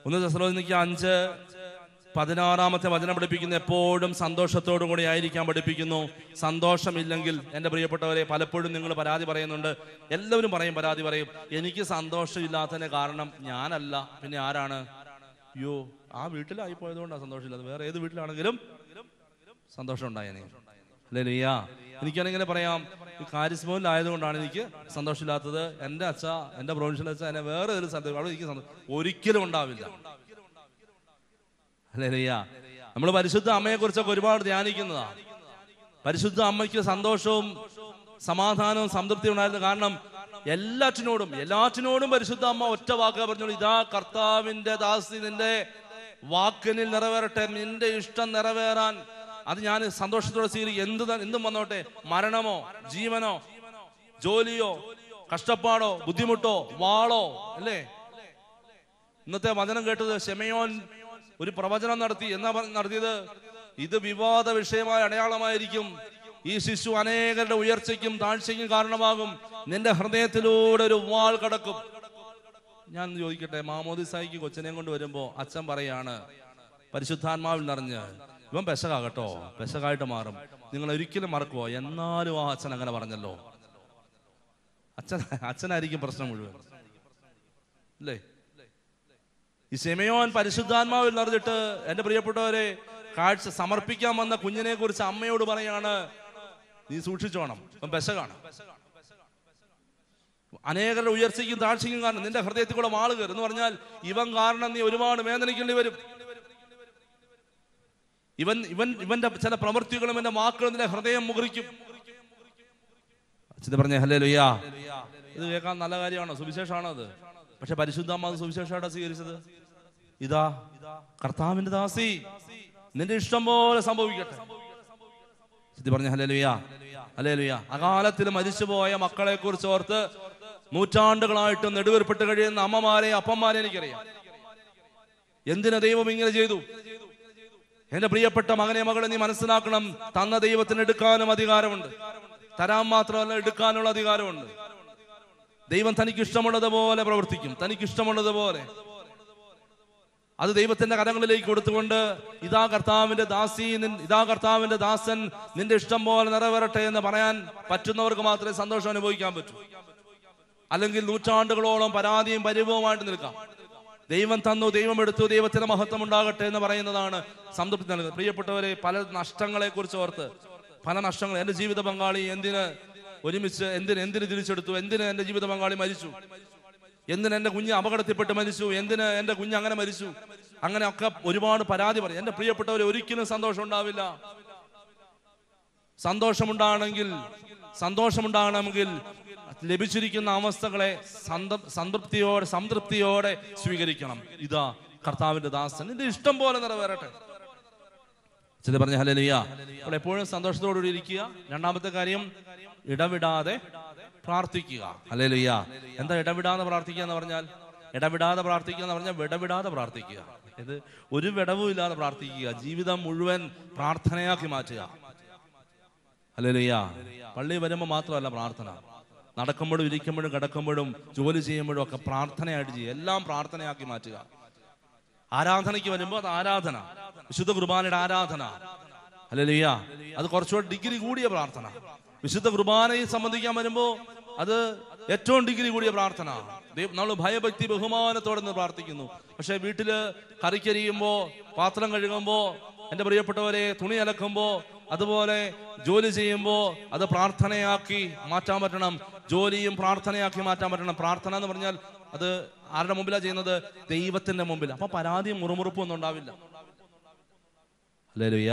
1 തെസ്സലോനിക്ക 5:16 വചനം പഠിപ്പിക്കുന്നു, എപ്പോഴും സന്തോഷത്തോടു കൂടി ആയിരിക്കാൻ പഠിപ്പിക്കുന്നു. സന്തോഷമില്ലെങ്കിൽ എൻ്റെ പ്രിയപ്പെട്ടവരെ, പലപ്പോഴും നിങ്ങൾ പരാതി പറയുന്നുണ്ട്, എല്ലാവരും പരാതി പറയും, എനിക്ക് സന്തോഷമില്ലാത്തതിന് കാരണം ഞാനല്ല, പിന്നെ ആരാണ്? അയ്യോ, ആ വീട്ടിലായി പോയതുകൊണ്ടാണ് സന്തോഷമില്ലാതെ, വേറെ ഏത് വീട്ടിലാണെങ്കിലും സന്തോഷം ഉണ്ടായേനെ. ഹല്ലേലൂയ. എനിക്കാണെങ്കിൽ പറയാം, ഈ കാരിസ്മോനിലായതുകൊണ്ടാണ് എനിക്ക് സന്തോഷമില്ലാത്തത്, എൻ്റെ പ്രൊവിൻഷ്യൽ അച്ഛ എന്നെ വേറെ ഒരു സ്ഥലത്ത് അവിടെ എനിക്ക് ഒരിക്കലും ഉണ്ടാവില്ല. ഹല്ലേലൂയ. നമ്മൾ പരിശുദ്ധ അമ്മയെ കുറിച്ചൊക്കെ ഒരുപാട് ധ്യാനിക്കുന്നതാണ്. പരിശുദ്ധ അമ്മയ്ക്ക് സന്തോഷവും സമാധാനവും സംതൃപ്തി ഉണ്ടായിരുന്നു. കാരണം എല്ലാറ്റിനോടും പരിശുദ്ധ അമ്മ ഒറ്റ വാക്ക് പറഞ്ഞോളൂ, ഇതാ കർത്താവിന്റെ ദാസി, നിന്റെ വാക്കിനിൽ നിറവേറട്ടെ, നിന്റെ ഇഷ്ടം നിറവേറാൻ അത് ഞാൻ സന്തോഷത്തോടെ സ്വീകരിക്കും. എന്തും വന്നോട്ടെ, മരണമോ ജീവനോ ജോലിയോ കഷ്ടപ്പാടോ ബുദ്ധിമുട്ടോ വാളോ, അല്ലേ? ഇന്നത്തെ വചനം കേട്ടത്, ശിമയോൻ ഒരു പ്രവചനം നടത്തിയത്, ഇത് വിവാദ വിഷയമായ അടയാളമായിരിക്കും, ഈ ശിശു അനേകരുടെ ഉയർച്ചയ്ക്കും താഴ്ചയ്ക്കും കാരണമാകും, നിന്റെ ഹൃദയത്തിലൂടെ ഒരു വാൾ കടക്കും. ഞാൻ ചോദിക്കട്ടെ, മാമോദിസായിക്ക് കൊച്ചിനെയും കൊണ്ട് വരുമ്പോ അച്ഛൻ പറയാണ്, പരിശുദ്ധാത്മാവിൽ നിറഞ്ഞ്, ഇവൻ പെശകാകട്ടോ, പെശകായിട്ട് മാറും, നിങ്ങൾ ഒരിക്കലും മറക്കുവോ? എന്നാലും ആ അച്ഛൻ അങ്ങനെ പറഞ്ഞല്ലോ. അച്ഛനായിരിക്കും പ്രശ്നം മുഴുവൻ, അല്ലേ? ഈ ശിമയോൻ പരിശുദ്ധാത്മാവിൽ നിറഞ്ഞിട്ട്, എൻ്റെ പ്രിയപ്പെട്ടവരെ, കാഴ്ച സമർപ്പിക്കാൻ വന്ന കുഞ്ഞിനെ കുറിച്ച് അമ്മയോട് പറയാണ്, നീ സൂക്ഷിച്ചോണം, ഇവൻ പെശകാണ്, അനേകരുടെ ഉയർച്ചയ്ക്കും താഴ്ചയ്ക്കും കാരണം നിന്റെ ഹൃദയത്തിൽ കൂടെ വാള് കയറും എന്ന് പറഞ്ഞാൽ, ഇവൻ കാരണം നീ ഒരുപാട് വേദനിക്കേണ്ടി വരും. ഇവന്റെ ചില പ്രവൃത്തികളും എന്റെ വാക്കുകളും നിന്റെ ഹൃദയം മുറിക്കും. അച്ഛൻ പറഞ്ഞ ഹല്ലേലൂയ. ഇത് കേൾക്കാൻ നല്ല കാര്യമാണോ? സുവിശേഷമാണോ അത്? പക്ഷെ പരിശുദ്ധാമ്മ അത് സുവിശേഷമായിട്ടാണ് സ്വീകരിച്ചത്. ഇതാ കർത്താവിന്റെ ദാസി, നിന്റെ ഇഷ്ടം പോലെ സംഭവിക്കട്ടെ. പറഞ്ഞ ഹല്ലേലൂയ. ഹല്ലേലൂയ. അകാലത്തിൽ മരിച്ചുപോയ മക്കളെ കുറിച്ച് ഓർത്ത് നൂറ്റാണ്ടുകളായിട്ട് നെടുവേർപ്പെട്ട് കഴിയുന്ന അമ്മമാരെ അപ്പന്മാരെ എനിക്കറിയാം. എന്തിന് ദൈവം ഇങ്ങനെ ചെയ്തു? എന്റെ പ്രിയപ്പെട്ട മകനെ മകളെ, നീ മനസ്സിലാക്കണം, തന്ന ദൈവത്തിന് എടുക്കാനും അധികാരമുണ്ട്. തരാൻ മാത്രമല്ല, എടുക്കാനുള്ള അധികാരമുണ്ട്. ദൈവം തനിക്ക് ഇഷ്ടമുള്ളതുപോലെ പ്രവർത്തിക്കും, തനിക്ക് ഇഷ്ടമുള്ളതുപോലെ. അത് ദൈവത്തിന്റെ കരങ്ങളിലേക്ക് കൊടുത്തുകൊണ്ട്, ഇതാ കർത്താവിന്റെ ദാസി, ഇതാ കർത്താവിന്റെ ദാസൻ, നിന്റെ ഇഷ്ടം പോലെ നിറവേറട്ടെ എന്ന് പറയാൻ പറ്റുന്നവർക്ക് മാത്രമേ സന്തോഷം അനുഭവിക്കാൻ പറ്റൂ. അല്ലെങ്കിൽ നൂറ്റാണ്ടുകളോളം പരാതിയും പരിഭവമായിട്ട് നിൽക്കാം. ദൈവം തന്നു, ദൈവം എടുത്തു, ദൈവത്തിന്റെ മഹത്വം ഉണ്ടാകട്ടെ എന്ന് പറയുന്നതാണ് സംതൃപ്തി നൽകുന്നത്. പ്രിയപ്പെട്ടവരെ, പല നഷ്ടങ്ങളെ കുറിച്ച് ഓർത്ത്, പല നഷ്ടങ്ങൾ, എന്റെ ജീവിത പങ്കാളി എന്തിന് ഒരുമിച്ച്, എന്തിന് തിരിച്ചെടുത്തു, എന്തിന് എന്റെ ജീവിത പങ്കാളി മരിച്ചു, എന്തിന് എന്റെ കുഞ്ഞ് അപകടത്തിൽപ്പെട്ട് മരിച്ചു, എന്തിന് എന്റെ കുഞ്ഞ് അങ്ങനെ മരിച്ചു, അങ്ങനെയൊക്കെ ഒരുപാട് പരാതി പറയും. എന്റെ പ്രിയപ്പെട്ടവരെ, ഒരിക്കലും സന്തോഷം ഉണ്ടാവില്ല. സന്തോഷമുണ്ടാകണമെങ്കിൽ ലഭിച്ചിരിക്കുന്ന അവസ്ഥകളെ സംതൃപ്തിയോടെ സ്വീകരിക്കണം. ഇതാ കർത്താവിന്റെ ദാസൻ, നിന്റെ ഇഷ്ടം പോലെ നിറവേറട്ടെ. ചില പറഞ്ഞ ഹല്ലേലൂയ. അപ്പോൾ എപ്പോഴും സന്തോഷത്തോടുകൂടി ഇരിക്കുക. രണ്ടാമത്തെ കാര്യം, ഇടവിടാതെ പ്രാർത്ഥിക്കുക. ഹല്ലേലൂയ. എന്താ ഇടവിടാതെ പ്രാർത്ഥിക്കുക എന്ന് പറഞ്ഞാൽ? ഇടവിടാതെ പ്രാർത്ഥിക്കുക എന്ന് പറഞ്ഞാൽ വിടവിടാതെ പ്രാർത്ഥിക്കുക. ഇത് ഒരു വിടവും ഇല്ലാതെ പ്രാർത്ഥിക്കുക. ജീവിതം മുഴുവൻ പ്രാർത്ഥനയാക്കി മാറ്റുക. ഹല്ലേലൂയ. പള്ളി വരുമ്പോൾ മാത്രമല്ല പ്രാർത്ഥന, നടക്കുമ്പോഴും ഇരിക്കുമ്പോഴും കിടക്കുമ്പോഴും ജോലി ചെയ്യുമ്പോഴും ഒക്കെ പ്രാർത്ഥനയായിട്ട് ചെയ്യുക. എല്ലാം പ്രാർത്ഥനയാക്കി മാറ്റുക. ആരാധനയ്ക്ക് വരുമ്പോൾ അത് ആരാധന, വിശുദ്ധ കുർബാനയുടെ ആരാധന. ഹല്ലേലൂയ. അത് കുറച്ചുകൂടി ഡിഗ്രി കൂടിയ പ്രാർത്ഥന. വിശുദ്ധ കുർബാനയെ സംബന്ധിക്കാൻ വരുമ്പോൾ അത് ഏറ്റവും ഡിഗ്രി കൂടിയ പ്രാർത്ഥന. നമ്മൾ ഭയഭക്തി ബഹുമാനത്തോടെ നിന്ന് പ്രാർത്ഥിക്കുന്നു. പക്ഷെ വീട്ടില് കറിക്കരിയുമ്പോ, പാത്രം കഴുകുമ്പോ, എന്റെ പ്രിയപ്പെട്ടവരെ തുണി അലക്കുമ്പോ, അതുപോലെ ജോലി ചെയ്യുമ്പോ അത് പ്രാർത്ഥനയാക്കി മാറ്റാൻ പറ്റണം. ജോലിയും പ്രാർത്ഥനയാക്കി മാറ്റാൻ പറ്റണം. പ്രാർത്ഥന എന്ന് പറഞ്ഞാൽ അത് ആരുടെ മുമ്പിലാണ് ചെയ്യുന്നത്? ദൈവത്തിന്റെ മുമ്പിൽ. അപ്പൊ പരാതിയും മുറുമുറുപ്പും ഒന്നും ഉണ്ടാവില്ല. ഹല്ലേലൂയ.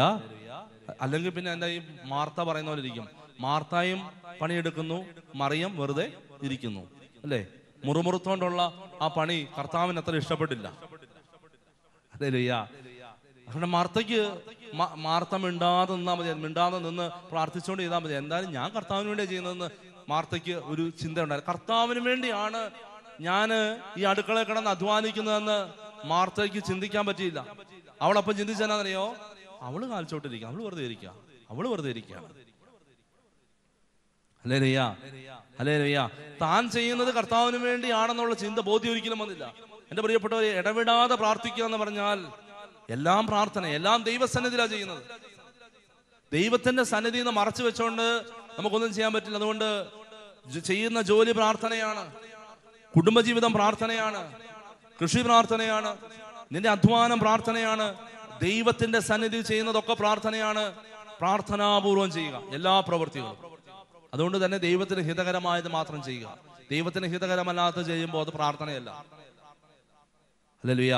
അല്ലെങ്കിൽ പിന്നെ എന്താ ഈ മാർത്ത പറയുന്ന പോലെ ഇരിക്കും. മാർത്തായും പണിയെടുക്കുന്നു, മറിയം വെറുതെ ഇരിക്കുന്നു. അല്ലേ? മുറുമുറുത്തോണ്ടുള്ള ആ പണി കർത്താവിന് അത്ര ഇഷ്ടപ്പെട്ടില്ല. ഹല്ലേലൂയ. കാരണം മാർത്ത മിണ്ടാതെ നിന്നാൽ മതി, മിണ്ടാതെ നിന്ന് പ്രാർത്ഥിച്ചുകൊണ്ട് ചെയ്താൽ മതി. എന്തായാലും ഞാൻ കർത്താവിന് വേണ്ടിയാണ് ചെയ്യുന്നതെന്ന് മാർത്തയ്ക്ക് ഒരു ചിന്ത ഉണ്ടായിരുന്നു. കർത്താവിന് വേണ്ടിയാണ് ഞാൻ ഈ അടുക്കളയിൽ കിടന്ന് അധ്വാനിക്കുന്നതെന്ന് മാർത്തയ്ക്ക് ചിന്തിക്കാൻ പറ്റിയില്ല. അവളപ്പം ചിന്തിച്ചെന്നാന്നറിയോ? അവള് കാൽച്ചോട്ടിരിക്കുക, അവള് വെറുതെ ഇരിക്കുക. ഹല്ലേലൂയ. ഹല്ലേലൂയ. താൻ ചെയ്യുന്നത് കർത്താവിന് വേണ്ടിയാണെന്നുള്ള ചിന്ത ബോധ്യം ഒരിക്കലും വന്നില്ല. എന്റെ പ്രിയപ്പെട്ടവരെ, ഇടവിടാതെ പ്രാർത്ഥിക്കുക എന്ന് പറഞ്ഞാൽ എല്ലാം പ്രാർത്ഥന, എല്ലാം ദൈവസന്നിധിയിലാണ് ചെയ്യുന്നത്. ദൈവത്തിന്റെ സന്നിധിയിൽ നിന്ന് മറച്ചു വെച്ചോണ്ട് നമുക്കൊന്നും ചെയ്യാൻ പറ്റില്ല. അതുകൊണ്ട് ചെയ്യുന്ന ജോലി പ്രാർത്ഥനയാണ്, കുടുംബജീവിതം പ്രാർത്ഥനയാണ്, കൃഷി പ്രാർത്ഥനയാണ്, നിന്റെ അധ്വാനം പ്രാർത്ഥനയാണ്, ദൈവത്തിന്റെ സന്നിധിയിൽ ചെയ്യുന്നതൊക്കെ പ്രാർത്ഥനയാണ്. പ്രാർത്ഥനാപൂർവം ചെയ്യുക എല്ലാ പ്രവൃത്തികളും. അതുകൊണ്ട് തന്നെ ദൈവത്തിന് ഹിതകരമായത് മാത്രം ചെയ്യുക. ദൈവത്തിന് ഹിതകരമല്ലാത്ത ചെയ്യുമ്പോൾ അത് പ്രാർത്ഥനയല്ല. ഹല്ലേലൂയ.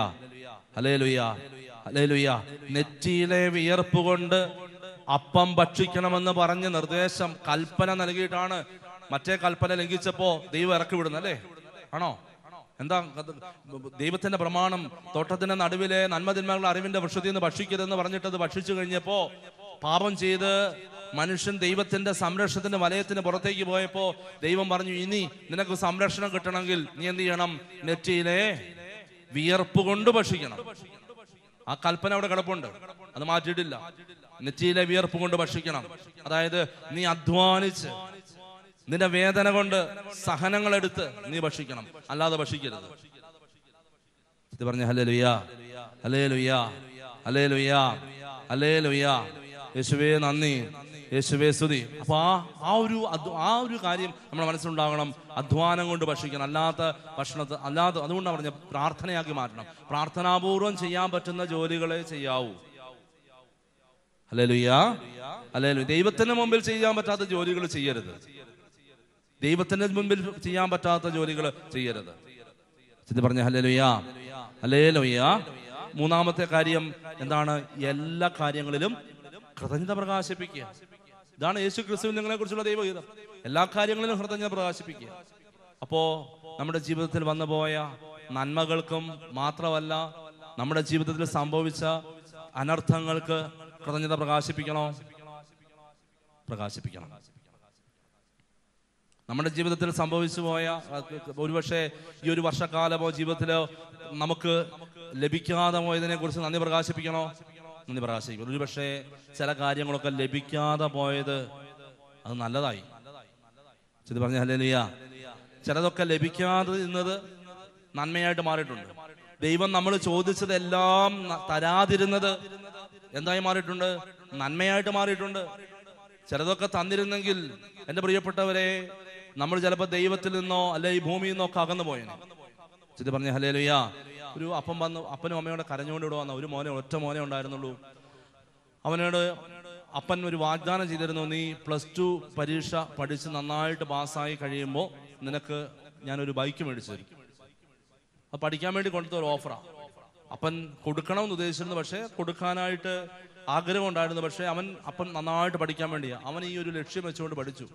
ഹല്ലേലൂയ. ഹല്ലേലൂയ. നെറ്റിയിലെ വിയർപ്പ് കൊണ്ട് അപ്പം ഭക്ഷിക്കണമെന്ന് പറഞ്ഞ് നിർദ്ദേശം, കൽപ്പന നൽകിയിട്ടാണ് മറ്റേ കൽപ്പന ലംഘിച്ചപ്പോ ദൈവം ഇറക്കി വിടുന്നത്. അല്ലേ? ആണോ? എന്താ ദൈവത്തിന്റെ പ്രമാണം? തോട്ടത്തിന്റെ നടുവിലെ നന്മതിന്മകളുടെ അറിവിന്റെ വൃക്ഷത്തിൽ നിന്ന് ഭക്ഷിക്കരുതെന്ന് പറഞ്ഞിട്ടത് ഭക്ഷിച്ചു കഴിഞ്ഞപ്പോ പാപം ചെയ്ത് മനുഷ്യൻ ദൈവത്തിന്റെ സംരക്ഷണത്തിന്റെ വലയത്തിന് പുറത്തേക്ക് പോയപ്പോ ദൈവം പറഞ്ഞു, ഇനി നിനക്ക് സംരക്ഷണം കിട്ടണമെങ്കിൽ നീ എന്ത് ചെയ്യണം? നെറ്റിയിലെ വിയർപ്പ് കൊണ്ട് ഭക്ഷിക്കണം. ആ കൽപ്പന അവിടെ കിടപ്പുണ്ട്, അത് മാറ്റിയിട്ടില്ല. നെറ്റിയിലെ വിയർപ്പ് കൊണ്ട് ഭക്ഷിക്കണം. അതായത് നീ അധ്വാനിച്ച് നിന്റെ വേദന കൊണ്ട് സഹനങ്ങൾ എടുത്ത് നീ ഭക്ഷിക്കണം, അല്ലാതെ ഭക്ഷിക്കരുത്. ഇത് പറഞ്ഞ ഹല്ലേലൂയ. ഹല്ലേലൂയ. ഹല്ലേലൂയ. ഹല്ലേലൂയ. യേശുവേ നന്ദി, യേശുവേ സ്തുതി. അപ്പൊ ആ ഒരു കാര്യം നമ്മുടെ മനസ്സിലുണ്ടാകണം. അധ്വാനം കൊണ്ട് ഭക്ഷിക്കണം, അല്ലാത്ത ഭക്ഷണത്തെ അല്ലാതെ. അതുകൊണ്ടാണ് പറഞ്ഞ പ്രാർത്ഥനയാക്കി മാറ്റണം. പ്രാർത്ഥനാപൂർവം ചെയ്യാൻ പറ്റുന്ന ജോലികളെ ചെയ്യാവൂ. ഹല്ലേലൂയ. ഹല്ലേലൂയ. ദൈവത്തിന് മുമ്പിൽ ചെയ്യാൻ പറ്റാത്ത ജോലികൾ ചെയ്യരുത്. ദൈവത്തിന്റെ മുമ്പിൽ ചെയ്യാൻ പറ്റാത്ത ജോലികൾ ചെയ്യരുത്. ഇത് പറഞ്ഞ ഹല്ലേലൂയ. ഹല്ലേലൂയ. മൂന്നാമത്തെ കാര്യം എന്താണ്? എല്ലാ കാര്യങ്ങളിലും കൃതജ്ഞത പ്രകാശിപ്പിക്കുക. ഇതാണ് യേശു ക്രിസ്തുവിൽ നിങ്ങളെ കുറിച്ചുള്ള ദൈവഗീതം. എല്ലാ കാര്യങ്ങളിലും കൃതജ്ഞത പ്രകാശിപ്പിക്കുക. അപ്പോ നമ്മുടെ ജീവിതത്തിൽ വന്നുപോയ നന്മകൾക്കും മാത്രമല്ല, നമ്മുടെ ജീവിതത്തിൽ സംഭവിച്ച അനർത്ഥങ്ങൾക്ക് കൃതജ്ഞത പ്രകാശിപ്പിക്കണം. നമ്മുടെ ജീവിതത്തിൽ സംഭവിച്ചു പോയ ഒരുപക്ഷെ ഈ ഒരു വർഷക്കാലമോ ജീവിതത്തിലോ നമുക്ക് ലഭിക്കാതെ പോയതിനെ കുറിച്ച് നന്ദി പ്രകാശിപ്പിക്കണോ? നന്ദി പ്രകാശിപ്പിക്കണം. ഒരുപക്ഷെ ചില കാര്യങ്ങളൊക്കെ ലഭിക്കാതെ പോയത് അത് നല്ലതായി. ഇത് പറഞ്ഞ ഹല്ലേലൂയ. ചിലതൊക്കെ ലഭിക്കാതെ ഇരുന്നത് നന്മയായിട്ട് മാറിയിട്ടുണ്ട്. ദൈവം നമ്മൾ ചോദിച്ചതെല്ലാം തരാതിരുന്നത് എന്തായി മാറിയിട്ടുണ്ട്? നന്മയായിട്ട് മാറിയിട്ടുണ്ട്. ചിലതൊക്കെ തന്നിരുന്നെങ്കിൽ എൻ്റെ പ്രിയപ്പെട്ടവരെ, നമ്മൾ ചിലപ്പോൾ ദൈവത്തിൽ നിന്നോ അല്ലെ ഈ ഭൂമിയിൽ നിന്നോ ഒക്കെ അകന്നു പോയേനെ. ഇത് പറഞ്ഞ ഹല്ലേലൂയ. ഒരു അപ്പം വന്നു, അപ്പനും അമ്മയോടെ കരഞ്ഞുകൊണ്ട് ഇവിടെ വന്ന ഒരു മോനെ, ഒറ്റ മോനെ ഉണ്ടായിരുന്നുള്ളൂ. അവനോട് അപ്പൻ ഒരു വാഗ്ദാനം ചെയ്തിരുന്നു, നീ +2 പരീക്ഷ പഠിച്ച് നന്നായിട്ട് പാസ്സായി കഴിയുമ്പോൾ നിനക്ക് ഞാനൊരു ബൈക്ക് മേടിച്ചു തരും. അത് പഠിക്കാൻ വേണ്ടി കൊണ്ടുവന്ന ഒരു ഓഫറാണ്. അപ്പൻ കൊടുക്കണമെന്ന് ഉദ്ദേശിച്ചിരുന്നു, പക്ഷെ കൊടുക്കാനായിട്ട് ആഗ്രഹം ഉണ്ടായിരുന്നു. പക്ഷെ അപ്പൻ നന്നായിട്ട് പഠിക്കാൻ വേണ്ടിയാണ് അവൻ ഈ ഒരു ലക്ഷ്യം വെച്ചുകൊണ്ട് പഠിച്ചു.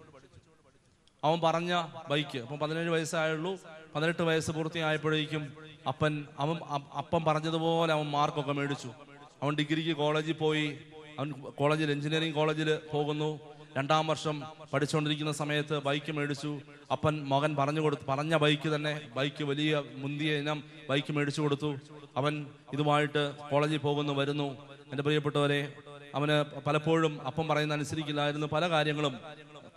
അവൻ പറഞ്ഞ ബൈക്ക്, അപ്പം 17 വയസ്സായുള്ളൂ. 18 വയസ്സ് പൂർത്തിയായപ്പോഴേക്കും അപ്പൻ പറഞ്ഞതുപോലെ അവൻ മാർക്കൊക്കെ മേടിച്ചു. അവൻ ഡിഗ്രിക്ക് കോളേജിൽ പോയി. അവൻ കോളേജിൽ എഞ്ചിനീയറിംഗ് കോളേജിൽ പോകുന്നു. 2ാം വർഷം പഠിച്ചുകൊണ്ടിരിക്കുന്ന സമയത്ത് ബൈക്ക് മേടിച്ചു. മകൻ പറഞ്ഞ ബൈക്ക് തന്നെ, ബൈക്ക് വലിയ മുന്തിയ ഇനം ബൈക്ക് മേടിച്ചു കൊടുത്തു. അവൻ ഇതുമായിട്ട് കോളേജിൽ പോകുന്നു, വരുന്നു. എൻ്റെ പ്രിയപ്പെട്ടവരെ, അവന് പലപ്പോഴും അപ്പം പറയുന്ന അനുസരിക്കില്ലായിരുന്നു. പല കാര്യങ്ങളും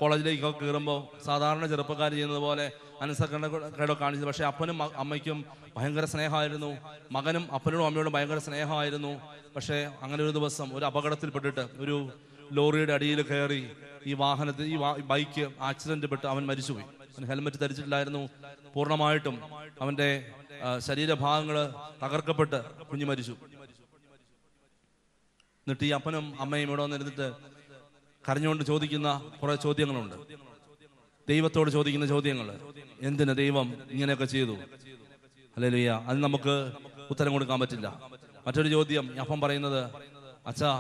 കോളേജിലേക്കൊക്കെ കയറുമ്പോൾ സാധാരണ ചെറുപ്പക്കാർ ചെയ്യുന്നത് പോലെ അനുസരണക്കേടൊക്കെ കാണിച്ചത്. പക്ഷെ അപ്പനും അമ്മയ്ക്കും ഭയങ്കര സ്നേഹമായിരുന്നു. മകനും അപ്പനോടും അമ്മയോടും ഭയങ്കര സ്നേഹമായിരുന്നു. പക്ഷേ അങ്ങനെ ഒരു ദിവസം ഒരു അപകടത്തിൽപ്പെട്ടിട്ട് ഒരു ലോറിയുടെ അടിയിൽ കയറി ഈ ബൈക്ക് ആക്സിഡന്റ് പെട്ട് അവൻ മരിച്ചുപോയി. അവൻ ഹെൽമെറ്റ് ധരിച്ചിട്ടില്ലായിരുന്നു. പൂർണ്ണമായിട്ടും അവന്റെ ശരീരഭാഗങ്ങൾ തകർക്കപ്പെട്ട് കുഞ്ഞു മരിച്ചു. എന്നിട്ട് ഈ അപ്പനും അമ്മയും ഇവിടെ വന്നിരുന്നിട്ട് കരഞ്ഞുകൊണ്ട് ചോദിക്കുന്ന കുറെ ചോദ്യങ്ങളുണ്ട്. ദൈവത്തോട് ചോദിക്കുന്ന ചോദ്യങ്ങൾ. എന്തിന് ദൈവം ഇങ്ങനെയൊക്കെ ചെയ്തു? ഹല്ലേലൂയ. അത് നമുക്ക് ഉത്തരം കൊടുക്കാൻ പറ്റില്ല. മറ്റൊരു ചോദ്യം, അപ്പം പറയുന്നത്, അച്ഛാ,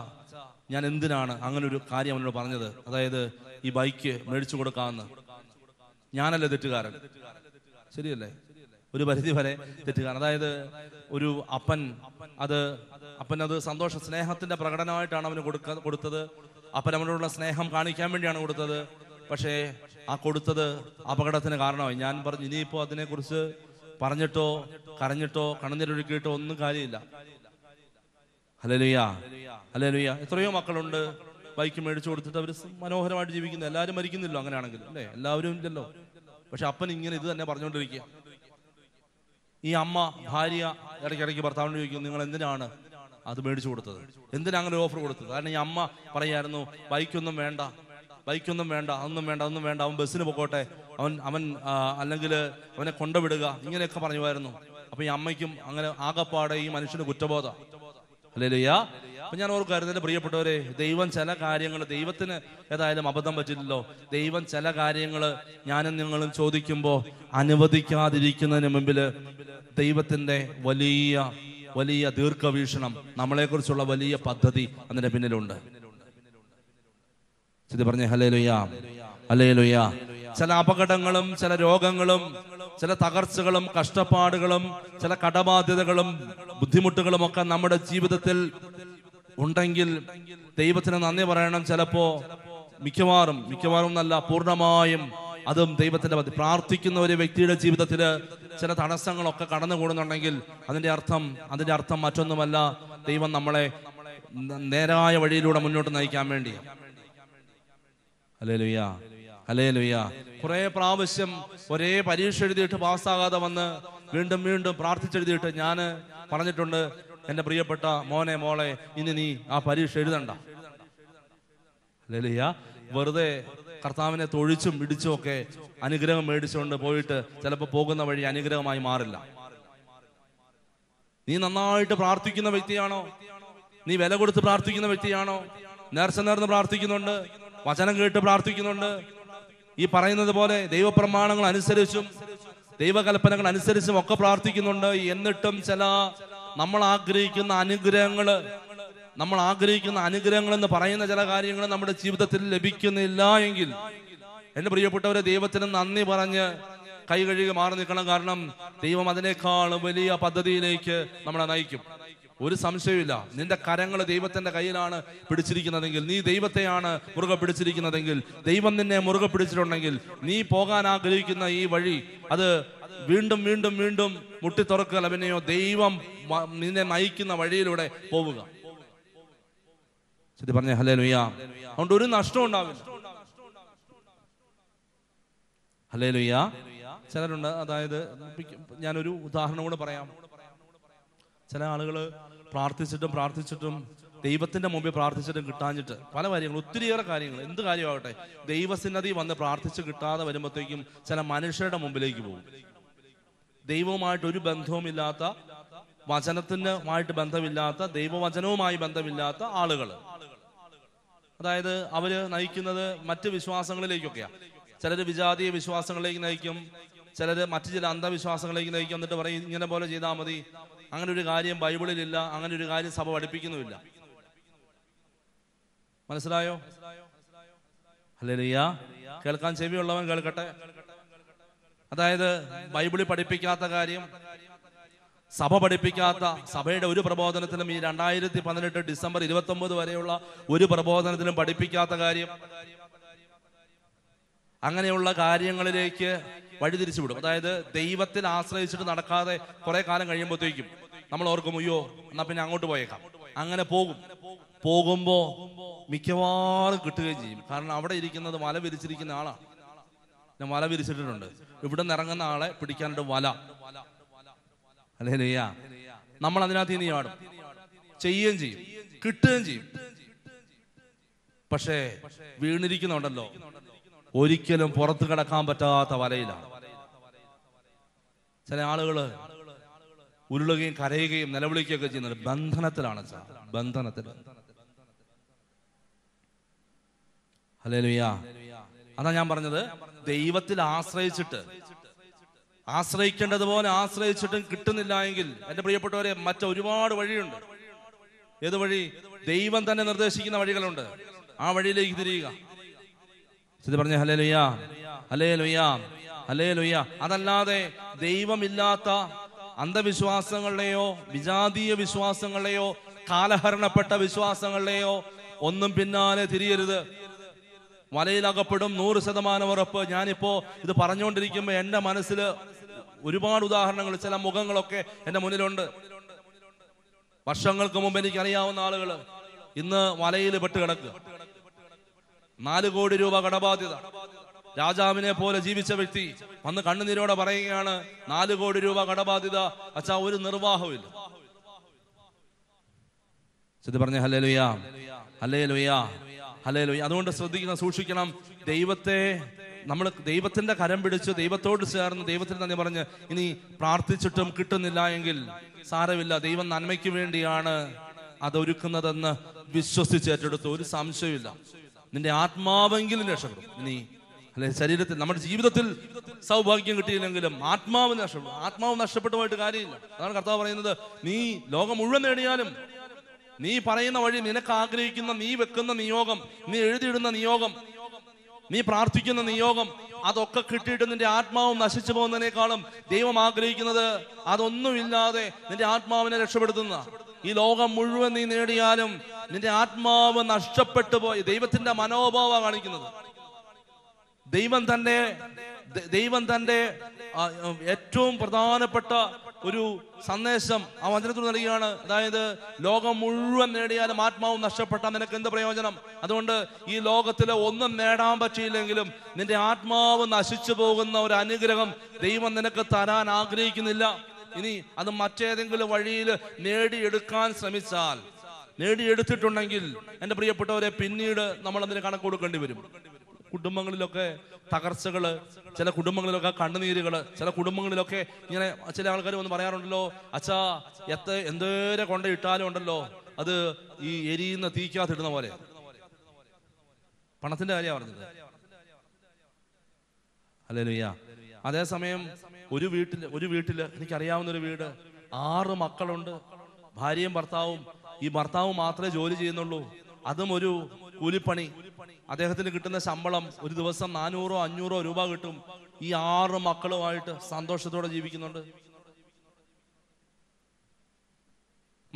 ഞാൻ എന്തിനാണ് അങ്ങനെ ഒരു കാര്യം അവനോട് പറഞ്ഞത്? അതായത് ഈ ബൈക്ക് മേടിച്ചു കൊടുക്കാമെന്ന്. ഞാനല്ലേ തെറ്റുകാരൻ? ശരിയല്ലേ? ഒരു പരിധി വരെ തെറ്റുകാരൻ. അതായത് ഒരു അപ്പൻ അത് സ്നേഹത്തിന്റെ പ്രകടനമായിട്ടാണ് അവന് കൊടുത്തത്. അപ്പൻ അവനോടുള്ള സ്നേഹം കാണിക്കാൻ വേണ്ടിയാണ് കൊടുത്തത്. പക്ഷേ ആ കൊടുത്തത് അപകടത്തിന് കാരണമായി. ഞാൻ പറഞ്ഞു, ഇനിയിപ്പോ അതിനെക്കുറിച്ച് പറഞ്ഞിട്ടോ കരഞ്ഞിട്ടോ കണ്ണുനീരൊഴുക്കിയിട്ടോ ഒന്നും കാര്യമില്ല. Hallelujah, hallelujah. എത്രയോ മക്കളുണ്ട് ബൈക്ക് മേടിച്ചു കൊടുത്തിട്ട് അവർ മനോഹരമായിട്ട് ജീവിക്കുന്നു. എല്ലാവരും മരിക്കുന്നില്ലോ അങ്ങനെയാണെങ്കിൽ, അല്ലേ? എല്ലാവരും ഇല്ലല്ലോ. പക്ഷെ അപ്പൻ ഇങ്ങനെ ഇത് തന്നെ പറഞ്ഞുകൊണ്ടിരിക്കുക. ഈ ഭാര്യ ഇടയ്ക്കിടയ്ക്ക് ഭർത്താവിനോട് ചോദിക്കും, നിങ്ങൾ എന്തിനാണ് അത് മേടിച്ചു കൊടുത്തത്? എന്തിനാ അങ്ങനെ ഓഫർ കൊടുത്തത്? കാരണം ഈ അമ്മ പറയായിരുന്നു, ബൈക്കൊന്നും വേണ്ട, അതൊന്നും വേണ്ട, അവൻ ബസ്സിന് പോകട്ടെ, അവൻ അല്ലെങ്കിൽ അവനെ കൊണ്ടുവിടുക, ഇങ്ങനെയൊക്കെ പറയുമായിരുന്നു. അപ്പൊ ഈ അമ്മയ്ക്കും അങ്ങനെ ആകപ്പാടെ ഈ മനുഷ്യന് കുറ്റബോധം. ഹല്ലേലൂയ. അപ്പൊ ഞാൻ ഓർക്കായിരുന്നു, എൻ്റെ പ്രിയപ്പെട്ടവരെ, ദൈവം ചില കാര്യങ്ങൾ, ദൈവത്തിന് ഏതായാലും അബദ്ധം പറ്റില്ലല്ലോ. ദൈവം ചില കാര്യങ്ങൾ ഞാനും നിങ്ങളും ചോദിക്കുമ്പോൾ അനുവദിക്കാതിരിക്കുന്നതിന് മുമ്പില് ദൈവത്തിന്റെ വലിയ ദീർഘവീക്ഷണം, നമ്മളെക്കുറിച്ചുള്ള വലിയ പദ്ധതി അതിന്റെ പിന്നിലുണ്ട്. ഇത് പറഞ്ഞേ ഹല്ലേലൂയ, ഹല്ലേലൂയ. ചില അപകടങ്ങളും ചില രോഗങ്ങളും ചില തകർച്ചകളും കഷ്ടപ്പാടുകളും ചില കടബാധ്യതകളും ബുദ്ധിമുട്ടുകളും ഒക്കെ നമ്മുടെ ജീവിതത്തിൽ ഉണ്ടെങ്കിൽ ദൈവത്തിന് നന്ദി പറയണം. ചിലപ്പോ മിക്കവാറും നല്ല പൂർണ്ണമായും അതും ദൈവത്തിന്റെ പ്രാർത്ഥിക്കുന്ന ഒരു വ്യക്തിയുടെ ജീവിതത്തിൽ ചില തടസ്സങ്ങളൊക്കെ കടന്നുകൂടുന്നുണ്ടെങ്കിൽ അതിന്റെ അർത്ഥം മറ്റൊന്നുമല്ല, ദൈവം നമ്മളെ നേരായ വഴിയിലൂടെ മുന്നോട്ട് നയിക്കാൻ വേണ്ടി. Hallelujah, hallelujah. കുറെ പ്രാവശ്യം ഒരേ പരീക്ഷ എഴുതിയിട്ട് പാസ്സാകാതെ വന്ന് വീണ്ടും പ്രാർത്ഥിച്ചെഴുതിയിട്ട് ഞാൻ പറഞ്ഞിട്ടുണ്ട്, എൻ്റെ പ്രിയപ്പെട്ട മോളെ, ഇനി നീ ആ പരീക്ഷ എഴുതണ്ട. ഹല്ലേലൂയ. വെറുതെ കർത്താവിനെ തൊഴിച്ചും ഇടിച്ചും ഒക്കെ അനുഗ്രഹം മേടിച്ചുകൊണ്ട് പോയിട്ട് ചിലപ്പോൾ പോകുന്ന വഴി അനുഗ്രഹമായി മാറില്ല. നീ നന്നായിട്ട് പ്രാർത്ഥിക്കുന്ന വ്യക്തിയാണോ? നീ വില കൊടുത്ത് പ്രാർത്ഥിക്കുന്ന വ്യക്തിയാണോ? നേർന്ന് പ്രാർത്ഥിക്കുന്നുണ്ട്, വചനം കേട്ട് പ്രാർത്ഥിക്കുന്നുണ്ട്, ഈ പറയുന്നത് പോലെ ദൈവപ്രമാണങ്ങൾ അനുസരിച്ചും ദൈവകൽപ്പനകൾ അനുസരിച്ചും ഒക്കെ പ്രാർത്ഥിക്കുന്നുണ്ട്. എന്നിട്ടും ചില നമ്മൾ ആഗ്രഹിക്കുന്ന അനുഗ്രഹങ്ങൾ എന്ന് പറയുന്ന ചില കാര്യങ്ങൾ നമ്മുടെ ജീവിതത്തിൽ ലഭിക്കുന്നില്ല എങ്കിൽ, എൻ്റെ പ്രിയപ്പെട്ടവരെ, ദൈവത്തിന് നന്ദി പറഞ്ഞ് കൈ കഴുകി മാറി നിൽക്കണം. കാരണം ദൈവം അതിനേക്കാൾ വലിയ പദ്ധതിയിലേക്ക് നമ്മളെ നയിക്കും. ഒരു സംശയമില്ല. നിന്റെ കരങ്ങൾ ദൈവത്തിന്റെ കയ്യിലാണ് പിടിച്ചിരിക്കുന്നതെങ്കിൽ, നീ ദൈവത്തെയാണ് മുറുകെ പിടിച്ചിരിക്കുന്നതെങ്കിൽ, ദൈവം നിന്നെ മുറുകെ പിടിച്ചിട്ടുണ്ടെങ്കിൽ, നീ പോകാൻ ആഗ്രഹിക്കുന്ന ഈ വഴി അത് വീണ്ടും വീണ്ടും വീണ്ടും മുട്ടി തുറക്കുക. പിന്നെയോ ദൈവം നിന്നെ നയിക്കുന്ന വഴിയിലൂടെ പോവുക. ശരി പറഞ്ഞേ ഹല്ലേലൂയ. അതുകൊണ്ട് ഒരു നഷ്ടം ഉണ്ടാവില്ല. ഹല്ലേലൂയ. ചിലരുണ്ട്, അതായത് ഞാനൊരു ഉദാഹരണം കൂടെ പറയാം. ചില ആളുകൾ പ്രാർത്ഥിച്ചിട്ടും ദൈവത്തിന്റെ മുമ്പിൽ പ്രാർത്ഥിച്ചിട്ടും കിട്ടാഞ്ഞിട്ട് പല കാര്യങ്ങൾ, ഒത്തിരിയേറെ കാര്യങ്ങൾ, എന്ത് കാര്യമാകട്ടെ, ദൈവസന്നിധി വന്ന് പ്രാർത്ഥിച്ച് കിട്ടാതെ വരുമ്പോഴത്തേക്കും ചില മനുഷ്യരുടെ മുമ്പിലേക്ക് പോകും. ദൈവവുമായിട്ട് ഒരു ബന്ധവുമില്ലാത്ത, വചനത്തിനുമായിട്ട് ബന്ധമില്ലാത്ത, ദൈവവചനവുമായി ബന്ധമില്ലാത്ത ആളുകൾ, അതായത് അവര് നയിക്കുന്നത് മറ്റ് വിശ്വാസങ്ങളിലേക്കൊക്കെയാണ്. ചിലര് വിജാതീയ വിശ്വാസങ്ങളിലേക്ക് നയിക്കും, ചിലര് മറ്റു ചില അന്ധവിശ്വാസങ്ങളിലേക്ക് നയിക്കും. എന്നിട്ട് പറയും ഇങ്ങനെ പോലെ ചെയ്താൽ മതി, അങ്ങനെ ഒരു കാര്യം ബൈബിളിലില്ല, അങ്ങനെ ഒരു കാര്യം സഭ പഠിപ്പിക്കുന്നുമില്ല. മനസ്സിലായോ? ഹല്ലേലൂയ. കേൾക്കാൻ ചെവിയുള്ളവൻ കേൾക്കട്ടെ. അതായത് ബൈബിളിൽ പഠിപ്പിക്കാത്ത കാര്യം, സഭ പഠിപ്പിക്കാത്ത, സഭയുടെ ഒരു പ്രബോധനത്തിലും ഈ 2018 ഡിസംബർ 29 വരെയുള്ള ഒരു പ്രബോധനത്തിലും പഠിപ്പിക്കാത്ത കാര്യം, അങ്ങനെയുള്ള കാര്യങ്ങളിലേക്ക് വഴിതിരിച്ചു വിടും. അതായത് ദൈവത്തിൽ ആശ്രയിച്ചിട്ട് നടക്കാതെ കുറെ കാലം കഴിയുമ്പോഴത്തേക്കും നമ്മൾ ഓർക്കും, അയ്യോ എന്നാ പിന്നെ അങ്ങോട്ട് പോയേക്കാം. അങ്ങനെ പോകുമ്പോ മിക്കവാറും കിട്ടുകയും ചെയ്യും. കാരണം അവിടെ ഇരിക്കുന്നത് വല വിരിച്ചിരിക്കുന്ന ആളാണ്. ഞാൻ വല വിരിച്ചിട്ടുണ്ട്, ഇവിടെ നിന്ന് ഇറങ്ങുന്ന ആളെ പിടിക്കാനായിട്ട് വല. ഹല്ലേലൂയ. നമ്മൾ അതിനകത്ത് ഇനി ആടും, ചെയ്യുകയും ചെയ്യും, കിട്ടുകയും ചെയ്യും. പക്ഷേ വീണിരിക്കുന്നുണ്ടല്ലോ, ഒരിക്കലും പുറത്തു കിടക്കാൻ പറ്റാത്ത വലയിലാണ്. ചില ആളുകള് ഉരുളുകയും കരയുകയും നിലവിളിക്കുകയൊക്കെ ചെയ്യുന്നത് ബന്ധനത്തിലാണ്. ബന്ധനത്തിൽ. ഹല്ലേലൂയ. അതാ ഞാൻ പറഞ്ഞത്, ദൈവത്തിൽ ആശ്രയിക്കേണ്ടതുപോലെ ആശ്രയിച്ചിട്ടും കിട്ടുന്നില്ല എങ്കിൽ, എന്റെ പ്രിയപ്പെട്ടവരെ, മറ്റൊരുപാട് വഴിയുണ്ട്. ഏത് വഴി? ദൈവം തന്നെ നിർദ്ദേശിക്കുന്ന വഴികളുണ്ട്. ആ വഴിയിലേക്ക് തിരിയുക. ഇത് പറഞ്ഞ ഹല്ലേലൂയ, ഹല്ലേലൂയ, ഹല്ലേലൂയ. അതല്ലാതെ ദൈവമില്ലാത്ത അന്ധവിശ്വാസങ്ങളുടെയോ വിജാതീയ വിശ്വാസങ്ങളുടെയോ കാലഹരണപ്പെട്ട വിശ്വാസങ്ങളുടെയോ ഒന്നും പിന്നാലെ തിരിയരുത്. വലയിലകപ്പെടും, 100% ഉറപ്പ്. ഞാനിപ്പോ ഇത് പറഞ്ഞുകൊണ്ടിരിക്കുമ്പോ എന്റെ മനസ്സിൽ ഒരുപാട് ഉദാഹരണങ്ങൾ, ചില മുഖങ്ങളൊക്കെ എന്റെ മുന്നിലുണ്ട്. വർഷങ്ങൾക്ക് മുമ്പ് എനിക്കറിയാവുന്ന ആളുകൾ ഇന്ന് വലയിൽ പെട്ട് കിടക്കുക. 4 കോടി രൂപ കടബാധ്യത. രാജാവിനെ പോലെ ജീവിച്ച വ്യക്തി വന്ന് കണ്ണുനീരോടെ പറയുകയാണ്, 4 കോടി രൂപ കടബാധ്യത. അച്ഛാ, ഒരു നിർവാഹമില്ല. ചെന്ന് പറഞ്ഞ ഹല്ലേലൂയ, ഹല്ലേലൂയ, ഹല്ലേലൂയ. അതുകൊണ്ട് സൂക്ഷിക്കണം. നമ്മൾ ദൈവത്തിന്റെ കരം പിടിച്ച് ദൈവത്തോട് ചേർന്ന് ദൈവത്തിന് നന്ദി പറഞ്ഞ് ഇനി പ്രാർത്ഥിച്ചിട്ടും കിട്ടുന്നില്ല എങ്കിൽ സാരമില്ല, ദൈവം നന്മയ്ക്ക് വേണ്ടിയാണ് അതൊരുക്കുന്നതെന്ന് വിശ്വസിച്ച് ഏറ്റെടുത്ത് ഒരു സംശയമില്ല. നിന്റെ ആത്മാവെങ്കിലും രക്ഷപ്പെടും. ഇനി അല്ലെ, ശരീരത്തിൽ, നമ്മുടെ ജീവിതത്തിൽ സൗഭാഗ്യം കിട്ടിയില്ലെങ്കിലും ആത്മാവ് നഷ്ടപ്പെടും. ആത്മാവ് നഷ്ടപ്പെട്ടു പോയിട്ട് കാര്യമില്ല. അതാണ് കർത്താവ് പറയുന്നത്, നീ ലോകം മുഴുവൻ നേടിയാലും നീ പറയുന്ന വഴി, നിനക്ക് ആഗ്രഹിക്കുന്ന, നീ വെക്കുന്ന നിയോഗം, നീ എഴുതിയിടുന്ന നിയോഗം, നീ പ്രാർത്ഥിക്കുന്ന നിയോഗം, അതൊക്കെ കിട്ടിയിട്ട് നിന്റെ ആത്മാവ് നശിച്ചു പോകുന്നതിനേക്കാളും ദൈവം ആഗ്രഹിക്കുന്നത് അതൊന്നുമില്ലാതെ നിന്റെ ആത്മാവിനെ രക്ഷപ്പെടുത്തുന്ന. ഈ ലോകം മുഴുവൻ നീ നേടിയാലും നിന്റെ ആത്മാവ് നഷ്ടപ്പെട്ടു പോയി. ദൈവത്തിന്റെ മനോഭാവം കാണിക്കുന്നത്. ദൈവം തന്റെ ഏറ്റവും പ്രധാനപ്പെട്ട ഒരു സന്ദേശം ആ വചനത്തിൽ നൽകുകയാണ്. അതായത് ലോകം മുഴുവൻ നേടിയാലും ആത്മാവ് നഷ്ടപ്പെട്ടാൽ നിനക്ക് എന്ത് പ്രയോജനം? അതുകൊണ്ട് ഈ ലോകത്തിലെ ഒന്നും നേടാൻ പറ്റിയില്ലെങ്കിലും നിന്റെ ആത്മാവ് നശിച്ചു പോകുന്ന ഒരു അനുഗ്രഹം ദൈവം നിനക്ക് തരാൻ ആഗ്രഹിക്കുന്നില്ല. ഇനി അത് മറ്റേതെങ്കിലും വഴിയിൽ നേടിയെടുക്കാൻ ശ്രമിച്ചാൽ, നേടിയെടുത്തിട്ടുണ്ടെങ്കിൽ എന്റെ പ്രിയപ്പെട്ടവരെ, പിന്നീട് നമ്മൾ അതിന് കണക്ക് കൊടുക്കേണ്ടി വരും. കുടുംബങ്ങളിലൊക്കെ തകർച്ചകള്, ചില കുടുംബങ്ങളിലൊക്കെ കണ്ണുനീരുകള്, ചില കുടുംബങ്ങളിലൊക്കെ ഇങ്ങനെ ചില ആൾക്കാർ വന്ന് പറയാറുണ്ടല്ലോ, അച്ഛാ എന്തേരെ കൊണ്ട് ഇട്ടാലും ഉണ്ടല്ലോ അത് ഈ എരിയുന്ന തീക്കാത്തിടുന്ന പോലെ. പണത്തിന്റെ കാര്യമാണ് പറഞ്ഞത്. ഹല്ലേലൂയ. അതേസമയം ഒരു വീട്ടില് എനിക്കറിയാവുന്ന ഒരു വീട്, 6 മക്കളുണ്ട്, ഭാര്യയും ഭർത്താവും. ഈ ഭർത്താവ് മാത്രമേ ജോലി ചെയ്യുന്നുള്ളൂ, അതും ഒരു കൂലിപ്പണി. അദ്ദേഹത്തിന് കിട്ടുന്ന ശമ്പളം ഒരു ദിവസം 400-500 രൂപ കിട്ടും. ഈ 6 മക്കളുമായിട്ട് സന്തോഷത്തോടെ ജീവിക്കുന്നുണ്ട്.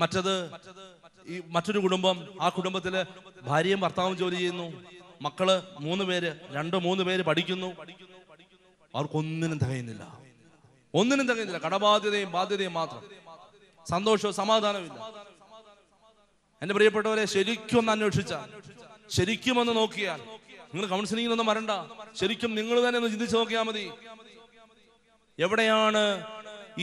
മറ്റത് മറ്റൊരു കുടുംബം, ആ കുടുംബത്തില് ഭാര്യയും ഭർത്താവും ജോലി ചെയ്യുന്നു, മക്കള് 3 പേര്, 2-3 പേര് പഠിക്കുന്നു. അവർക്കൊന്നിനും തികയുന്നില്ല, കടബാധ്യതയും ബാധ്യതയും മാത്രം, സന്തോഷവും സമാധാനവും ഇല്ല. എന്റെ പ്രിയപ്പെട്ടവരെ, ശരിക്കും ഒന്ന് അന്വേഷിച്ചാൽ, ശരിക്കും ഒന്ന് നോക്കിയാൽ, നിങ്ങൾ കൗൺസിലിങ്ങിനൊന്നും വരണ്ട, ശരിക്കും നിങ്ങൾ തന്നെ ഒന്ന് ചിന്തിച്ചു നോക്കിയാൽ മതി. എവിടെയാണ്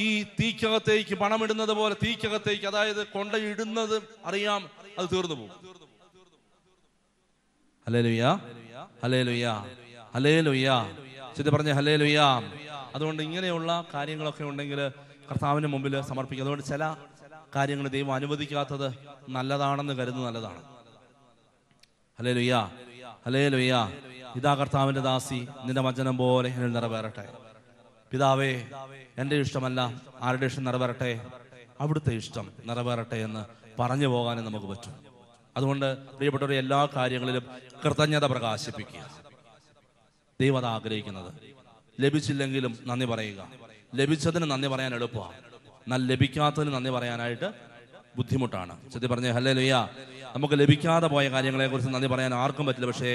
ഈ തീക്കകത്തേക്ക് പണമിടുന്നത് പോലെ, തീക്കകത്തേക്ക്, അതായത് കൊണ്ടയിടുന്നത് അറിയാം, അത് തീർന്നു പോകും. Hallelujah, hallelujah, hallelujah. ചിന്ത പറഞ്ഞ ഹല്ലേലൂയ. അതുകൊണ്ട് ഇങ്ങനെയുള്ള കാര്യങ്ങളൊക്കെ ഉണ്ടെങ്കിൽ കർത്താവിന്റെ മുമ്പിൽ സമർപ്പിക്കുക. അതുകൊണ്ട് ചില കാര്യങ്ങൾ ദൈവം അനുവദിക്കാത്തത് നല്ലതാണെന്ന് കരുതുന്നത് നല്ലതാണ്. Hallelujah, hallelujah. ഇതാ കർത്താവിന്റെ ദാസി, നിന്റെ വചനം പോലെ എന്നിൽ നിറവേറട്ടെ. പിതാവേ, എൻ്റെ ഇഷ്ടമല്ല, ആരുടെ ഇഷ്ടം നിറവേറട്ടെ, അവിടുത്തെ ഇഷ്ടം നിറവേറട്ടെ എന്ന് പറഞ്ഞു പോകാനും നമുക്ക് പറ്റും. അതുകൊണ്ട് പ്രിയപ്പെട്ടവരെ, എല്ലാ കാര്യങ്ങളിലും കൃതജ്ഞത പ്രകാശിപ്പിക്കുക. ദൈവം അത് ആഗ്രഹിക്കുന്നത്. ലഭിച്ചില്ലെങ്കിലും നന്ദി പറയുക. ലഭിച്ചതിന് നന്ദി പറയാൻ എളുപ്പമാണ്, എന്നാൽ ലഭിക്കാത്തതിന് നന്ദി പറയാനായിട്ട് ബുദ്ധിമുട്ടാണ്. സത്യം പറഞ്ഞ ഹല്ലേലൂയ. നമുക്ക് ലഭിക്കാതെ പോയ കാര്യങ്ങളെ കുറിച്ച് നന്ദി പറയാൻ ആർക്കും പറ്റില്ല. പക്ഷേ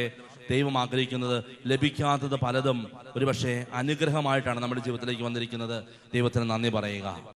ദൈവം ആഗ്രഹിക്കുന്നത് ലഭിക്കാത്തത് പലതും ഒരുപക്ഷെ അനുഗ്രഹമായിട്ടാണ് നമ്മുടെ ജീവിതത്തിലേക്ക് വന്നിരിക്കുന്നത്. ദൈവത്തിന് നന്ദി പറയുക.